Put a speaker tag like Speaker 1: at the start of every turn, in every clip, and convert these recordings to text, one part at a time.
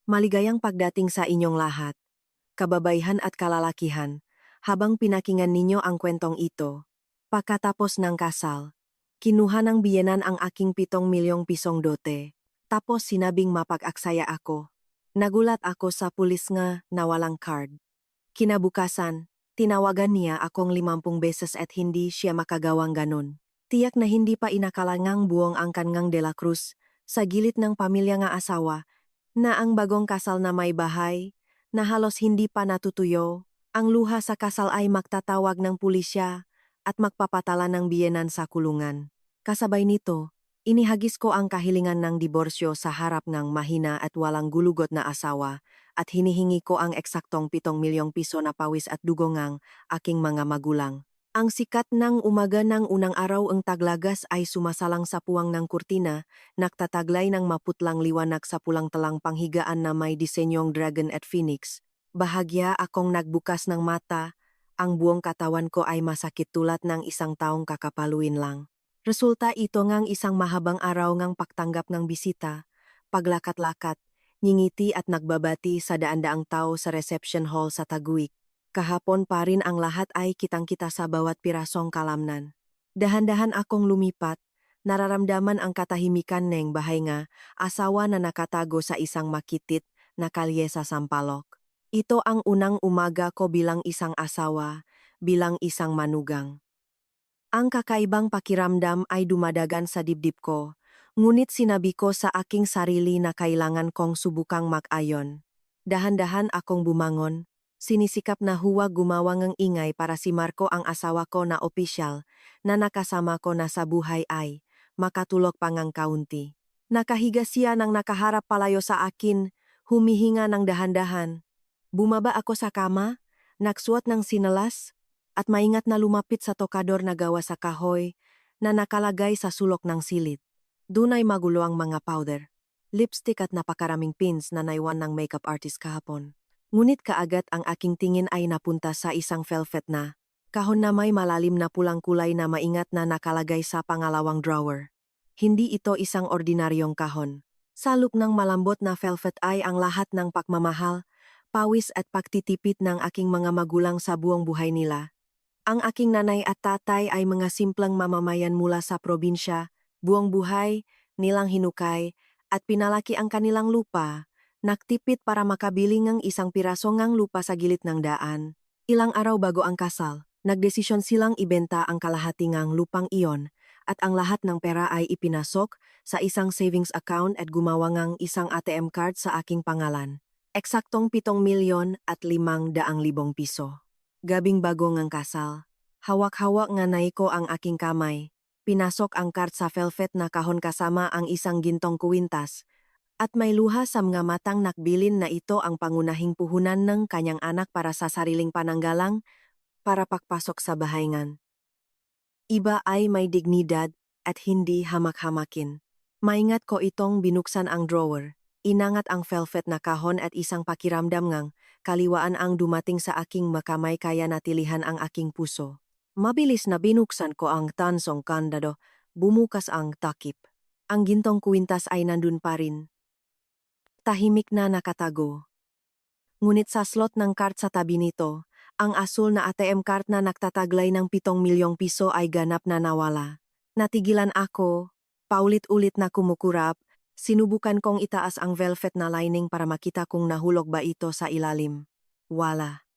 Speaker 1: Maligayang pagdating sa inyong lahat, kababaihan at kalalakihan, habang pinakinggan ninyo ang kwentong ito. Pagkatapos ng kasal, kinuha ng biyenan ang aking 7 milyong pisong dote. Tapos sinabing mapag-aksaya ako. Nagulat ako sa pulis nga na walang card. Kinabukasan, tinawagan niya akong 50 beses at hindi siya makagawang ganon. Tiyak na hindi pa inakalangang buong ang kangang de la Cruz sa gilid ng pamilya nga asawa na ang bagong kasal na may bahay na halos hindi pa natutuyo. Ang luha sa kasal ay magtatawag ng pulisya at magpapatala ng biyenan sa kulungan. Kasabay nito, inihagis ko ang kahilingan ng diborsyo sa harap ng mahina at walang gulugot na asawa at hinihingi ko ang eksaktong 7 milyong piso na pawis at dugo ngang aking mga magulang. Ang sikat ng umaga ng unang araw ang taglagas ay sumasalang sa puwang ng kurtina, nagtataglay ng maputlang liwanag sa pulang talang panghigaan na may disenyong dragon at phoenix. Bahagya akong nagbukas ng mata, ang buong katawan ko ay masakit tulad ng isang taong kakapaluin lang. Resulta ito ngang isang mahabang araw ngang pagtanggap ng bisita, paglakat-lakat, ngingiti at nagbabati sa daan-daang tao sa reception hall sa Taguig. Kahapon pa rin ang lahat ay kitang-kita sa bawat pirasong kalamnan. Dahan-dahan akong lumipat, nararamdaman ang katahimikan ng bahay nga, asawa na nakatago sa isang makitit na kalye sa Sampaloc. Ito ang unang umaga ko bilang isang asawa, bilang isang manugang. Ang kakaibang pakiramdam ay dumadagan sa dibdib ko, ngunit sinabi ko sa aking sarili na kailangan kong subukang mag-ayon. Dahan-dahan akong bumangon, sinisikap na huwag gumawa ng ingay para si Marco ang asawa ko na opisyal na nakasama ko na sa buhay ay makatulog pa ngang kaunti. Nakahiga siya nang nakaharap palayo sa akin, humihinga ng dahan-dahan. Bumaba ako sa kama, nagsuot ng sinalas, at maingat na lumapit sa tokador na gawa sa kahoy na nakalagay sa sulok ng silid. Dunay magulo ang mga powder, lipstick at napakaraming pins na naiwan ng makeup artist kahapon. Ngunit kaagad ang aking tingin ay napunta sa isang velvet na kahon na may malalim na pulang kulay na maingat na nakalagay sa pangalawang drawer. Hindi ito isang ordinaryong kahon. Sa loob ng malambot na velvet ay ang lahat ng pagmamahal, pawis at pagtitipid ng aking mga magulang sa buong buhay nila. Ang aking nanay at tatay ay mga simplang mamamayan mula sa probinsya, buong buhay, nilang hinukay, at pinalaki ang kanilang lupa. Nagtipid para makabili ng isang piraso ngang lupa sa gilid ng daan. Ilang araw bago ang kasal, nagdesisyon silang ibenta ang kalahati ngang lupang iyon at ang lahat ng pera ay ipinasok sa isang savings account at gumawa ngang isang ATM card sa aking pangalan. Eksaktong 7,500,000 piso. Gabing bago ngang kasal, hawak-hawak nga nay ko ang aking kamay. Pinasok ang card sa velvet na kahon kasama ang isang gintong kuwintas. At may luha sa mga matang nakbilin na ito ang pangunahing puhunan ng kanyang anak para sa sariling pananggalang para pagpasok sa bahayngan. Iba ay may dignidad at hindi hamak-hamakin. Maingat ko itong binuksan ang drawer, inangat ang velvet na kahon at isang pakiramdam ngang kaliwaan ang dumating sa aking makamay kaya natilihan ang aking puso. Mabilis na binuksan ko ang tansong kandado, bumukas ang takip. Ang gintong kuwintas ay nandun pa rin. Tahimik na nakatago. Ngunit sa slot ng card sa tabi nito, ang asul na ATM card na nagtataglay ng 7 milyong piso ay ganap na nawala. Natigilan ako, paulit-ulit na kumukurap, sinubukan kong itaas ang velvet na lining para makita kung nahulog ba ito sa ilalim. Wala.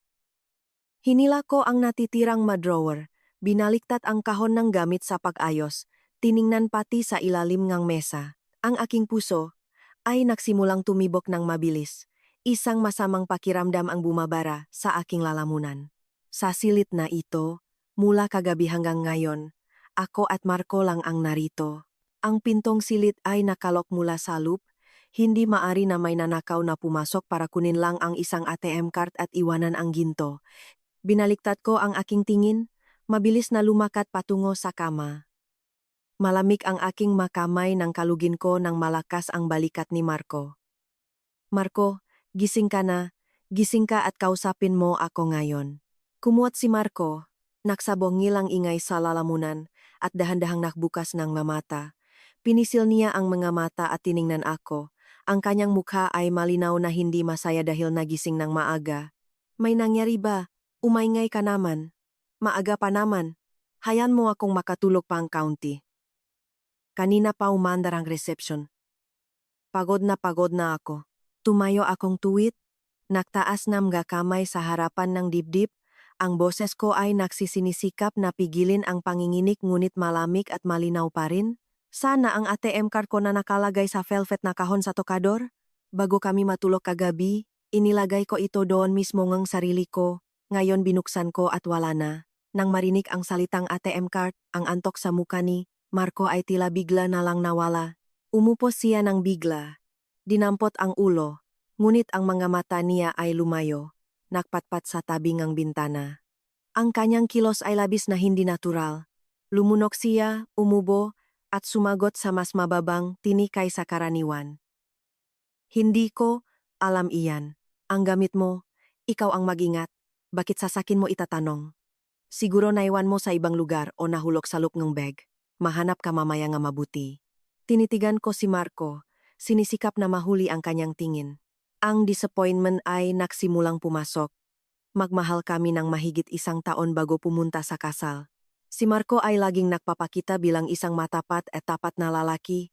Speaker 1: Hinila ko ang natitirang ma-drawer, binaliktad ang kahon ng gamit sa pag-ayos, tiningnan pati sa ilalim ng mesa. Ang aking puso ay nagsimulang tumibok ng mabilis. Isang masamang pakiramdam ang bumabara sa aking lalamunan. Sa silid na ito, mula kagabi hanggang ngayon, ako at Marco lang ang narito. Ang pintong silid ay nakalok mula sa loop, hindi maari na may nanakaw na pumasok para kunin lang ang isang ATM card at iwanan ang ginto. Binaliktad ko ang aking tingin, mabilis na lumakat patungo sa kama. Malamig ang aking makamay nang kalugin ko ng malakas ang balikat ni Marco. Marco, gising ka na, gising ka at kausapin mo ako ngayon. Kumuot si Marco, nagsabongil ang ingay sa lalamunan at dahan-dahang nakbukas ng mamata. Pinisil niya ang mga mata at tiningnan ako, Ang kanyang mukha ay malinaw na hindi masaya dahil nagising ng maaga. May nangyari ba? Umaingay ka naman. Maaga pa naman. Hayaan mo akong makatulog pa ang kaunti. Kanina pa umandar ang reception. Pagod na ako. Tumayo akong tuwid. Nagtaas ng mga kamay sa harapan ng dibdib. Ang boses ko ay nagsisinisikap na pigilin ang panginginig ngunit malamig at malinaw pa rin. Sana ang ATM card ko na nakalagay sa velvet na kahon sa tokador. Bago kami matulog kagabi, inilagay ko ito doon mismo ng sarili ko. Ngayon binuksan ko at wala na. Nang marinig ang salitang ATM card, ang antok sa muka ni Marco ay tila bigla na lang nawala. Umupos siya ng bigla. Dinampot ang ulo, ngunit ang mga mata niya ay lumayo. Nakpatpat sa tabing ng bintana. Ang kanyang kilos ay labis na hindi natural. Lumunok siya, umubo, at sumagot sa mas mababang tinig kaysa karaniwan. Hindi ko alam iyan. Ang gamit mo, ikaw ang mag-ingat. Bakit sa sakin mo itatanong? Siguro naiwan mo sa ibang lugar o nahulog sa loop ng bag. Mahanap ka mamaya nga mabuti. Tinitigan ko si Marco, sinisikap na mahuli ang kanyang tingin. Ang disappointment ay nagsimulang pumasok. Magmahal kami ng mahigit 1 taon bago pumunta sa kasal. Si Marco ay laging nagpapakita bilang isang matapat at tapat na lalaki.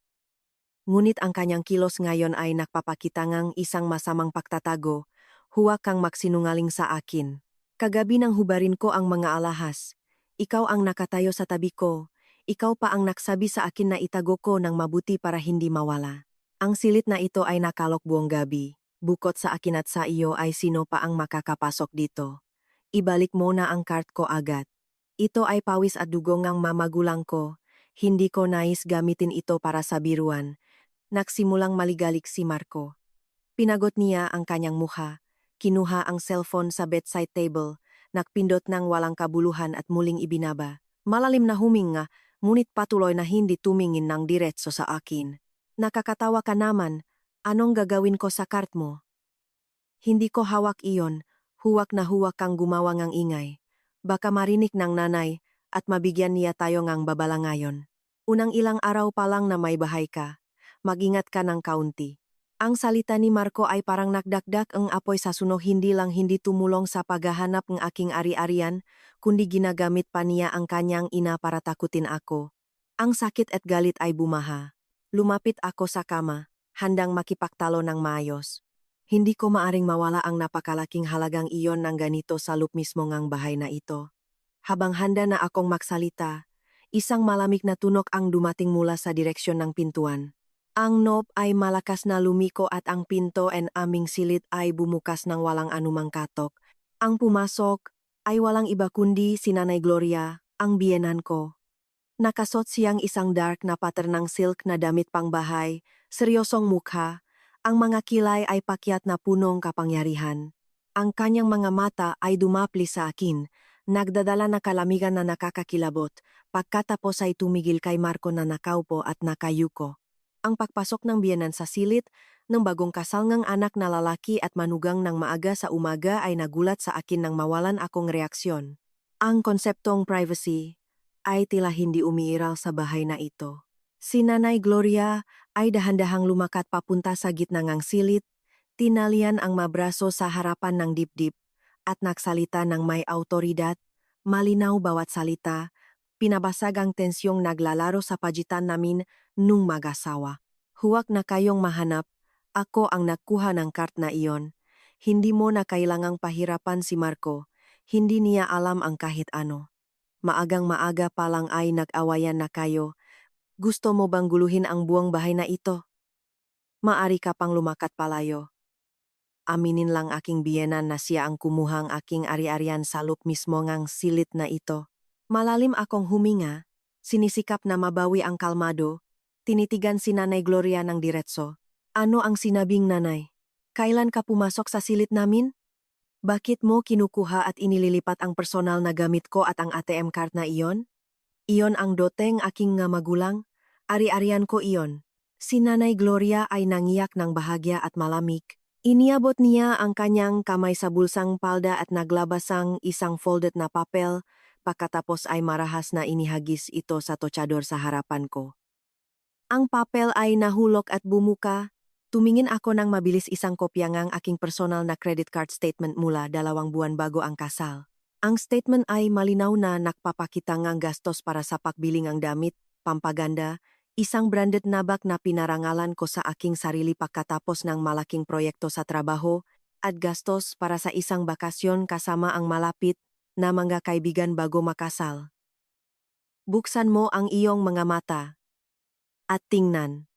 Speaker 1: Ngunit ang kanyang kilos ngayon ay nagpapakita ngang isang masamang pagtatago. Huwag kang magsinungaling sa akin. Kagabi nang hubarin ko ang mga alahas. Ikaw ang nakatayo sa tabi ko. Ikaw pa ang nagsabi sa akin na itago ko ng mabuti para hindi mawala. Ang silit na ito ay nakalok buong gabi. Bukod sa akin at sa iyo ay sino pa ang makakapasok dito. Ibalik mo na ang card ko agad. Ito ay pawis at dugo ng mamagulang ko. Hindi ko nais gamitin ito para sa biruan. Nagsimulang maligalik si Marco. Pinagot niya ang kanyang mukha. Kinuha ang cellphone sa bedside table. Nagpindot ng walang kabuluhan at muling ibinaba. Malalim na huminga, ngunit patuloy na hindi tumingin ng diretso sa akin. Nakakatawa ka naman. Anong gagawin ko sa card mo? Hindi ko hawak iyon, huwag na huwag kang gumawa ng ingay. Baka marinig ng nanay at mabigyan niya tayo ng babala ngayon. Unang ilang araw pa lang na may bahay ka. Mag-ingat ka ng kaunti. Ang salita ni Marco ay parang nagdakdak ang apoy sa sunog, hindi lang hindi tumulong sa paghahanap ng aking ari-arian, kundi ginagamit pa niya ang kanyang ina para takutin ako. Ang sakit at galit ay bumaha. Lumapit ako sa kama, handang makipaktalo ng maayos. Hindi ko maaring mawala ang napakalaking halagang iyon ng ganito sa loop mismo ng bahay na ito. Habang handa na akong magsalita, isang malamig na tunog ang dumating mula sa direksyon ng pintuan. Ang knob ay malakas na lumiko at ang pinto and aming silid ay bumukas ng walang anumang katok. Ang pumasok ay walang iba kundi si Nanay Gloria, ang biyenan ko. Nakasot siyang isang dark na pattern ng silk na damit pangbahay, seryosong mukha, ang mga kilay ay pakyat na punong kapangyarihan. Ang kanyang mga mata ay dumapli sa akin, nagdadala na kalamigan na nakakakilabot, pagkatapos ay tumigil kay Marco na nakaupo at nakayuko. Ang pagpasok ng biyenan sa silid ng bagong kasal ng anak na lalaki at manugang ng maaga sa umaga ay nagulat sa akin nang mawalan akong reaksyon. Ang konseptong privacy ay tila hindi umiiral sa bahay na ito. Si Nanay Gloria ay dahan-dahang lumakat papunta sa gitna ng silid, tinalian ang mabraso sa harapan ng dibdib, at nagsalita ng may autoridad, malinaw bawat salita, pinabasag ang tensyong naglalaro sa pagitan namin nung mag-asawa. Huwag na kayong mahanap, ako ang nagkuha ng card na iyon. Hindi mo na kailangang pahirapan si Marco, hindi niya alam ang kahit ano. Maagang maaga pa lang ay nag-awayan na kayo. Gusto mo bang guluhin ang buong bahay na ito? Maari ka pang lumakat palayo. Aminin lang aking biyenan na siya ang kumuhang aking ari-arian sa loop mismo ngang silit na ito. Malalim akong huminga, sinisikap na mabawi ang kalmado, tinitigan si Nanay Gloria ng diretso. Ano ang sinabing nanay? Kailan ka pumasok sa silit namin? Bakit mo kinukuha at inililipat ang personal na gamit ko at ang ATM card na iyon? Iyon ang doteng aking nga magulang, ari-arian ko iyon. Si Nanay Gloria ay nangiyak ng bahagya at malamig. Iniabot niya ang kanyang kamay sa bulsang palda at naglabas ang isang folded na papel, pagkatapos ay marahas na inihagis ito sa tochador sa harapan ko. Ang papel ay nahulog at bumuka, Tumingin ako ng mabilis isang kopya ngang aking personal na credit card statement mula 2 buwan bago ang kasal. Ang statement ay malinaw na nakpapakita ngang gastos para sa pagbiling ang damit, pampaganda, isang branded na bag na pinarangalan ko sa aking sarili pagkatapos ng malaking proyekto sa trabaho, at gastos para sa isang bakasyon kasama ang malapit na mga kaibigan bago makasal. Buksan mo ang iyong mga mata at tingnan.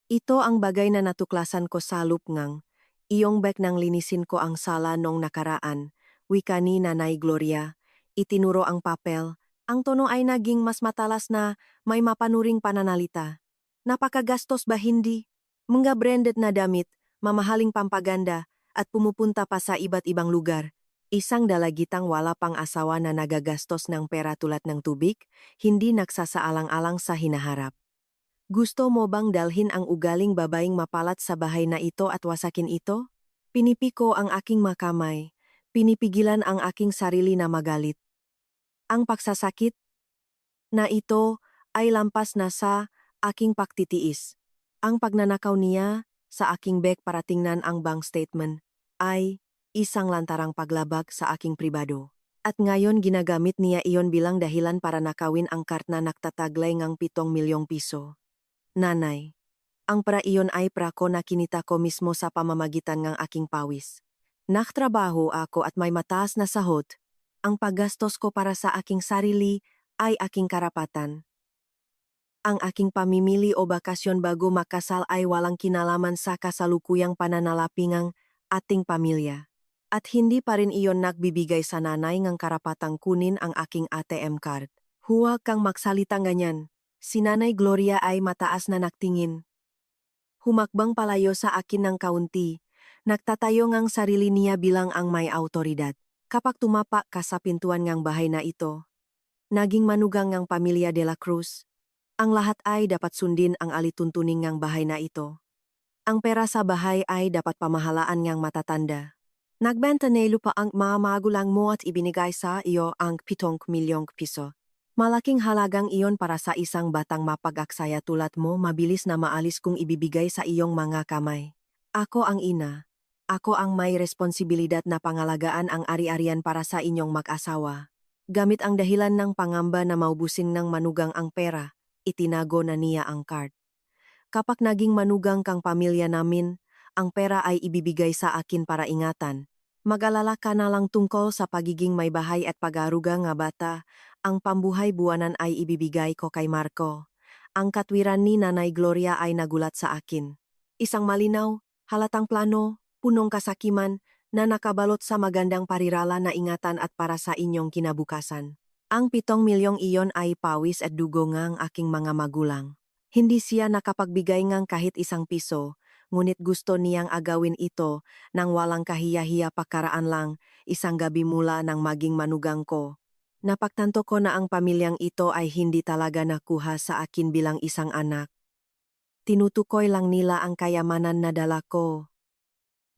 Speaker 1: Ito ang bagay na natuklasan ko sa lupngang. Iyong bag nang linisin ko ang sala nung nakaraan, wika ni Nanay Gloria. Itinuro ang papel. Ang tono ay naging mas matalas na may mapanuring pananalita. Napakagastos ba hindi? Mga branded na damit, mamahaling pampaganda, at pumupunta pa sa iba't ibang lugar. Isang dalagitang wala pang asawa na nagagastos ng pera tulad ng tubig, hindi nagsasaalang-alang sa hinaharap. Gusto mo bang dalhin ang ugaling babaeng mapalat sa bahay na ito at wasakin ito? Pinipiko ang aking makamay. Pinipigilan ang aking sarili na magalit. Ang pagsasakit na ito ay lampas na sa aking pagtitiis. Ang pagnanakaw niya sa aking bag para tingnan ang bank statement ay isang lantarang paglabag sa aking pribado. At ngayon ginagamit niya iyon bilang dahilan para nakawin ang card na nagtataglay ngang 7 milyong piso. Nanay, ang para iyon ay pra ko na kinita ko mismo sa pamamagitan ng aking pawis. Naktrabaho ako at may mataas na sahod. Ang paggastos ko para sa aking sarili ay aking karapatan. Ang aking pamimili o bakasyon bago makasal ay walang kinalaman sa kasalukuyang pananalapingang ating pamilya. At hindi pa rin iyon nagbibigay sa nanay ng karapatang kunin ang aking ATM card. Huwag kang magsalitang ganyan. Si Nanay Gloria ay mataas na naktingin. Humakbang palayo sa akin ng kaunti. Nagtatayo ngang sarili niya bilang ang may autoridad. Kapag tumapa ka sa pintuan ngang bahay na ito, naging manugang ngang pamilya de la Cruz. Ang lahat ay dapat sundin ang alituntuning ngang bahay na ito. Ang pera sa bahay ay dapat pamahalaan ngang matatanda. Nagbenta na lupa ang mga magulang mo at ibinigay sa iyo ang 7 milyong piso. Malaking halagang iyon para sa isang batang mapag-aksaya tulad mo, mabilis na maalis kung ibibigay sa iyong mga kamay. Ako ang ina. Ako ang may responsibilidad na pangalagaan ang ari-arian para sa inyong mag-asawa. Gamit ang dahilan ng pangamba na maubusin ng manugang ang pera, itinago na niya ang card. Kapag naging manugang kang pamilya namin, ang pera ay ibibigay sa akin para ingatan. Mag-alala ka na lang tungkol sa pagiging may bahay at pag-aaruga nga bata. Ang pambuhay buwanan ay ibibigay ko kay Marco. Ang katwiran ni Nanay Gloria ay nagulat sa akin. Isang malinaw, halatang plano, punong kasakiman, na nakabalot sa magandang parirala na ingatan at para sa inyong kinabukasan. Ang 7 milyong iyon ay pawis at dugo ngang aking mga magulang. Hindi siya nakapagbigay ngang kahit isang piso, ngunit gusto niyang agawin ito nang walang kahiya-hiya pakaraan lang, isang gabi mula nang maging manugang ko. Napagtanto ko na ang pamilyang ito ay hindi talaga nakuha sa akin bilang isang anak. Tinutukoy lang nila ang kayamanan na dala ko.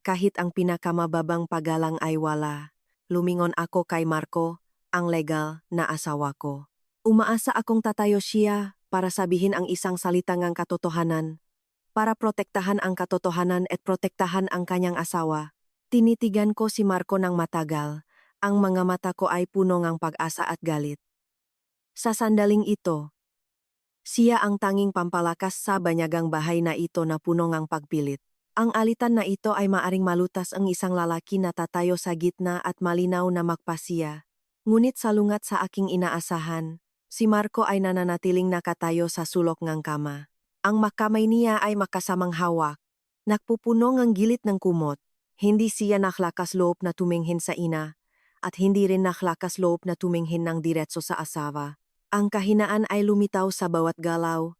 Speaker 1: Kahit ang pinakamababang pagalang ay wala, lumingon ako kay Marco, ang legal na asawa ko. Umaasa akong tatayo siya para sabihin ang isang salitang ang katotohanan, para protektahan ang katotohanan at protektahan ang kanyang asawa. Tinitigan ko si Marco ng matagal. Ang mga mata ko ay puno ng pag-asa at galit. Sa sandaling ito, siya ang tanging pampalakas sa banyagang bahay na ito na puno ng pagpilit. Ang alitan na ito ay maaring malutas ang isang lalaki na tatayo sa gitna at malinaw na magpasiya. Ngunit salungat sa aking inaasahan, si Marco ay nananatiling nakatayo sa sulok ng kama. Ang makamay niya ay makasamang hawak. Nagpupuno ng gilid ng kumot. Hindi siya naklakas loob na tumingin sa ina, at hindi rin naklakas loob na tumingin ng diretso sa asawa. Ang kahinaan ay lumitaw sa bawat galaw,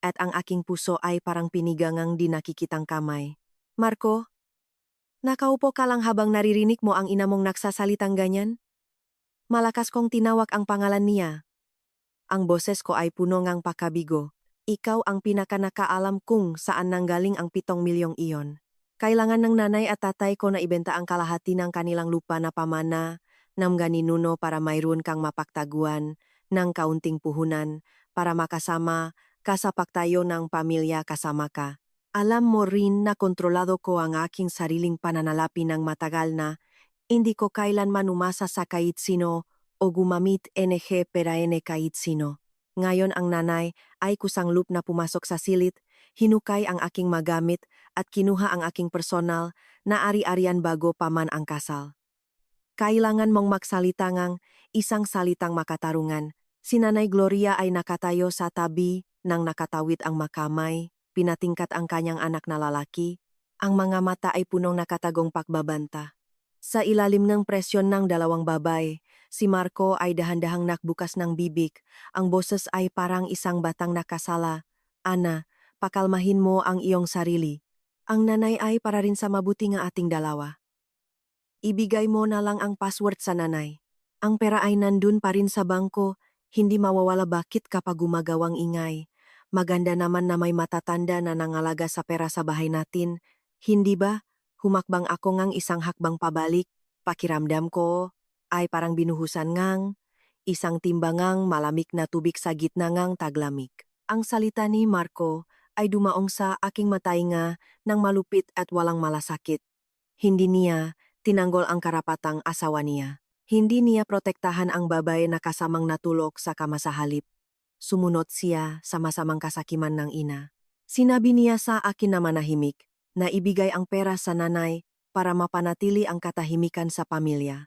Speaker 1: at ang aking puso ay parang pinigangang di nakikitang kamay. Marco, nakaupo ka lang habang naririnig mo ang ina mong nagsasalitang ganyan? Malakas kong tinawag ang pangalan niya. Ang boses ko ay puno ngang pakabigo. Ikaw ang pinakanakaalam kung saan nanggaling ang 7 milyong iyon. Kailangan ng nanay at tatay ko na ibenta ang kalahati ng kanilang lupa na pamana ng ganinuno para mayroon kang mapagtaguan ng kaunting puhunan para makasama ka sa pagtayo ng pamilya kasama ka. Alam mo rin na kontrolado ko ang aking sariling pananalapi ng matagal na hindi ko kailanman umasa sa kahit sino o gumamit NG pera N kahit sino. Ngayon ang nanay ay kusanglup na pumasok sa silid, hinukay ang aking magamit at kinuha ang aking personal na ari-arian bago pa man ang kasal. Kailangan mong magsalita ngang isang salitang makatarungan. Si Nanay Gloria ay nakatayo sa tabi nang nakatawid ang makamay, pinatingkat ang kanyang anak na lalaki. Ang mga mata ay punong nakatagong pagbabanta. Sa ilalim ng presyon ng dalawang babae, si Marco ay dahan-dahang nakbukas ng bibig. Ang boses ay parang isang batang nakasala. Ana, pakalmahin mo ang iyong sarili. Ang nanay ay para rin sa mabuti ng ating dalawa. Ibigay mo na lang ang password sa nanay. Ang pera ay nandun pa rin sa bangko, hindi mawawala bakit kapag gumagawang ingay. Maganda naman na may matatanda na nangalaga sa pera sa bahay natin. Hindi ba? Humakbang ako ngang isang hakbang pabalik. Pakiramdam ko ay parang binuhusan ngang isang timbangang malamig na tubig sa gitna ngang taglamig. Ang salita ni Marco ay dumaong sa aking matainga ng malupit at walang malasakit. Hindi niya tinanggol ang karapatang asawa niya. Hindi niya protektahan ang babae na kasamang natulog sa kama sa halip. Sumunod siya sa masamang kasakiman ng ina. Sinabi niya sa akin na manahimik, na ibigay ang pera sa nanay para mapanatili ang katahimikan sa pamilya.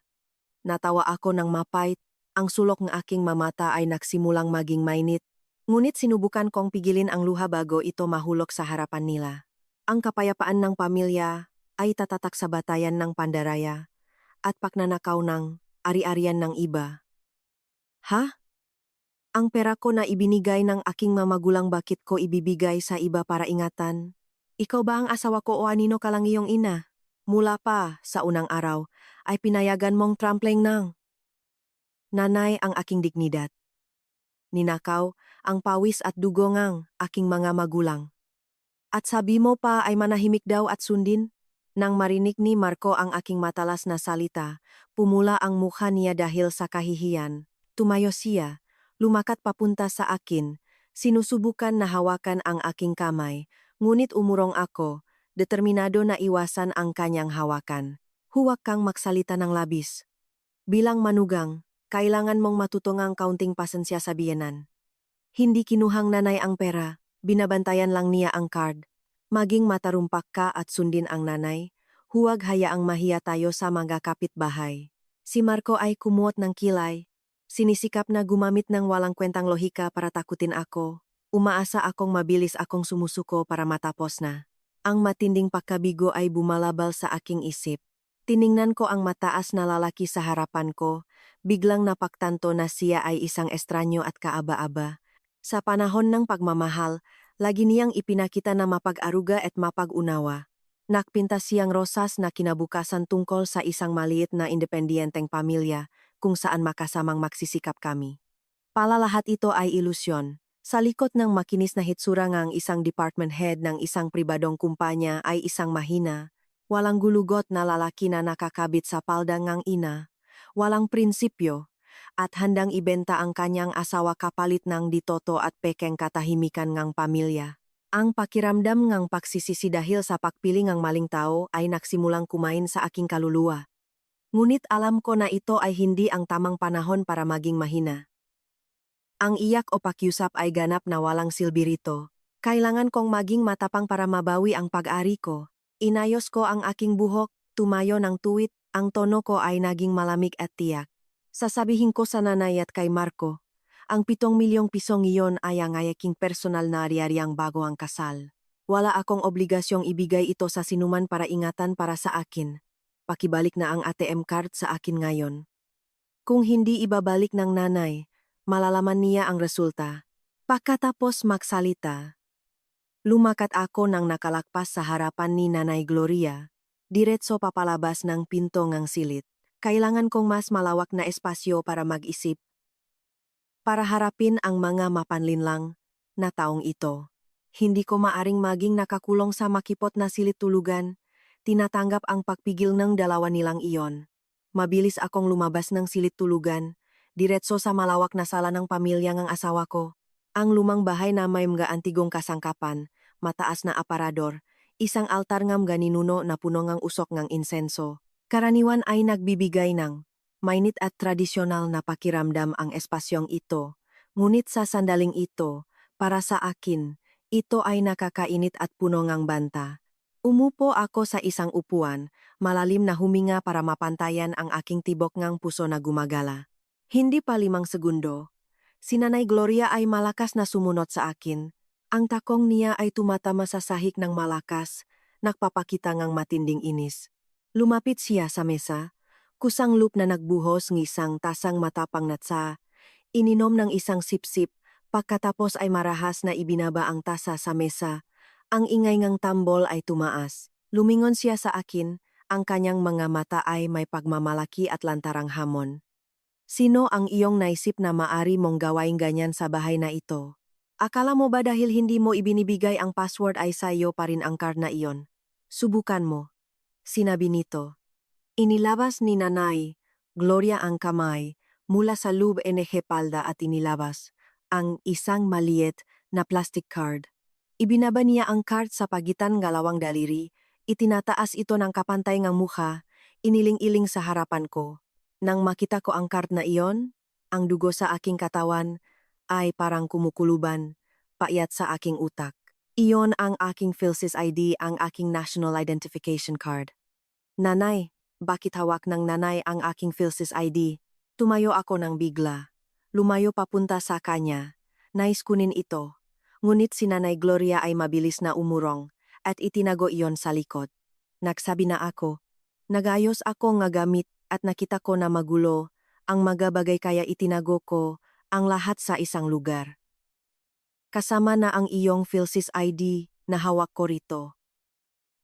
Speaker 1: Natawa ako ng mapait, ang sulok ng aking mamata ay nagsimulang maging mainit, ngunit sinubukan kong pigilin ang luha bago ito mahulog sa harapan nila. Ang kapayapaan ng pamilya ay tatatak sa batayan ng pandaraya at pagnanakaw ng ari-arian ng iba. Ha? Ang pera ko na ibinigay ng aking mamagulang bakit ko ibibigay sa iba para ingatan? Ikaw ba ang asawa ko o anino ka lang iyong ina? Mula pa sa unang araw ay pinayagan mong trampling ng nanay ang aking dignidad. Ninakaw ang pawis at dugo ngang aking mga magulang. At sabi mo pa ay manahimik daw at sundin? Nang marinig ni Marco ang aking matalas na salita, pumula ang mukha niya dahil sa kahihiyan. Tumayo siya, lumakat papunta sa akin, sinusubukan na hawakan ang aking kamay, ngunit umurong ako, determinado na iwasan ang kanyang hawakan. Huwag kang magsalita ng labis. Bilang manugang, kailangan mong matutungang kaunting pasensya sa biyenan. Hindi kinuhang nanay ang pera, binabantayan lang niya ang card. Maging matarumpak ka at sundin ang nanay, huwag hayaang mahiya tayo sa mga kapitbahay. Si Marco ay kumuot ng kilay, sinisikap na gumamit ng walang kwentang lohika para takutin ako. Umaasa akong mabilis akong sumusuko para matapos na. Ang matinding pagkabigo ay bumalabal sa aking isip. Tiningnan ko ang mataas na lalaki sa harapan ko, biglang napagtanto na siya ay isang estranyo at kaaba-aba. Sa panahon ng pagmamahal, lagi niyang ipinakita na mapag-aruga at mapag-unawa. Nakpinta siyang rosas na kinabukasan tungkol sa isang maliit na independiyenteng pamilya kung saan makasamang magsisikap kami. Palalahat ito ay ilusyon. Sa likod ng makinis na hitsura ngang isang department head ng isang pribadong kumpanya ay isang mahina, walang gulugot na lalaki na nakakabit sa palda ngang ina, walang prinsipyo, at handang ibenta ang kanyang asawa kapalit ng ditoto at pekeng katahimikan ngang pamilya. Ang pakiramdam ngang pagsisisi dahil sa pagpili ngang maling tao ay nagsimulang kumain sa aking kaluluwa. Ngunit alam ko na ito ay hindi ang tamang panahon para maging mahina. Ang iyak o pakiusap ay ganap na walang silbi rito. Kailangan kong maging matapang para mabawi ang pag-ari ko. Inayos ko ang aking buhok, tumayo ng tuwid, ang tono ko ay naging malamig at tiyak. Sasabihin ko sa nanay at kay Marco, ang 7 milyong pisong iyon ay ang aking personal na ari-ariang bago ang kasal. Wala akong obligasyong ibigay ito sa sinuman para ingatan para sa akin. Pakibalik na ang ATM card sa akin ngayon. Kung hindi ibabalik ng nanay, malalaman niya ang resulta. Pagkatapos magsalita, lumakat ako nang nakalakpas sa harapan ni Nanay Gloria. Diretso papalabas ng pinto ngang silid. Kailangan kong mas malawak na espasyo para mag-isip. Para harapin ang mga mapanlinlang na taong ito. Hindi ko maaring maging nakakulong sa makipot na silid tulugan. Tinatanggap ang pagpigil ng dalawa nilang iyon. Mabilis akong lumabas ng silid tulugan. Diretso sa malawak na sala ng pamilya ng asawa ko. Ang lumang bahay na may mga antigong kasangkapan, mataas na aparador, isang altar ngam ganinuno na puno ngang usok ngang insenso. Karaniwan ay nagbibigay ng mainit at tradisyonal na pakiramdam ang espasyong ito. Ngunit sa sandaling ito, para sa akin, ito ay nakakainit at puno ngang banta. Umupo ako sa isang upuan, malalim na huminga para mapantayan ang aking tibok ngang puso na gumagala. Hindi pa 5 segundo. Si Nanay Gloria ay malakas na sumunod sa akin. Ang takong niya ay tumatama sa sahig ng malakas, nagpapakita ngang matinding inis. Lumapit siya sa mesa, kusang loop na nagbuhos ng isang tasang matapang na tsa, ininom ng isang sipsip, pagkatapos ay marahas na ibinaba ang tasa sa mesa. Ang ingay ngang tambol ay tumaas. Lumingon siya sa akin, ang kanyang mga mata ay may pagmamalaki at lantarang hamon. Sino ang iyong naisip na maari mong gawain ganyan sa bahay na ito? Akala mo ba dahil hindi mo ibinibigay ang password ay sa iyo pa rin ang card na iyon? Subukan mo. Sinabi nito. Inilabas ni Nanay Gloria ang kamay mula sa loob NG palda at inilabas ang isang maliit na plastic card. Ibinaba niya ang card sa pagitan galawang daliri, itinataas ito ng kapantay ngang mukha, iniling-iling sa harapan ko. Nang makita ko ang card na iyon, ang dugo sa aking katawan ay parang kumukuluban, payat sa aking utak. Iyon ang aking PhilSys ID, ang aking National Identification Card. Nanay, bakit hawak ng nanay ang aking PhilSys ID? Tumayo ako ng bigla. Lumayo papunta sa kanya. Nais kunin ito. Ngunit si Nanay Gloria ay mabilis na umurong at itinago iyon sa likod. Nagsabi na ako. Nagayos ako nga gamit at nakita ko na magulo ang magabagay kaya itinago ko ang lahat sa isang lugar. Kasama na ang iyong PhilSys ID na hawak ko rito.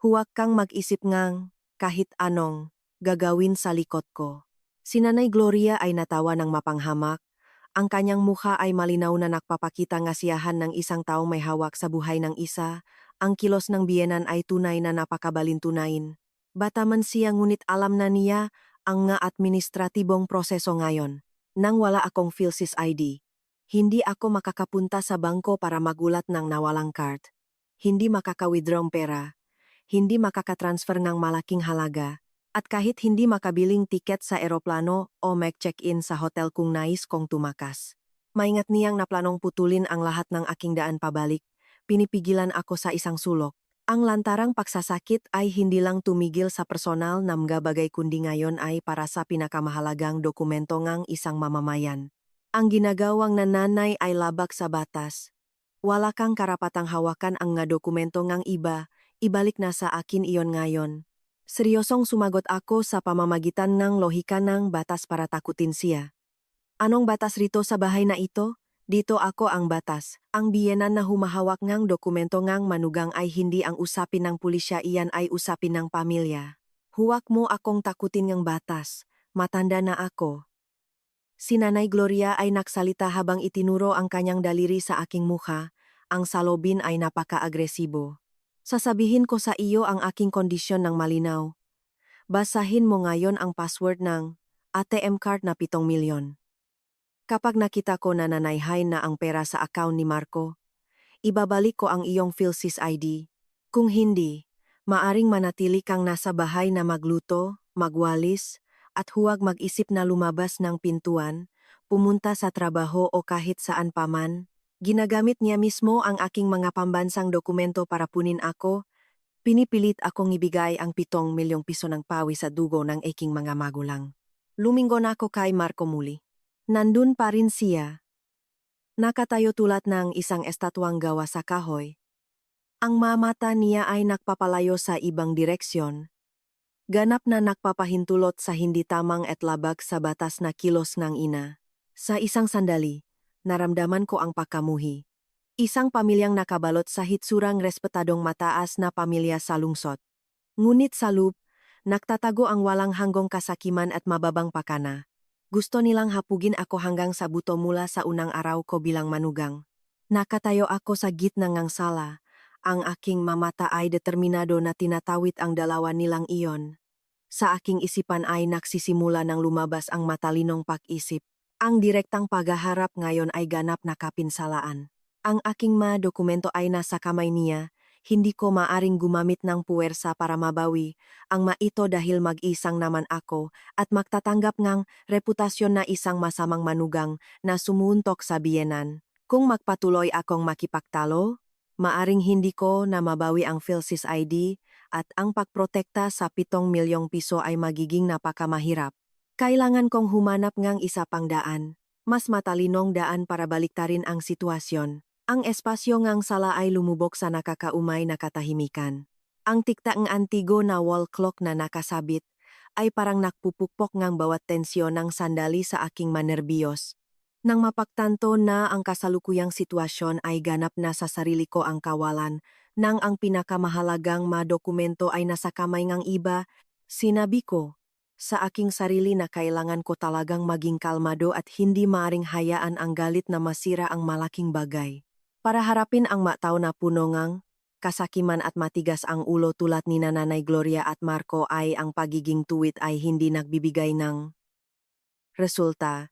Speaker 1: Huwag kang mag-isip ngang kahit anong gagawin sa likod ko. Si Nanay Gloria ay natawa ng mapanghamak. Ang kanyang mukha ay malinaw na nagpapakita ng siyahan ng isang taong may hawak sa buhay ng isa. Ang kilos ng biyenan ay tunay na napakabalintunain. Bata man siya ngunit alam na niya ang nga administratibong proseso ngayon. Nang wala akong PhilSys ID, hindi ako makakapunta sa bangko para magulat ng nawalang card. Hindi makaka-withdraw pera. Hindi makaka-transfer ng malaking halaga. At kahit hindi makabiling tiket sa eroplano o mag-check-in sa hotel kung nais kong tumakas. Maingat niyang naplanong putulin ang lahat ng aking daan pabalik. Pinipigilan ako sa isang sulok. Ang lantarang pagsasakit ay hindi lang tumigil sa personal na mga bagay kundi ngayon ay para sa pinakamahalagang dokumento ngang isang mamamayan. Ang ginagawang nanay ay labag sa batas. Wala kang karapatang hawakan ang nga dokumento ngang iba, ibalik na sa akin iyon ngayon. Seryosong sumagot ako sa pamamagitan ng lohika ng batas para takutin siya. Anong batas rito sa bahay na ito? Dito ako ang batas. Ang biyenan na humahawak ngang dokumento ngang manugang ay hindi ang usapin ng pulisya, iyan ay usapin ng pamilya. Huwag mo akong takutin ngang batas. Matanda na ako. Si Nanay Gloria ay nagsalita habang itinuro ang kanyang daliri sa aking mukha. Ang salobin ay napaka-agresibo. Sasabihin ko sa iyo ang aking kondisyon ng malinaw. Basahin mo ngayon ang password ng ATM card na 7 milyon. Kapag nakita ko na nanayhay na ang pera sa account ni Marco, ibabalik ko ang iyong PhilSys ID. Kung hindi, maaring manatili kang nasa bahay na magluto, magwalis, at huwag mag-isip na lumabas ng pintuan, pumunta sa trabaho o kahit saan paman. Ginagamit niya mismo ang aking mga pambansang dokumento para punin ako. Pinipilit akong ibigay ang 7 milyong piso ng pawi sa dugo ng aking mga magulang. Lumingon ako kay Marco muli. Nandun pa rin siya. Nakatayo tulad ng isang estatwang gawa sa kahoy. Ang mamata niya ay nagpapalayo sa ibang direksyon. Ganap na nagpapahintulot sa hindi tamang at labag sa batas na kilos ng ina. Sa isang sandali, naramdaman ko ang pagkamuhi. Isang pamilyang nakabalot sa hitsurang respetadong mataas na pamilya sa lungsod. Ngunit sa loob, nagtatago ang walang hanggang kasakiman at mababang pakana. Gusto nilang hapugin ako hanggang sa buto mula sa unang araw ko bilang manugang. Nakatayo ako sa gitna ng sala. Ang aking mamata ay determinado na tinatawid ang dalawa nilang iyon. Sa aking isipan ay nagsisimula ng lumabas ang matalinong pag-isip. Ang direktang paghaharap ngayon ay ganap na kapinsalaan. Ang aking mga dokumento ay nasa kamay niya, hindi ko maaring gumamit ng puwersa para mabawi ang maito dahil mag-isang naman ako at magtatanggap ng reputasyon na isang masamang manugang na sumuntok sa biyenan. Kung magpatuloy akong makipagtalo, maaring hindi ko na mabawi ang PhilSys ID at ang pagprotekta sa 7 milyong piso ay magiging napakamahirap. Kailangan kong humanap ng isa pang daan, mas matalinong daan para baliktarin ang sitwasyon. Ang espasyo ngang sala ay lumubog sa nakakaumay na katahimikan. Ang tiktaang antigo na wall clock na nakasabit ay parang nakpupukpok ngang bawat tensyon ng sandali sa aking manerbiyos. Nang mapagtanto na ang kasalukuyang sitwasyon ay ganap na sa sarili ko ang kawalan, nang ang pinakamahalagang dokumento ay nasa kamay ng iba, sinabi ko sa aking sarili na kailangan ko talagang maging kalmado at hindi maaring hayaan ang galit na masira ang malaking bagay. Para harapin ang mataw na puno ngang kasakiman at matigas ang ulo tulad ni Nanay Gloria at Marco ay ang pagiging tuwid ay hindi nagbibigay ng resulta.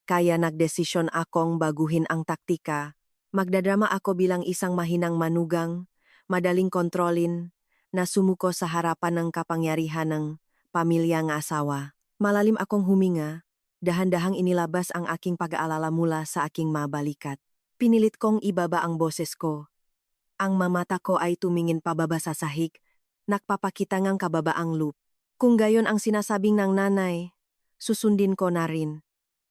Speaker 1: Kaya nagdesisyon akong baguhin ang taktika. Magdadrama ako bilang isang mahinang manugang, madaling kontrolin, na sumuko sa harapan ng kapangyarihan ng pamilyang asawa. Malalim akong huminga, dahan-dahang inilabas ang aking pag-aalala mula sa aking mabalikat. Pinilit kong ibaba ang boses ko. Ang mamata ko ay tumingin pababa sa sahig, nagpapakita ngang kababaang loop. Kung gayon ang sinasabing ng nanay, susundin ko na rin.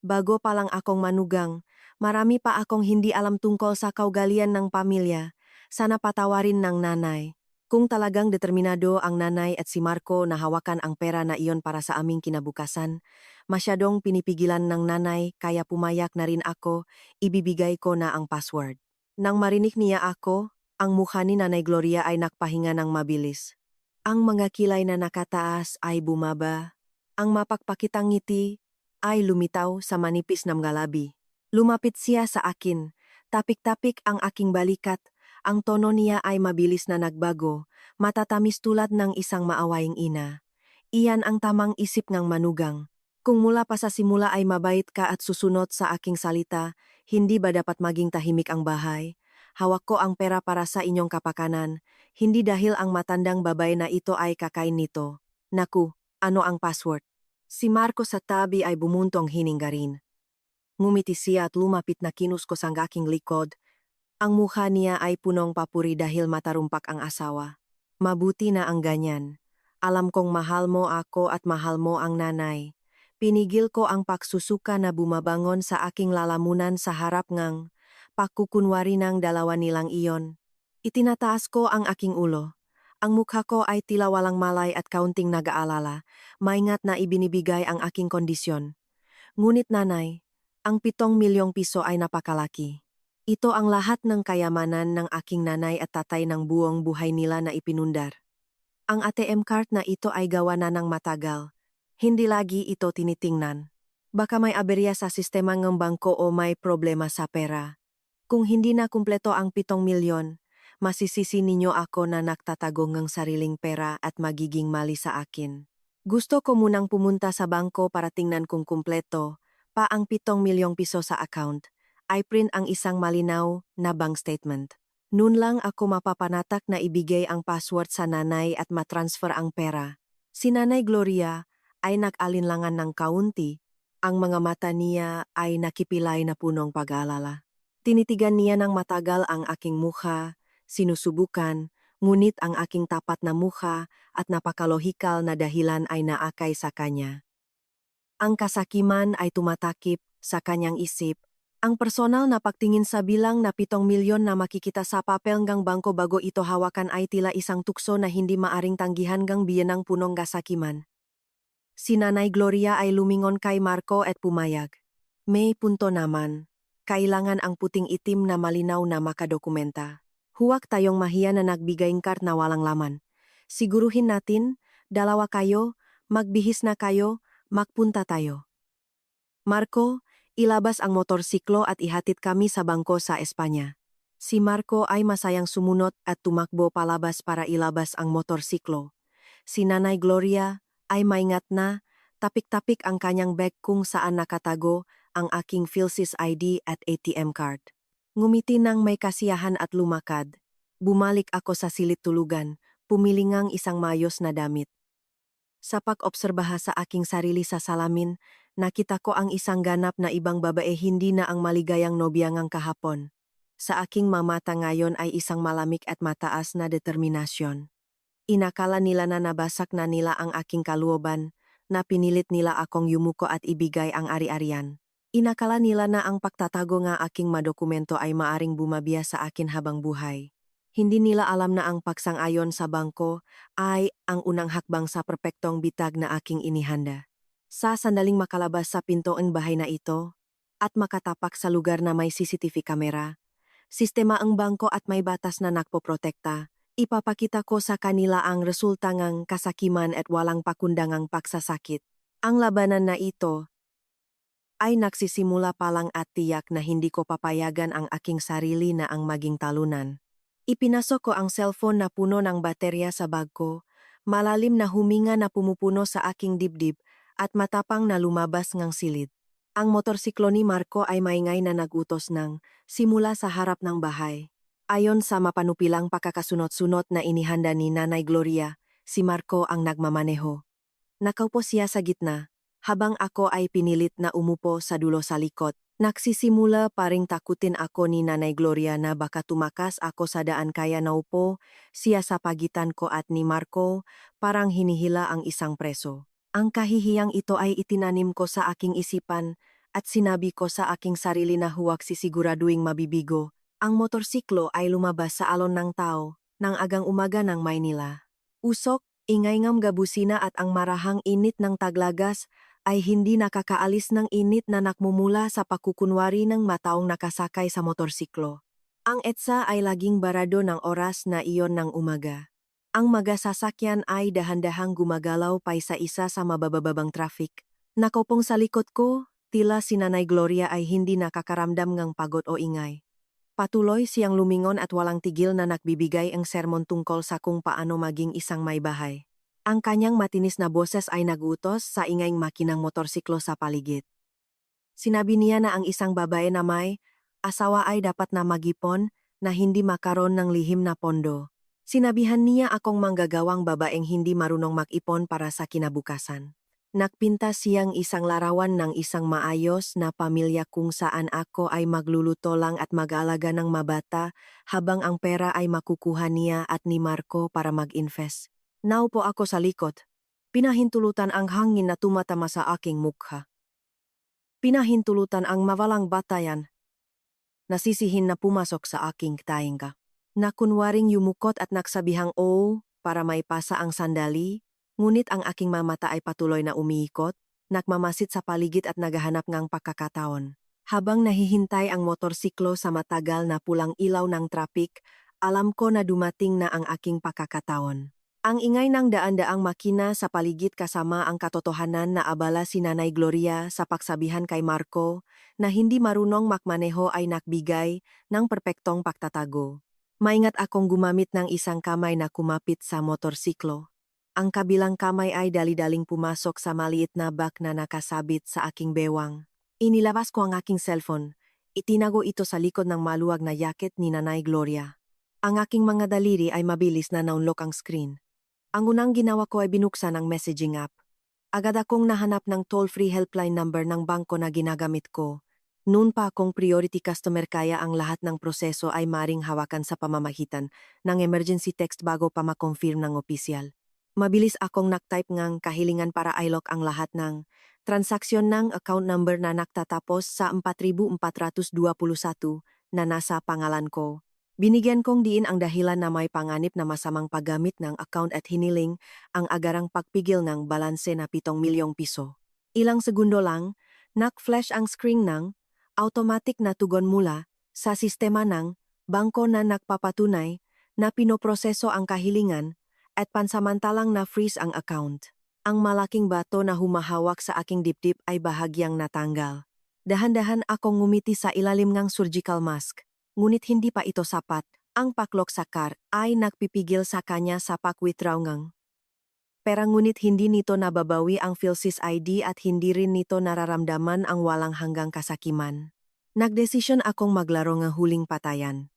Speaker 1: Bago pa lang akong manugang, marami pa akong hindi alam tungkol sa kaugalian ng pamilya. Sana patawarin ng nanay. Kung talagang determinado ang nanay at si Marco na hawakan ang pera na iyon para sa aming kinabukasan, masyadong pinipigilan ng nanay kaya pumayak na rin ako, ibibigay ko na ang password. Nang marinig niya ako, ang mukha ni Nanay Gloria ay nakpahinga ng mabilis. Ang mga kilay na nakataas ay bumaba. Ang mapagpakitang ngiti ay lumitaw sa manipis na mga labi. Lumapit siya sa akin, tapik-tapik ang aking balikat, ang tono niya ay mabilis na nagbago, matatamis tulad ng isang maawaying ina. Iyan ang tamang isip ng manugang. Kung mula pa sa simula ay mabait ka at susunod sa aking salita, hindi ba dapat maging tahimik ang bahay? Hawak ko ang pera para sa inyong kapakanan, hindi dahil ang matandang babae na ito ay kakain nito. Naku, ano ang password? Si Marco sa tabi ay bumuntong hiningarin. Ngumiti siya at lumapit na kinuskos ang aking likod. Ang mukha niya ay punong papuri dahil matarumpak ang asawa. Mabuti na ang ganyan. Alam kong mahal mo ako at mahal mo ang nanay. Pinigil ko ang pagsusuka na bumabangon sa aking lalamunan sa harap ngang pagkukunwari ng dalawa nilang iyon. Itinataas ko ang aking ulo. Ang mukha ko ay tila walang malay at kaunting nag-aalala, maingat na ibinibigay ang aking kondisyon. Ngunit nanay, ang 7 milyong piso ay napakalaki. Ito ang lahat ng kayamanan ng aking nanay at tatay ng buong buhay nila na ipinundar. Ang ATM card na ito ay gawa na ng matagal. Hindi lagi ito tinitingnan. Baka may aberya sa sistema ng bangko o may problema sa pera. Kung hindi na kumpleto ang 7 milyon, masisisi ninyo ako na nagtatago ng sariling pera at magiging mali sa akin. Gusto ko munang pumunta sa bangko para tingnan kung kumpleto pa ang 7 milyong piso sa account. I print ang isang malinaw na bank statement. Noon lang ako mapapanatak na ibigay ang password sa nanay at matransfer ang pera. Si Nanay Gloria ay nag-alinlangan ng kaunti. Ang mga mata niya ay nakipilay na punong pag-aalala. Tinitigan niya ng matagal ang aking mukha, sinusubukan, ngunit ang aking tapat na mukha at napakalohikal na dahilan ay naakay sa kanya. Ang kasakiman ay tumatakip sa kanyang isip. Ang personal na pagtingin sa bilang na 7 milyon na makikita sa papel ng bangko bago ito hawakan ay tila isang tukso na hindi maaring tanggihan ng biyenang punong kasakiman. Si Nanay Gloria ay lumingon kay Marco at pumayag. May punto naman. Kailangan ang puting itim na malinaw na makadokumenta. Huwag tayong mahiya na nagbigay card na walang laman. Siguruhin natin, dalawa kayo, magbihis na kayo, magpunta tayo. Marco, ilabas ang motorsiklo at ihatid kami sa bangko sa Espanya. Si Marco ay masayang sumunod at tumakbo palabas para ilabas ang motorsiklo. Si Nanay Gloria ay maingat na, tapik-tapik ang kanyang bag kung saan nakatago ang aking PhilSys ID at ATM card. Ngumiti ng may kasiyahan at lumakad. Bumalik ako sa silid tulugan, pumilingang isang mayos na damit. Sa pag-obserbaha sa aking sarili sa salamin, nakita ko ang isang ganap na ibang babae, hindi na ang maligayang nobya ngang kahapon. Sa aking mamata ngayon ay isang malamig at mataas na determinasyon. Inakala nila na nabasak na nila ang aking kalooban, na pinilit nila akong yumuko at ibigay ang ari-arian. Inakala nila na ang pagtatago ng aking madokumento ay maaring bumabiya sa akin habang buhay. Hindi nila alam na ang pagsang-ayon sa bangko ay ang unang hakbang sa perpektong bitag na aking inihanda. Sa sandaling makalabas sa pintoong bahay na ito, at makatapak sa lugar na may CCTV kamera, sistema ang bangko at may batas na nagpoprotekta, ipapakita ko sa kanila ang resulta ng kasakiman at walang pakundangang pagsasakit. Ang labanan na ito ay nagsisimula pa lang at tiyak na hindi ko papayagan ang aking sarili na ang maging talunan. Ipinasok ko ang cellphone na puno ng baterya sa bag ko, malalim na huminga na pumupuno sa aking dibdib at matapang na lumabas ngang silid. Ang motorsiklo ni Marco ay maingay na nagutos ng simula sa harap ng bahay. Ayon sa mapanupilang pakakasunot-sunot na inihanda ni Nanay Gloria, si Marco ang nagmamaneho. Nakaupo siya sa gitna, habang ako ay pinilit na umupo sa dulo sa likod. Nagsisimula pa ring takutin ako ni Nanay Gloria na baka tumakas ako sa daan, kaya naupo siya sa pagitan ko at ni Marco, parang hinihila ang isang preso. Ang kahihiyang ito ay itinanim ko sa aking isipan at sinabi ko sa aking sarili na huwag sisiguraduing mabibigo. Ang motorsiklo ay lumabas sa alon ng tao ng agang umaga ng Maynila. Usok, ingay ng gabusina at ang marahang init ng taglagas ay hindi nakakaalis ng init na nakmumula sa pakukunwari ng mataong nakasakay sa motorsiklo. Ang EDSA ay laging barado ng oras na iyon ng umaga. Ang magasasakyan ay dahan-dahang gumagalaw paysa-isa sa mabababang traffic. Nakopong sa likod ko, tila si Nanay Gloria ay hindi nakakaramdam ng pagod o ingay. Patuloy siyang lumingon at walang tigil na nagbibigay ang sermon tungkol sa kung paano maging isang may bahay. Ang kanyang matinis na boses ay nagutos sa ingayng makinang motorsiklo sa paligid. Sinabi niya na ang isang babae na may asawa ay dapat na mag-ipon na hindi makaroon ng lihim na pondo. Sinabihan niya akong manggagawang babaeng hindi marunong mag-ipon para sa kinabukasan. Nagpinta siyang isang larawan ng isang maayos na pamilya kung saan ako ay magluluto lang at mag-alaga ng mabata habang ang pera ay makukuha niya at ni Marco para mag-invest. Naupo ako sa likod. Pinahintulutan ang hangin na tumatama sa aking mukha. Pinahintulutan ang mawalang batayan. Nasisihin na pumasok sa aking tainga. Nakunwaring yumukot at nagsabihang oo para maipasa ang sandali, ngunit ang aking mamata ay patuloy na umiikot, nagmamasid sa paligid at naghahanap ng pagkakataon. Habang nahihintay ang motorsiklo sa matagal na pulang ilaw ng trapik, alam ko na dumating na ang aking pagkakataon. Ang ingay ng daan-daang makina sa paligid kasama ang katotohanan na abala si Nanay Gloria sa pagsabihan kay Marco na hindi marunong makmaneho ay nagbigay ng perpektong pagtatago. Maingat akong gumamit ng isang kamay na kumapit sa motorsiklo. Ang kabilang kamay ay dali-daling pumasok sa maliit na bag na nakasabit sa aking bewang. Inilabas ko ang aking cellphone. Itinago ito sa likod ng maluwag na jacket ni Nanay Gloria. Ang aking mga daliri ay mabilis na naunlock ang screen. Ang unang ginawa ko ay binuksan ang messaging app. Agad akong nahanap ng toll-free helpline number ng bangko na ginagamit ko. Noon pa akong priority customer, kaya ang lahat ng proseso ay maring hawakan sa pamamagitan ng emergency text bago pa ma-confirm ng opisyal. Mabilis akong nag-type ng kahilingan para i-lock ang lahat ng transaksyon ng account number na nagtatapos sa 4,421 na nasa pangalan ko. Binigyan kong diin ang dahilan na may panganib na masamang paggamit ng account at hiniling ang agarang pagpigil ng balanse na 7 milyong piso. Ilang segundo lang, nak-flash ang screen ng automatic na tugon mula sa sistema ng bangko na nagpapatunay na pinoproseso ang kahilingan at pansamantalang na-freeze ang account. Ang malaking bato na humahawak sa aking dibdib ay bahagyang natanggal. Dahan-dahan akong ngumiti sa ilalim ng surgical mask. Ngunit hindi pa ito sapat. Ang paklok sa car ay nagpipigil sa kanya sa pag-withdraw ng pera, ngunit hindi nito nababawi ang PhilSys ID at hindi rin nito nararamdaman ang walang hanggang kasakiman. Nagdesisyon akong maglaro ng huling patayan.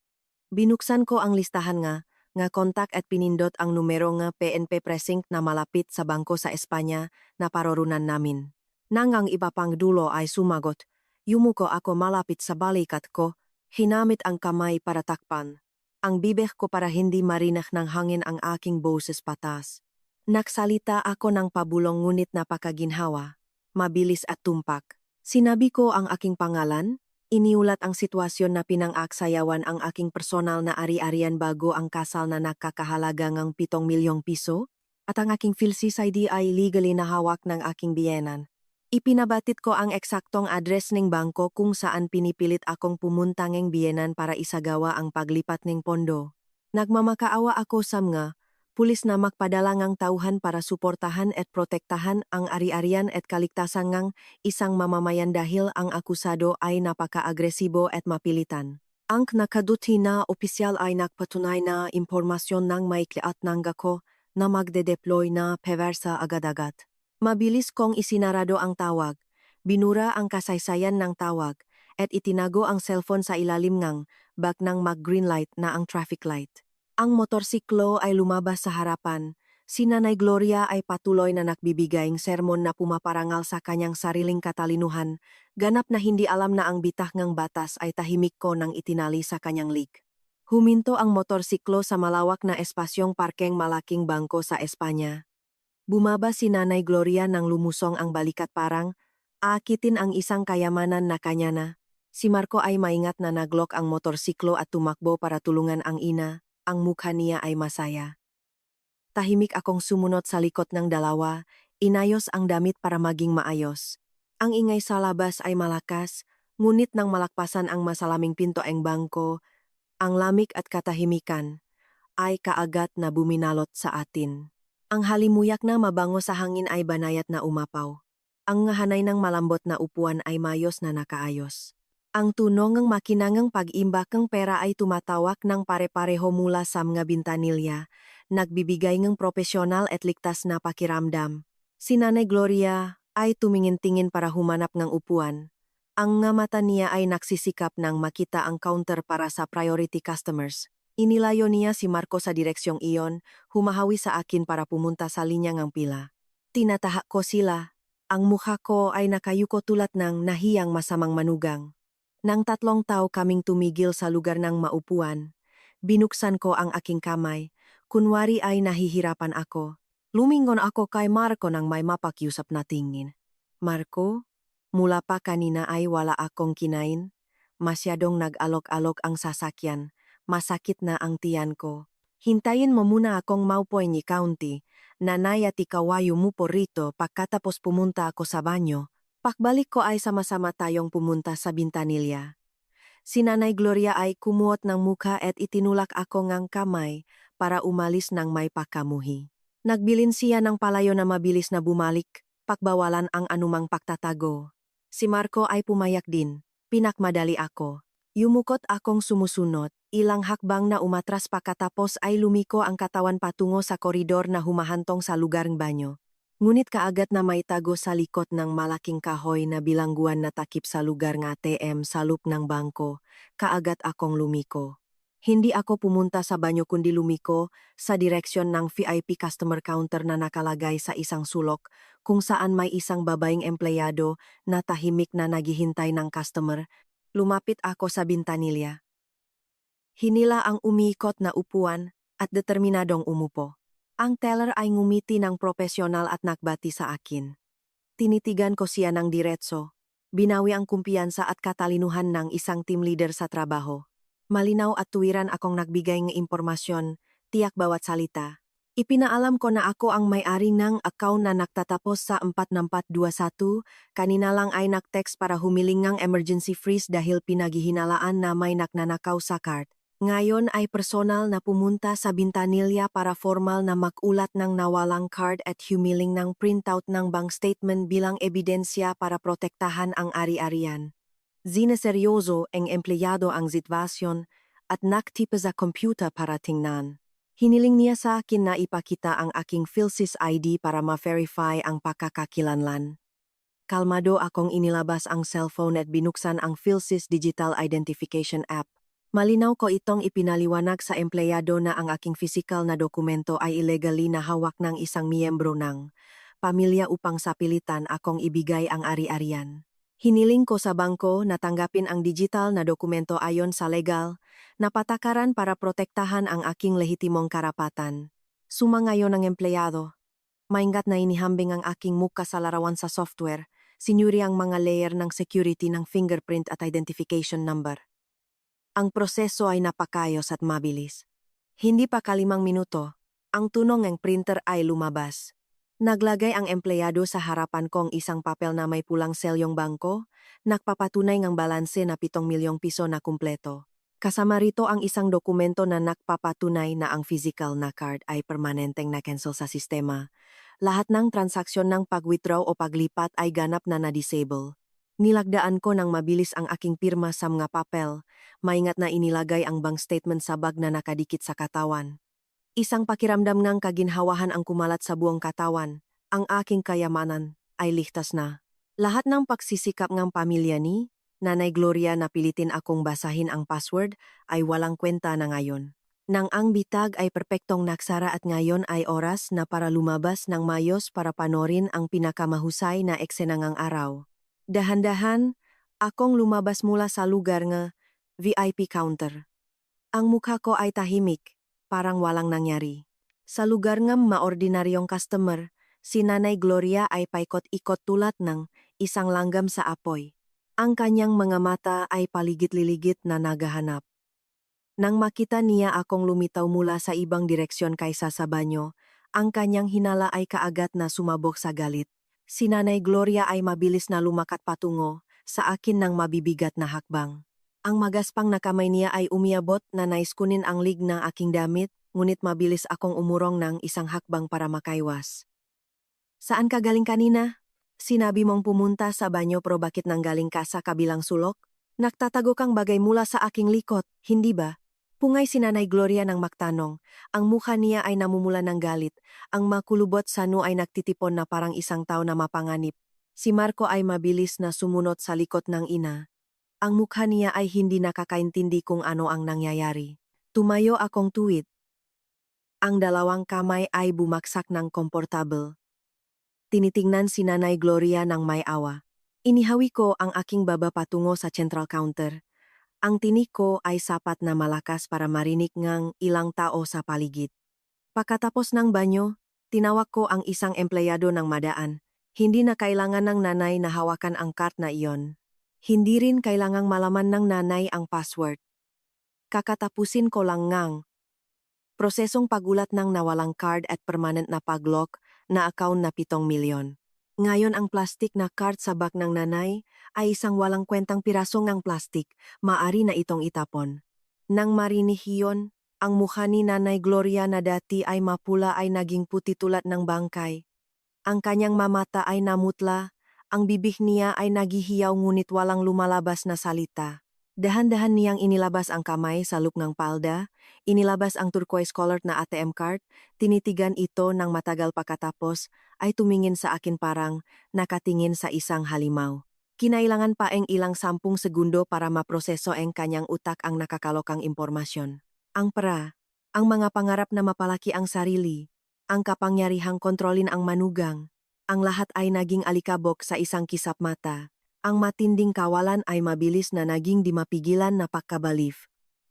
Speaker 1: Binuksan ko ang listahan nga kontak at pinindot ang numero nga PNP precinct na malapit sa bangko sa Espanya na parorunan namin. Nang ang iba pang dulo ay sumagot, yumuko ako malapit sa balikat ko, hinamit ang kamay para takpan. Ang bibig ko para hindi marinig ng hangin ang aking boses patas. Nagsalita ako ng pabulong ngunit napakaginhawa, mabilis at tumpak. Sinabi ko ang aking pangalan, iniulat ang sitwasyon na pinang-aksayawan ang aking personal na ari-arian bago ang kasal na nakakahalaga ng 7 milyong piso, at ang aking PhilSys ID ay legally na hawak ng aking biyenan. Ipinabatit ko ang eksaktong address ng bangko kung saan pinipilit akong pumunta ng biyenan para isagawa ang paglipat ng pondo. Nagmamakaawa ako sa mga pulis na magpadala ngang tauhan para suportahan at protektahan ang ari-arian at kaligtasan ng isang mamamayan dahil ang akusado ay napaka-agresibo at mapilitan. Ang nakaduti na opisyal ay nagpatunay na impormasyon ng maikli at nanggako na magde-deploy na pewersa agad-agad. Mabilis kong isinarado ang tawag, binura ang kasaysayan ng tawag, at itinago ang cellphone sa ilalim ng bag ng mag-green light na ang traffic light. Ang motorsiklo ay lumabas sa harapan. Si Nanay Gloria ay patuloy na nagbibigay ng sermon na pumaparangal sa kanyang sariling katalinuhan, ganap na hindi alam na ang bitag ng batas ay tahimik ko nang itinali sa kanyang lig. Huminto ang motorsiklo sa malawak na espasyong parkeng malaking bangko sa Espanya. Bumaba si Nanay Gloria nang lumusong ang balikat parang aakitin ang isang kayamanan na kanya na. Si Marco ay maingat na naglock ang motorsiklo at tumakbo para tulungan ang ina. Ang mukha niya ay masaya. Tahimik akong sumunod sa likod ng dalawa, inayos ang damit para maging maayos. Ang ingay sa labas ay malakas, ngunit nang malakpasan ang masalaming pinto ang bangko, ang lamig at katahimikan ay kaagad na buminalot sa atin. Ang halimuyak na mabango sa hangin ay banayat na umapaw. Ang ngahanay ng malambot na upuan ay mayos na nakaayos. Ang tunog ng makinangang pag-imbak ng pera ay tumatawak ng pare-pareho mula sa mga bintanilya, nagbibigay ng profesional at ligtas na pakiramdam. Si Nanay Gloria ay tumingin-tingin para humanap ng upuan. Ang nga mata niya ay naksisikap nang makita ang counter para sa priority customers. Inilayo niya si Marco sa direksyong iyon, humahawi sa akin para pumunta sa linya ng pila. Tinatahak ko sila. Ang mukha ko ay nakayuko tulad ng nahiyang masamang manugang. Nang 3 tao kaming tumigil sa lugar ng maupuan, binuksan ko ang aking kamay, kunwari ay nahihirapan ako. Lumingon ako kay Marco nang may mapakiusap na tingin. Marco, mula pa kanina ay wala akong kinain. Masyadong nag-alok-alok ang sasakyan. Masakit na ang tiyan ko. Hintayin mo muna akong maupoy ni County. Nanay at ikawayo mo po rito pagkatapos pumunta ako sa banyo. Pakbalik ko ay sama-sama tayong pumunta sa bintanilya. Si Nanay Gloria ay kumuot ng mukha at itinulak ako ngang kamay para umalis ng may pagkamuhi. Nagbilin siya ng palayo na mabilis na bumalik, pakbawalan ang anumang pagtatago. Si Marco ay pumayak din, pinakmadali ako. Yumukot akong sumusunod, ilang hakbang na umatras pagkatapos ay lumiko ang katawan patungo sa koridor na humahantong sa lugar ng banyo. Ngunit kaagad na may tago sa likod ng malaking kahoy na bilangguan na takip sa lugar ng ATM sa loop ng bangko, kaagad akong lumiko. Hindi ako pumunta sa banyo kundi lumiko sa direksyon ng VIP customer counter na nakalagay sa isang sulok kung saan may isang babaeng empleyado na tahimik na naghihintay ng customer. Lumapit ako sa bintanilya. Hinila ang umiikot na upuan at determinadong umupo. Ang teller ay ngumiti ng profesional at nagbati sa akin. Tinitigan ko siya ng diretso. Binawi ang kumpiyansa at katalinuhan ng isang team leader sa trabaho. Malinaw at tuwiran akong nagbigay ng impormasyon, tiyak bawat salita. Ipinaalam ko na ako ang may-ari ng account na nagtatapos sa 4421, kanina lang ay nag-text para humiling ng emergency freeze dahil pinaghihinalaan na may nagnanakaw sa card. Ngayon ay personal na pumunta sa bintanilya para formal na magulat ng nawalang card at humiling ng printout ng bank statement bilang ebidensya para protektahan ang ari-arian. Sineseryoso ang empleyado ang sitwasyon at naktipa sa computer para tingnan. Hiniling niya sa akin na ipakita ang aking PhilSys ID para ma-verify ang pagkakakilanlan. Kalmado akong inilabas ang cellphone at binuksan ang PhilSys Digital Identification App. Malinaw ko itong ipinaliwanag sa empleyado na ang aking physical na dokumento ay illegally na hawak ng isang miyembro ng pamilya upang sapilitan akong ibigay ang ari-arian. Hiniling ko sa bangko na tanggapin ang digital na dokumento ayon sa legal na patakaran para protektahan ang aking lehitimong karapatan. Sumangayon ng empleyado. Maingat na inihambing ang aking muka sa larawan sa software, sinyuri ang mga layer ng security ng fingerprint at identification number. Ang proseso ay napakayos at mabilis. Hindi pa 5 minuto, ang tunog ng printer ay lumabas. Naglagay ang empleyado sa harapan kong isang papel na may pulang selyong bangko, nagpapatunay ng balanse na 7 milyong piso na kumpleto. Kasama rito ang isang dokumento na nagpapatunay na ang physical na card ay permanenteng na-cancel sa sistema. Lahat ng transaksyon ng pag-withdraw o paglipat ay ganap na na-disable. Nilagdaan ko ng mabilis ang aking pirma sa mga papel, maingat na inilagay ang bank statement sa bag na nakadikit sa katawan. Isang pakiramdam ng kaginhawahan ang kumalat sa buong katawan. Ang aking kayamanan ay ligtas na. Lahat ng pagsisikap ng pamilya ni Nanay Gloria na pilitin akong basahin ang password ay walang kwenta na ngayon. Nang ang bitag ay perpektong naksara at ngayon ay oras na para lumabas ng mayos para panorin ang pinakamahusay na eksenangang araw. Dahan-dahan, akong lumabas mula sa lugar nga VIP counter. Ang mukha ko ay tahimik, parang walang nangyari. Sa lugar nga maordinaryong customer, si Nanay Gloria ay paikot-ikot tulad ng isang langgam sa apoy. Ang kanyang mga mata ay paligid-liligit na nagahanap. Nang makita niya akong lumitaw mula sa ibang direksyon kaysa sa banyo, ang kanyang hinala ay kaagad na sumabog sa galit. Si Nanay Gloria ay mabilis na lumakat patungo sa akin ng mabibigat na hakbang. Ang magaspang na kamay niya ay umiabot na nais kunin ang lig ng aking damit, ngunit mabilis akong umurong ng isang hakbang para makaiwas. Saan ka galing kanina? Sinabi mong pumunta sa banyo pero bakit nanggaling ka sa kabilang sulok? Nagtatago kang bagay mula sa aking likod, hindi ba? Pungay si Nanay Gloria ng magtanong. Ang mukha niya ay namumula ng galit. Ang makulubot sa noo ay nagtitipon na parang isang tao na mapanganib. Si Marco ay mabilis na sumunod sa likod ng ina. Ang mukha niya ay hindi nakakaintindi kung ano ang nangyayari. Tumayo akong tuwid. Ang dalawang kamay ay bumaksak ng komportable. Tinitingnan si Nanay Gloria ng may awa. Inihawi ko ang aking baba patungo sa central counter. Ang tinik ko ay sapat na malakas para marinig ngang ilang tao sa paligid. Pagkatapos ng banyo, tinawag ko ang isang empleyado ng madaan. Hindi na kailangan ng nanay na hawakan ang card na iyon. Hindi rin kailangang malaman ng nanay ang password. Kakatapusin ko lang ngang prosesong pagulat ng nawalang card at permanent na paglock na account na 7 milyon. Ngayon ang plastik na card sa bag ng nanay ay isang walang kwentang pirasong ng plastik, maari na itong itapon. Nang marinig iyon, ang mukha ni Nanay Gloria na dati ay mapula ay naging puti tulad ng bangkay. Ang kanyang mamata ay namutla, ang bibig niya ay nagihiyaw ngunit walang lumalabas na salita. Dahan-dahan niyang inilabas ang kamay sa loop ng palda, inilabas ang turquoise-colored na ATM card, tinitigan ito ng matagal pagkatapos ay tumingin sa akin parang nakatingin sa isang halimaw. Kinailangan pa ang ilang 10 segundo para maproseso ang kanyang utak ang nakakalokang impormasyon. Ang ang mga pangarap na mapalaki ang sarili, ang kapangyarihang kontrolin ang manugang, ang lahat ay naging alikabok sa isang kisap mata. Ang matinding kawalan ay mabilis na naging di mapigilan na pagkabalif.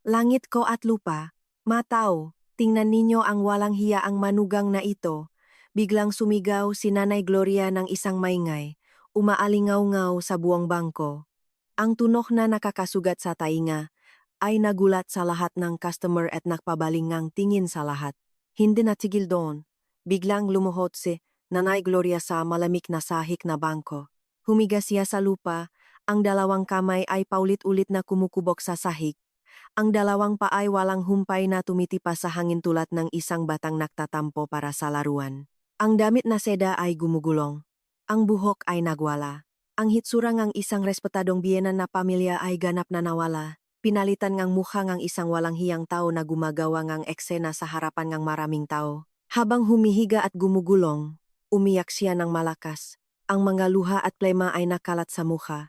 Speaker 1: Langit ko at lupa, matao, tingnan ninyo ang walang hiya ang manugang na ito. Biglang sumigaw si Nanay Gloria ng isang maingay, umaalingaw-ngaw sa buong bangko. Ang tunok na nakakasugat sa tainga ay nagulat sa lahat ng customer at nagpabalingang tingin sa lahat. Hindi natigil doon. Biglang lumuhod si Nanay Gloria sa malamig na sahig na bangko. Humiga siya sa lupa, ang dalawang kamay ay paulit-ulit na kumukubok sa sahig. Ang dalawang paa ay walang humpay na tumitipas sa hangin tulad ng isang batang nagtatampo para sa laruan. Ang damit na seda ay gumugulong. Ang buhok ay nagwala. Ang hitsura ng isang respetadong biyenan na pamilya ay ganap na nawala. Pinalitan ng mukha ng isang walang hiyang tao na gumagawa ng eksena sa harapan ng maraming tao. Habang humihiga at gumugulong, umiyak siya ng malakas. Ang mga luha at plema ay nakalat sa mukha.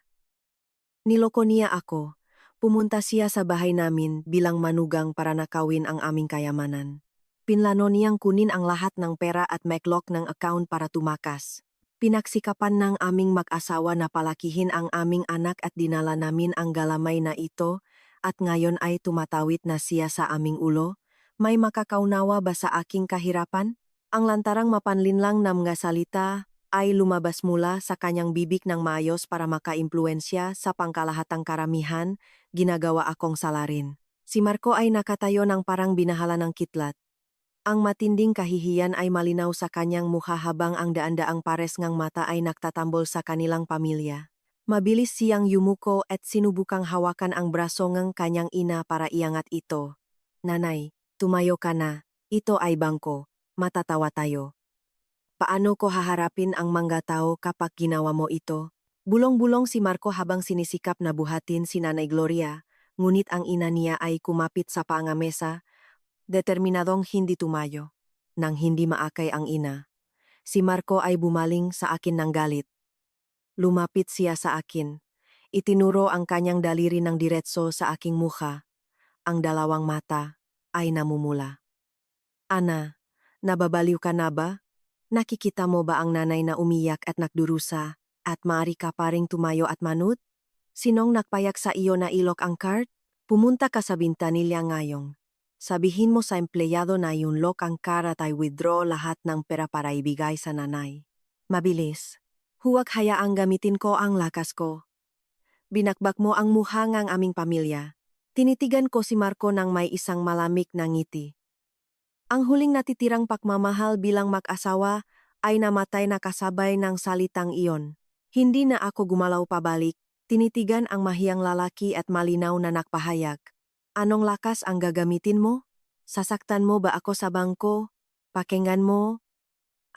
Speaker 1: Niloko niya ako. Pumunta siya sa bahay namin bilang manugang para nakawin ang aming kayamanan. Pinlano niyang kunin ang lahat ng pera at make-lock ng account para tumakas. Pinagsikapan ng aming mag-asawa na palakihin ang aming anak at dinala namin ang galamay na ito at ngayon ay tumatawid na siya sa aming ulo. May makakaunawa ba sa aking kahirapan? Ang lantarang mapanlinlang na mga salita ay lumabas mula sa kanyang bibig ng maayos para makaimpluensya sa pangkalahatang karamihan, ginagawa akong salarin. Si Marco ay nakatayo ng parang binahala ng kitlat. Ang matinding kahihiyan ay malinaw sa kanyang mukha habang ang daan-daang pares ngang mata ay nagtatambol sa kanilang pamilya. Mabilis siyang yumuko at sinubukang hawakan ang braso ng kanyang ina para iangat ito. Nanay, tumayo ka na. Ito ay bangko. Matatawa tayo. Paano ko haharapin ang mga tao kapag ginawa mo ito? Bulong-bulong si Marco habang sinisikap na buhatin si Nanay Gloria, ngunit ang ina niya ay kumapit sa pangamesa, determinadong hindi tumayo. Nang hindi maakay ang ina, si Marco ay bumaling sa akin ng galit. Lumapit siya sa akin. Itinuro ang kanyang daliri ng diretso sa aking mukha. Ang dalawang mata ay namumula. Ana, nababaliw ka na ba? Nakikita mo ba ang nanay na umiyak at nakdurusa at maaari ka pa ring tumayo at manut? Sinong nagpayak sa iyo na ilok ang card? Pumunta ka sa bintanilya ngayong. Sabihin mo sa empleyado na yung lock ang card at ay withdraw lahat ng pera para ibigay sa nanay. Mabilis. Huwag hayaang gamitin ko ang lakas ko. Binakbak mo ang mukha ng aming pamilya. Tinitigan ko si Marco ng may isang malamig na ngiti. Ang huling natitirang pagmamahal bilang mag-asawa ay namatay na kasabay ng salitang iyon. Hindi na ako gumalaw pabalik, tinitigan ang mahiyang lalaki at malinaw na nakpahayag. Anong lakas ang gagamitin mo? Sasaktan mo ba ako sa bangko? Pakinggan mo?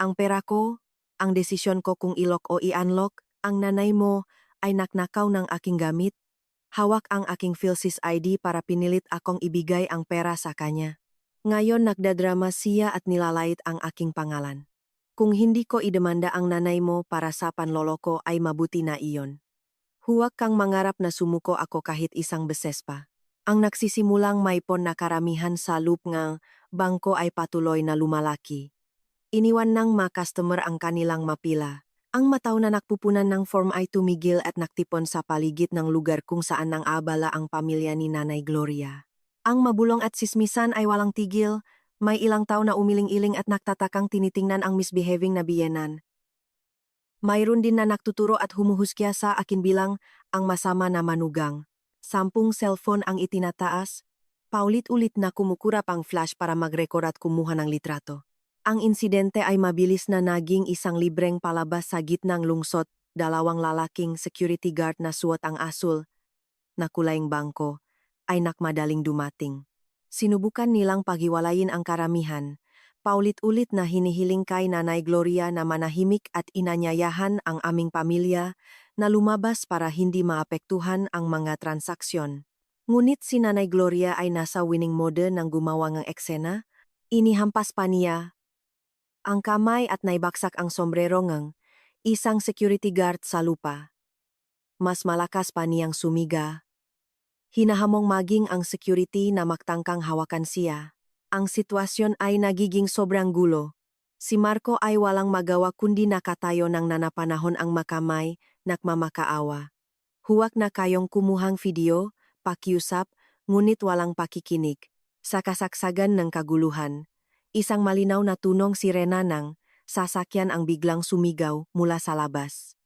Speaker 1: Ang pera ko? Ang desisyon ko kung ilok o i-unlock? Ang nanay mo ay naknakaw ng aking gamit? Hawak ang aking PhilSys ID para pinilit akong ibigay ang pera sa kanya. Ngayon nagdadrama siya at nilalait ang aking pangalan. Kung hindi ko idemanda ang nanay mo para sa panloloko ay mabuti na iyon. Huwag kang mangarap na sumuko ako kahit isang beses pa. Ang nagsisimulang may pon na karamihan sa loop ng bangko ay patuloy na lumalaki. Iniwan ng mga customer ang kanilang mapila. Ang mataw na nakpupunan ng form ay tumigil at naktipon sa paligid ng lugar kung saan nang abala ang pamilya ni Nanay Gloria. Ang mabulong at sismisan ay walang tigil, may ilang tao na umiling-iling at nagtatakang tinitingnan ang misbehaving na biyenan. Mayroon din na nagtuturo at humuhuskya sa akin bilang ang masama na manugang. 10 cellphone ang itinataas, paulit-ulit na kumukurap ang flash para mag-record at kumuha ng litrato. Ang insidente ay mabilis na naging isang libreng palabas sa gitnang lungsod, 2 lalaking security guard na suot ang asul na kulayng bangko ay nakmadaling dumating. Sinubukan nilang paghiwalayin ang karamihan, paulit-ulit na hinihiling kay Nanay Gloria na manahimik at inanyayahan ang aming pamilya na lumabas para hindi maapektuhan ang mga transaksyon. Ngunit si Nanay Gloria ay nasa winning mode ng gumawa ng eksena, inihampas pa niya ang kamay at naibaksak ang sombrero ng isang security guard sa lupa. Mas malakas pa niyang sumiga. Hinahamong maging ang security na magtangkang hawakan siya. Ang sitwasyon ay nagiging sobrang gulo. Si Marco ay walang magawa kundi nakatayo ng nanapanahon ang makamay, nakmamakaawa. Huwag na kayong kumuhang video, pakiusap, ngunit walang pakikinig. Sa kasagsagan ng kaguluhan, isang malinaw na tunong sirena ng sasakyan ang biglang sumigaw mula sa labas.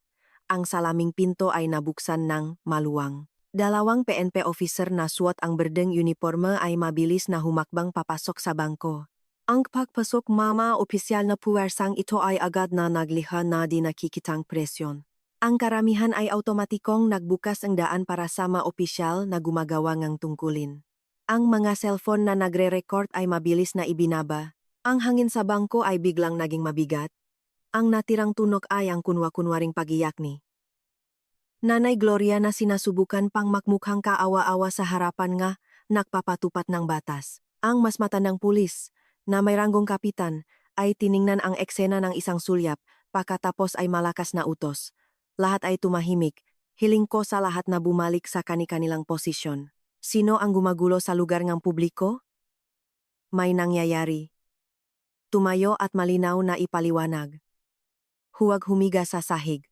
Speaker 1: Ang salaming pinto ay nabuksan ng maluwang. 2 PNP officer na suot ang berdeng uniforme ay mabilis na humakbang papasok sa bangko. Ang pagpasok mama opisyal na puwersang ito ay agad na nagliha na di nakikitang presyon. Ang karamihan ay automatikong nagbukas ang daan para sa mga opisyal na gumagawa ng tungkulin. Ang mga cellphone na nagre-record ay mabilis na ibinaba. Ang hangin sa bangko ay biglang naging mabigat. Ang natirang tunog ay ang kunwa-kunwaring pagiyak ni Nanay Gloria na sinasubukan pang makmukhang kaawa-awa sa harapan nga nagpapatupat ng batas. Ang mas matandang pulis, na may ranggong kapitan, ay tiningnan ang eksena ng isang sulyap, pagkatapos ay malakas na utos. Lahat ay tumahimik, Hiling ko sa lahat na bumalik sa kani-kanilang posisyon. Sino ang gumagulo sa lugar ng publiko? May nangyayari. Tumayo at malinaw na ipaliwanag. Huwag humiga sa sahig.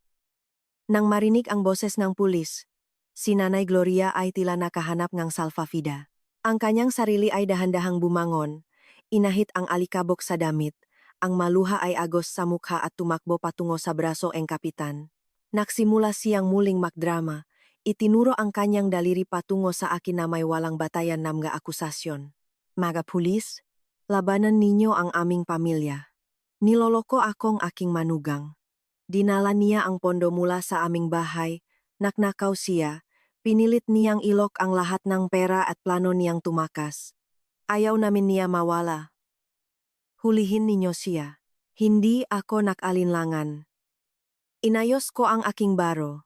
Speaker 1: Nang marinig ang boses ng pulis, si Nanay Gloria ay tila nakahanap ng salfafida. Ang kanyang sarili ay dahan-dahang bumangon, inahit ang alikabok sa damit, ang maluha ay agos sa mukha at tumakbo patungo sa braso ng kapitan. Nagsimula siyang muling magdrama, itinuro ang kanyang daliri patungo sa akin na may walang batayan na mga akusasyon. Mga pulis, labanan ninyo ang aming pamilya. Niloloko akong aking manugang. Dinala niya ang pondo mula sa aming bahay, naknakaw siya, pinilit niyang ilok ang lahat ng pera at plano niyang tumakas. Ayaw namin niya mawala. Hulihin ninyo siya. Hindi ako nakalinlangan. Inayos ko ang aking baro.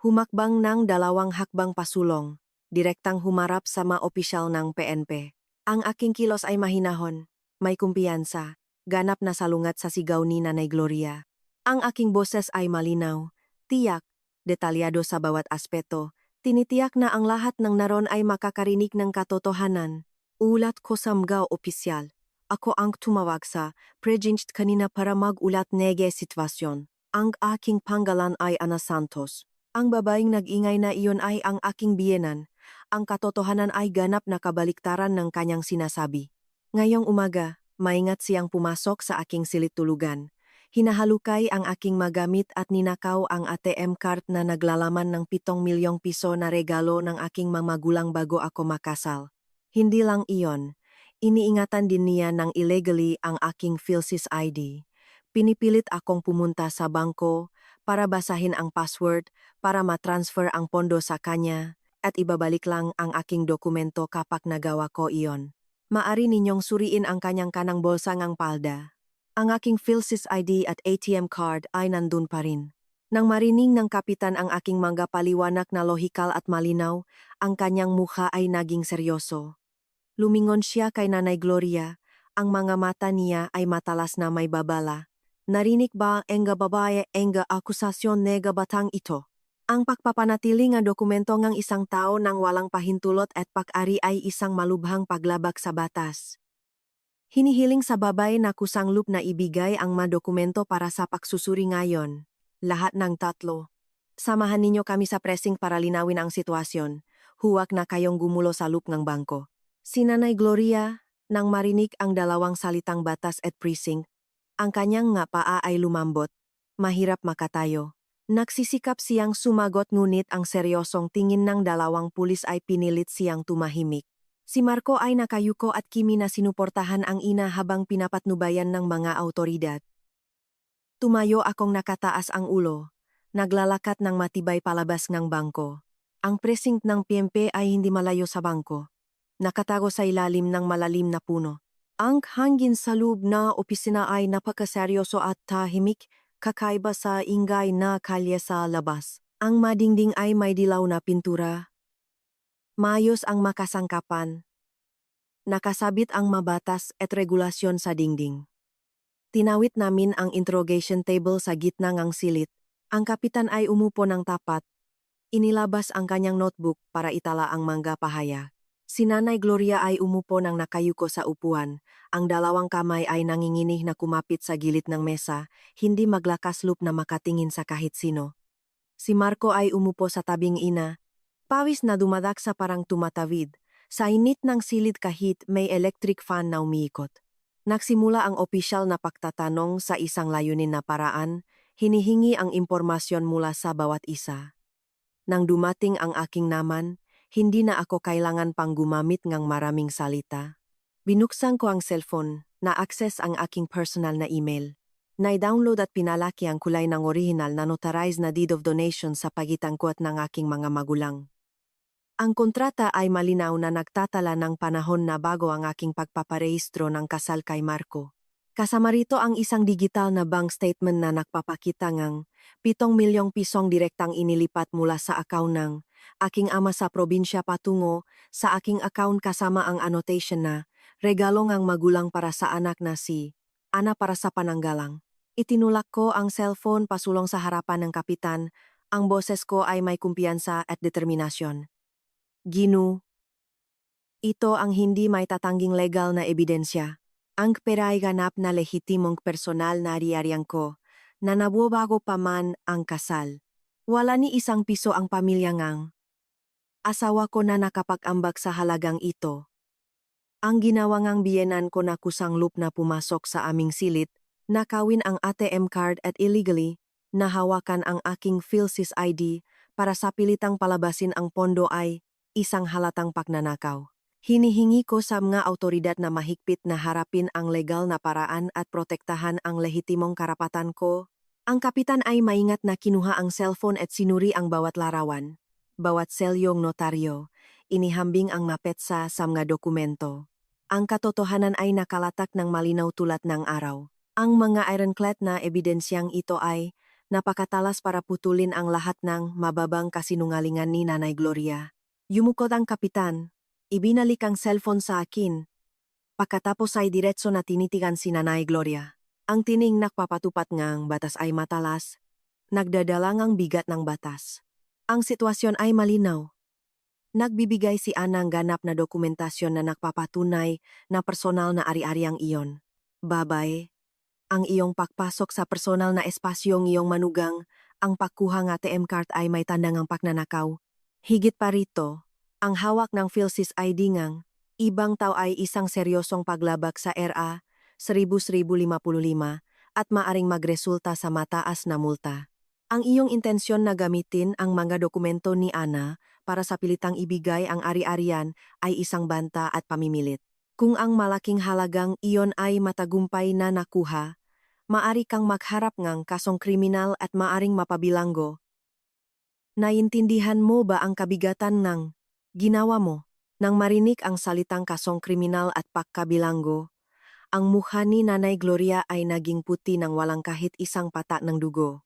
Speaker 1: Humakbang ng 2 hakbang pasulong, direktang humarap sa mga opisyal ng PNP. Ang aking kilos ay mahinahon, may kumpiyansa, ganap na salungat sa sigaw ni Nanay Gloria. Ang aking boses ay malinaw, tiyak, detalyado sa bawat aspeto, tinitiyak na ang lahat ng naron ay makakarinig ng katotohanan. Ulat ko sa mga opisyal. Ako ang tumawag sa precinct kanina para mag-ulat nege sitwasyon. Ang aking pangalan ay Ana Santos. Ang babaeng nag-ingay na iyon ay ang aking biyenan. Ang katotohanan ay ganap na kabaliktaran ng kanyang sinasabi. Ngayong umaga, maingat siyang pumasok sa aking silid-tulugan. Hinahalukay ang aking magamit at ninakaw ang ATM card na naglalaman ng 7 milyong piso na regalo ng aking mga magulang bago ako makasal. Hindi lang iyon, iniingatan din niya ng illegally ang aking PhilSys ID. Pinipilit akong pumunta sa bangko para basahin ang password para matransfer ang pondo sa kanya at ibabalik lang ang aking dokumento kapag nagawa ko iyon. Maari ninyong suriin ang kanyang kanang bolsa ng palda. Ang aking PhilSys ID at ATM card ay nandun pa rin. Nang marinig ng kapitan ang aking mga paliwanag na lohikal at malinaw, ang kanyang mukha ay naging seryoso. Lumingon siya kay Nanay Gloria, ang mga mata niya ay matalas na may babala. Narinig ba enga babae enga akusasyon nega batang ito? Ang pagpapanatili nga dokumento ng isang tao nang walang pahintulot at pag-ari ay isang malubhang paglabag sa batas. Hinihiling sa babae na kusanglup na ibigay ang mga dokumento para sa pagsusuri ngayon. Lahat ng 3. Samahan ninyo kami sa precinct para linawin ang sitwasyon. Huwag na kayong gumulo sa loop ng bangko. Si Nanay Gloria, nang marinig ang 2 salitang batas at precinct, ang kanyang nga paa ay lumambot, mahirap makatayo. Nagsisikap siyang sumagot ngunit ang seryosong tingin ng 2 pulis ay pinilit siyang tumahimik. Si Marco ay nakayuko at kimi na sinuportahan ang ina habang pinapatnubayan ng mga autoridad. Tumayo akong nakataas ang ulo, naglalakat ng matibay palabas ng bangko. Ang precinct ng PNP ay hindi malayo sa bangko. Nakatago sa ilalim ng malalim na puno. Ang hangin sa loob na opisina ay napakaseryoso at tahimik, kakaiba sa ingay na kalye sa labas. Ang madingding ay may dilaw na pintura. Maayos ang makasangkapan. Nakasabit ang mabatas at regulasyon sa dingding. Tinawit namin ang interrogation table sa gitna ng silid. Ang kapitan ay umupo ng tapat. Inilabas ang kanyang notebook para itala ang mga pahayag. Si Nanay Gloria ay umupo ng nakayuko sa upuan. Ang 2 kamay ay nanginginig na kumapit sa gilid ng mesa, hindi maglakaslop na makatingin sa kahit sino. Si Marco ay umupo sa tabing ina. Pawis na dumadak sa parang tumatawid. Sa init ng silid kahit may electric fan na umiikot. Nagsimula ang opisyal na pagtatanong sa isang layunin na paraan, hinihingi ang impormasyon mula sa bawat isa. Nang dumating ang aking naman, hindi na ako kailangan pang gumamit ng maraming salita. Binuksan ko ang cellphone, na-access ang aking personal na email. Na-download at pinalaki ang kulay ng original na notarized na deed of donation sa pagitan ko at ng aking mga magulang. Ang kontrata ay malinaw na nagtatala ng panahon na bago ang aking pagpaparehistro ng kasal kay Marco. Kasama rito ang isang digital na bank statement na nagpapakita ng 7 milyong pisong direktang inilipat mula sa account ng aking ama sa probinsya patungo sa aking account kasama ang annotation na regalo ng magulang para sa anak na si Ana para sa pananggalang. Itinulak ko ang cellphone pasulong sa harapan ng kapitan Ang boses ko ay may kumpiyansa at determinasyon. Ginu, ito ang hindi may tatangging legal na ebidensya. Ang peray ganap na lehitimong personal na ari-arian ko, na nabubago pa man ang kasal. Wala ni isang piso ang pamilya ngang. Asawa ko na nakapag-ambag sa halagang ito. Ang ginawa ngang biyenan ko na kusang loop na pumasok sa aming silit, nakawin ang ATM card at illegally, nahawakan ang aking PhilSys ID para sa pilitang palabasin ang pondo ay isang halatang pagnanakaw. Hinihingi ko sa mga autoridad na mahigpit na harapin ang legal na paraan at protektahan ang lehitimong karapatan ko. Ang kapitan ay maingat na kinuha ang cellphone at sinuri ang bawat larawan, bawat selyong notaryo, inihambing ang mapetsa sa mga dokumento. Ang katotohanan ay nakalatak ng malinaw tulad ng araw. Ang mga ironclad na ebidensyang ito ay napakatalas para putulin ang lahat ng mababang kasinungalingan ni Nanay Gloria. Yumukod ang kapitan. Ibinalik ang cellphone sa akin. Pagkatapos ay diretso na tinitigan si Nanay Gloria. Ang tining nakpapatupat ngang batas ay matalas, nagdadalangang bigat ng batas. Ang sitwasyon ay malinaw. Nagbibigay si Ana ng ganap na dokumentasyon na nagpapatunay na personal na ari-ariang iyon. Babay, ang iyong pagpasok sa personal na espasyong iyong manugang, ang pagkuha ng ATM card ay may tanda ng pagnanakaw. Higit pa rito, ang hawak ng PhilSys ID ngang, ibang tao ay isang seryosong paglabag sa RA 1055 at maaring magresulta sa mataas na multa. Ang iyong intensyon na gamitin ang mga dokumento ni Ana para sa pilitang ibigay ang ari-arian ay isang banta at pamimilit. Kung ang malaking halagang iyon ay matagumpay na nakuha, maari kang magharap ngang kasong kriminal at maaring mapabilanggo. Naintindihan mo ba ang kabigatan ng ginawa mo? Nang marinig ang salitang kasong kriminal at pagkabilanggo, ang mukha ni Nanay Gloria ay naging puti nang walang kahit isang patak ng dugo.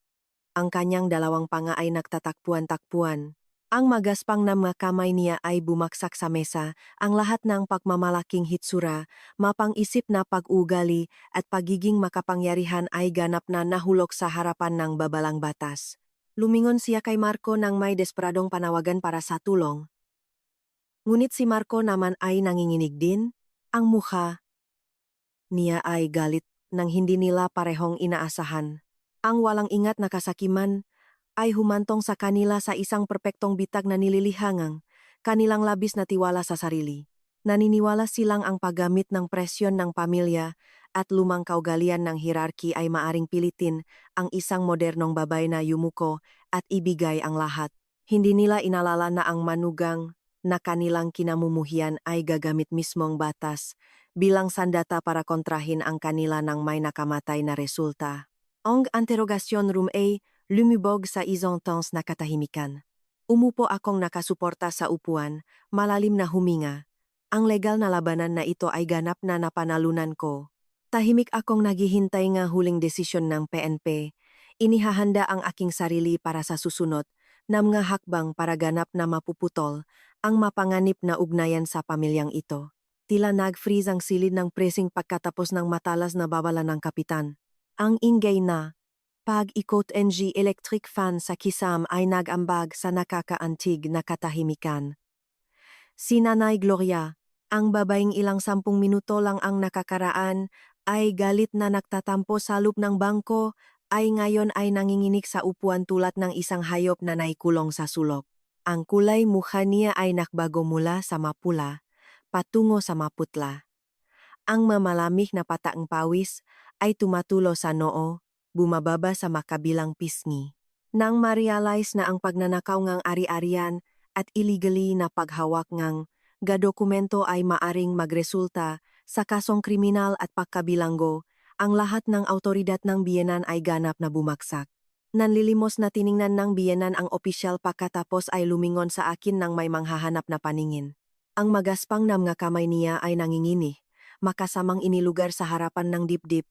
Speaker 1: Ang kanyang dalawang panga ay nagtatakpuan-takpuan. Ang magaspang na mga kamay niya ay bumaksak sa mesa, ang lahat ng pagmamalaking hitsura, mapang-isip na pag-ugali at pagiging makapangyarihan ay ganap na nahulog sa harapan ng babalang batas. Lumingon siya kay Marco nang may desperadong panawagan para sa tulong. Ngunit si Marco naman ay nanginginig din. Ang mukha niya ay galit nang hindi nila parehong inaasahan. Ang walang ingat na kasakiman ay humantong sa kanila sa isang perpektong bitag na nililihangang, kanilang labis na tiwala sa sarili. Naniniwala silang ang paggamit ng presyon ng pamilya at lumang kaugalian ng hierarchy ay maaring pilitin ang isang modernong babay na yumuko at ibigay ang lahat. Hindi nila inalala na ang manugang na kanilang kinamumuhian ay gagamit mismong batas bilang sandata para kontrahin ang kanila ng may nakamatay na resulta. Ang interrogasyon room A lumibog sa isang tons na katahimikan. Umupo akong nakasuporta sa upuan, malalim na huminga. Ang legal na labanan na ito ay ganap na napanalunan ko. Tahimik akong naghihintay nga huling desisyon ng PNP. Inihahanda ang aking sarili para sa susunod na mga hakbang para ganap na mapuputol ang mapanganib na ugnayan sa pamilyang ito. Tila nag-freeze ang silid ng pressing pagkatapos ng matalas na babala ng kapitan. Ang ingay na pag-ikot ng electric fan sa kisam ay nag-ambag sa nakakaantig na katahimikan. Si Nanay Gloria, ang babaeng ilang 10 minuto lang ang nakakaraan, ay galit na nagtatampo sa loob ng bangko, ay ngayon ay nanginginig sa upuan tulad ng isang hayop na naikulong sa sulok. Ang kulay mukha niya ay nakbago mula sa mapula, patungo sa maputla. Ang mamalamig na pataang pawis ay tumatulo sa noo, bumababa sa makabilang pisngi. Nang ma-realize na ang pagnanakaw ngang ari-arian at illegally na paghawak ngang dokumento ay maaring magresulta sa kasong kriminal at pagkabilanggo, ang lahat ng autoridad ng biyenan ay ganap na bumagsak. Nanlilimos na tiningnan ng biyenan ang opisyal pagkatapos ay lumingon sa akin ng may manghahanap na paningin. Ang magaspang na mga kamay niya ay nanginginig, makasamang inilugar sa harapan ng dibdib.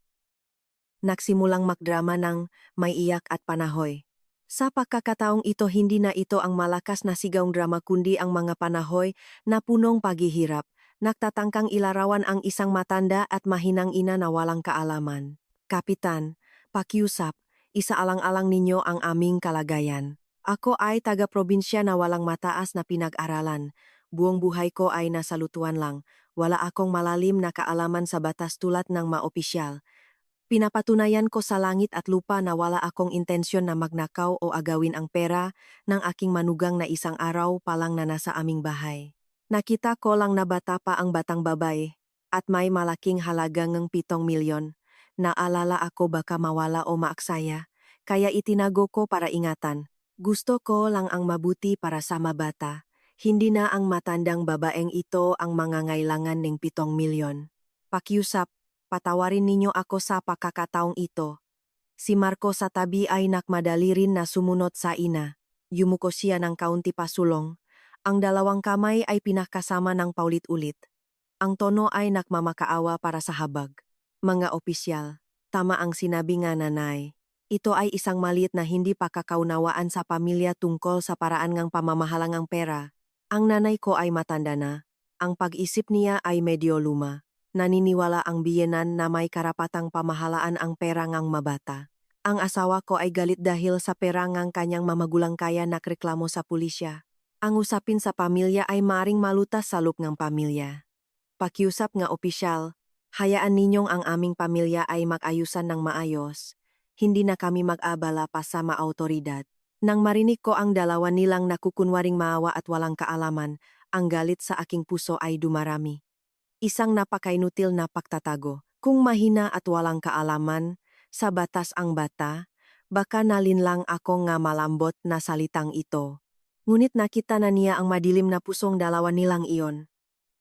Speaker 1: Nagsimulang magdrama ng may iyak at panahoy. Sa pagkakataong ito hindi na ito ang malakas na sigawng drama kundi ang mga panahoy na punong paghihirap, nagtatangkang ilarawan ang isang matanda at mahinang ina na walang kaalaman. Kapitan, pakiusap, isaalang-alang ninyo ang aming kalagayan. Ako ay taga-probinsya na walang mataas na pinag-aralan. Buong buhay ko ay nasa lutuan lang. Wala akong malalim na kaalaman sa batas tulad ng maopisyal. Pinapatunayan ko sa langit at lupa na wala akong intensyon na magnakaw o agawin ang pera ng aking manugang na isang araw pa lang na nasa aming bahay. Nakita ko lang na bata pa ang batang babae at may malaking halaga ng 7 milyon. Naalala ako baka mawala o maaksaya, kaya itinago ko para ingatan. Gusto ko lang ang mabuti para sa mabata. Hindi na ang matandang babaeng ito ang mangangailangan ng 7 milyon. Pakiusap, patawarin ninyo ako sa pagkakataong ito. Si Marco sa tabi ay nakmadali rin na sumunod sa ina. Yumuko siya ng kaunti pasulong. Ang dalawang kamay ay pinakasama ng paulit-ulit. Ang tono ay nakmamakaawa para sa habag. Mga opisyal, tama ang sinabi nga nanay. Ito ay isang maliit na hindi pakakaunawaan sa pamilya tungkol sa paraan ng pamamahalang ng pera. Ang nanay ko ay matanda na. Ang pag-isip niya ay medyo luma. Naniniwala ang biyenan na may karapatang pamahalaan ang pera ngang mabata. Ang asawa ko ay galit dahil sa pera ngang kanyang mamagulang kaya nakreklamo sa pulisya. Ang usapin sa pamilya ay maring malutas sa loob ng pamilya. Pakiusap nga opisyal, hayaan ninyong ang aming pamilya ay mag-ayusan ng maayos. Hindi na kami mag-abala pa sa maautoridad. Nang marinig ko ang dalawa nilang nakukunwaring maawa at walang kaalaman, ang galit sa aking puso ay dumarami. Isang napakainutil na pagtatago. Kung mahina at walang kaalaman, sa batas ang bata, baka nalinlang ako nga malambot na salitang ito. Ngunit nakita na niya ang madilim na pusong dalawa nilang iyon.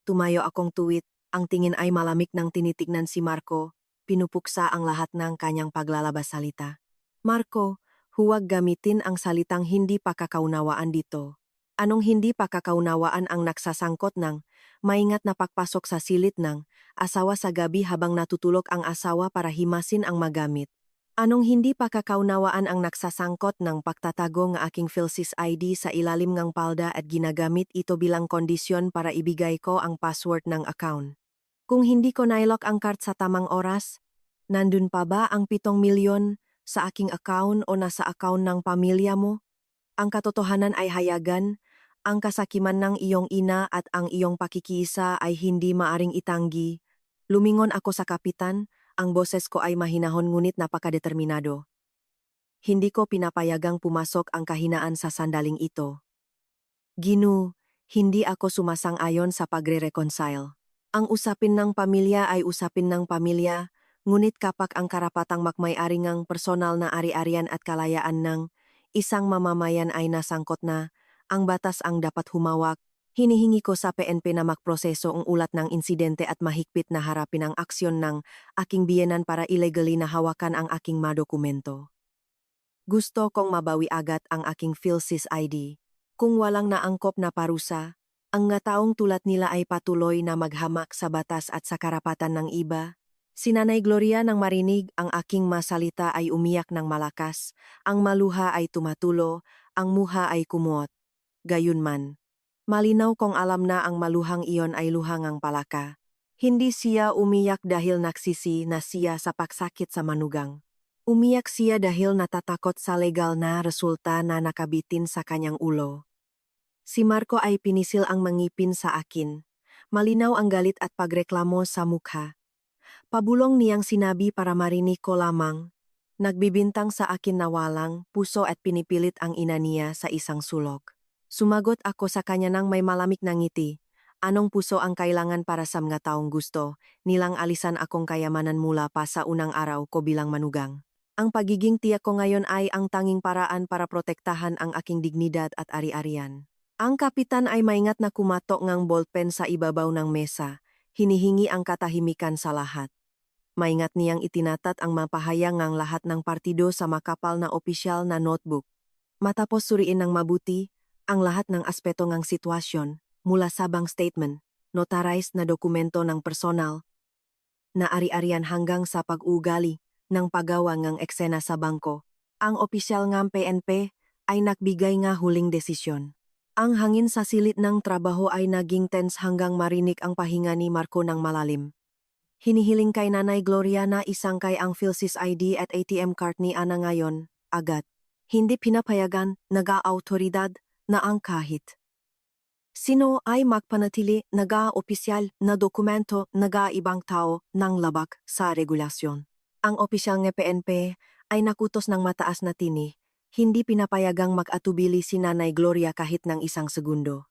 Speaker 1: Tumayo akong tuwid, ang tingin ay malamig nang tinitignan si Marco, pinupuksa ang lahat ng kanyang paglalabas salita. Marco, huwag gamitin ang salitang hindi pakakaunawaan dito. Anong hindi pakakaunawaan ang nagsasangkot ng maingat na pagpasok sa silid ng asawa sa gabi habang natutulog ang asawa para himasin ang magamit? Anong hindi pakakaunawaan ang nagsasangkot ng pagtatago ng aking PhilSys ID sa ilalim ng palda at ginagamit ito bilang kondisyon para ibigay ko ang password ng account? Kung hindi ko nailok ang card sa tamang oras, nandun pa ba ang 7 milyon sa aking account o nasa account ng pamilya mo? Ang katotohanan ay hayagan, ang kasakiman ng iyong ina at ang iyong pakikiisa ay hindi maaring itanggi. Lumingon ako sa kapitan, ang boses ko ay mahinahon ngunit napakadeterminado. Hindi ko pinapayagang pumasok ang kahinaan sa sandaling ito. Ginu, hindi ako sumasang-ayon sa pagre-reconcile. Ang usapin ng pamilya ay usapin ng pamilya, ngunit kapag ang karapatang magmay-ari ng personal na ari-arian at kalayaan ng isang mamamayan ay nasangkot na, ang batas ang dapat humawak. Hinihingi ko sa PNP na magproseso ang ulat ng insidente at mahigpit na harapin ang aksyon ng aking biyenan para illegally na hawakan ang aking mga dokumento. Gusto kong mabawi agad ang aking PhilSys ID. Kung walang naangkop na parusa, ang nga taong tulad nila ay patuloy na maghamak sa batas at sa karapatan ng iba. Si Nanay Gloria nang marinig ang aking masalita ay umiyak ng malakas, ang maluha ay tumatulo, ang muha ay kumuot. Gayunman, malinaw kong alam na ang maluhang iyon ay luhangang palaka. Hindi siya umiyak dahil nagsisi na siya sa pagsakit sa manugang. Umiyak siya dahil natatakot sa legal na resulta na nakabitin sa kanyang ulo. Si Marco ay pinisil ang mangipin sa akin. Malinaw ang galit at pagreklamo sa mukha. Pabulong niyang sinabi para marinig ko lamang. Nagbibintang sa akin na walang puso at pinipilit ang ina niya sa isang sulok. Sumagot ako sa kanya nang may malamig na ngiti. Anong puso ang kailangan para sa mga taong gusto, nilang alisan akong kayamanan mula pa sa unang araw ko bilang manugang. Ang pagiging tiyak ko ngayon ay ang tanging paraan para protektahan ang aking dignidad at ari-arian. Ang kapitan ay maingat na kumatok ngang ballpen sa ibabaw ng mesa, hinihingi ang katahimikan sa lahat. Maingat niyang itinatat ang mapahayag ng lahat ng partido sa makapal na opisyal na notebook. Matapos suriin ng mabuti, ang lahat ng aspeto ng sitwasyon, mula sa bank statement, notarized na dokumento ng personal, na ari-arian hanggang sa pag-ugali ng paggawa ng eksena sa bangko, ang opisyal ng PNP ay nagbigay nga huling desisyon. Ang hangin sa silid ng trabaho ay naging tense hanggang marinig ang pahinga ni Marco ng malalim. Hinihiling kay Nanay Gloria na isangkay ang PhilSys ID at ATM card ni Ana ngayon, agad. Hindi pinapayagan nag-aautoridad na ang kahit sino ay magpanatili nag-aopisyal na dokumento nag-aibang tao ng labag sa regulasyon. Ang opisyal ng PNP ay nakutos ng mataas na tinig, hindi pinapayagang mag-atubili si Nanay Gloria kahit ng isang segundo.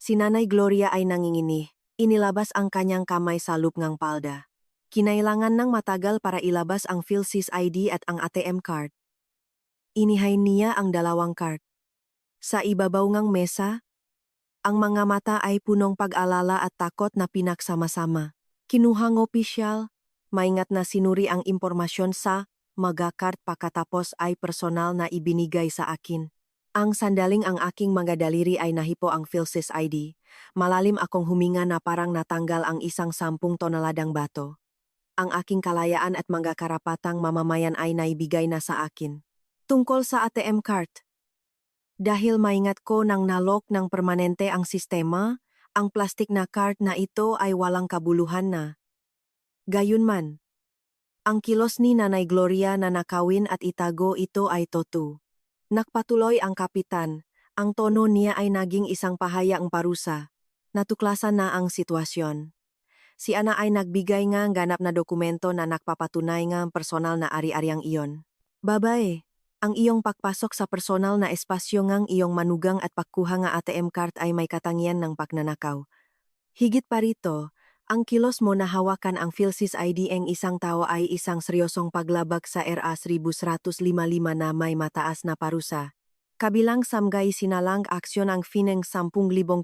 Speaker 1: Si Nanay Gloria ay nangingini, inilabas ang kanyang kamay sa loob ng palda. Kinailangan ng matagal para ilabas ang PhilSys ID at ang ATM card. Inihay niya ang dalawang card. Sa ibabaw ng mesa, ang mga mata ay punong pag-alala at takot na pinagsama-sama. Kinuhang opisyal, maingat na sinuri ang impormasyon sa mga-card pagkatapos ay personal na ibinigay sa akin. Ang sandaling ang aking mga daliri ay nahipo ang PhilSys ID, malalim akong huminga na parang natanggal ang isang 10 tonaladang bato. Ang aking kalayaan at mga karapatang mamamayan ay naibigay na sa akin. Tungkol sa ATM card, dahil maingat ko nang nalok ng permanente ang sistema, ang plastik na card na ito ay walang kabuluhan na. Gayunman, ang kilos ni Nanay Gloria na nakawin at itago ito ay totoo. Nakpatuloy ang kapitan, ang tono niya ay naging isang pahayang parusa. Natuklasan na ang sitwasyon. Si Ana ay nagbigay ng ganap na dokumento na nakpapatunay ng personal na ari-ariang iyon. Babae, ang iyong pagpasok sa personal na espasyo ngang iyong manugang at pagkuha nga ATM card ay may katangian ng pagnanakaw. Higit pa rito, ang kilos mo na hawakan ang PhilSys ID ng isang tao ay isang seryosong paglabag sa RA 1155 na may mataas na parusa. Kabilang samgay sinalang aksyon ang fineng 10,000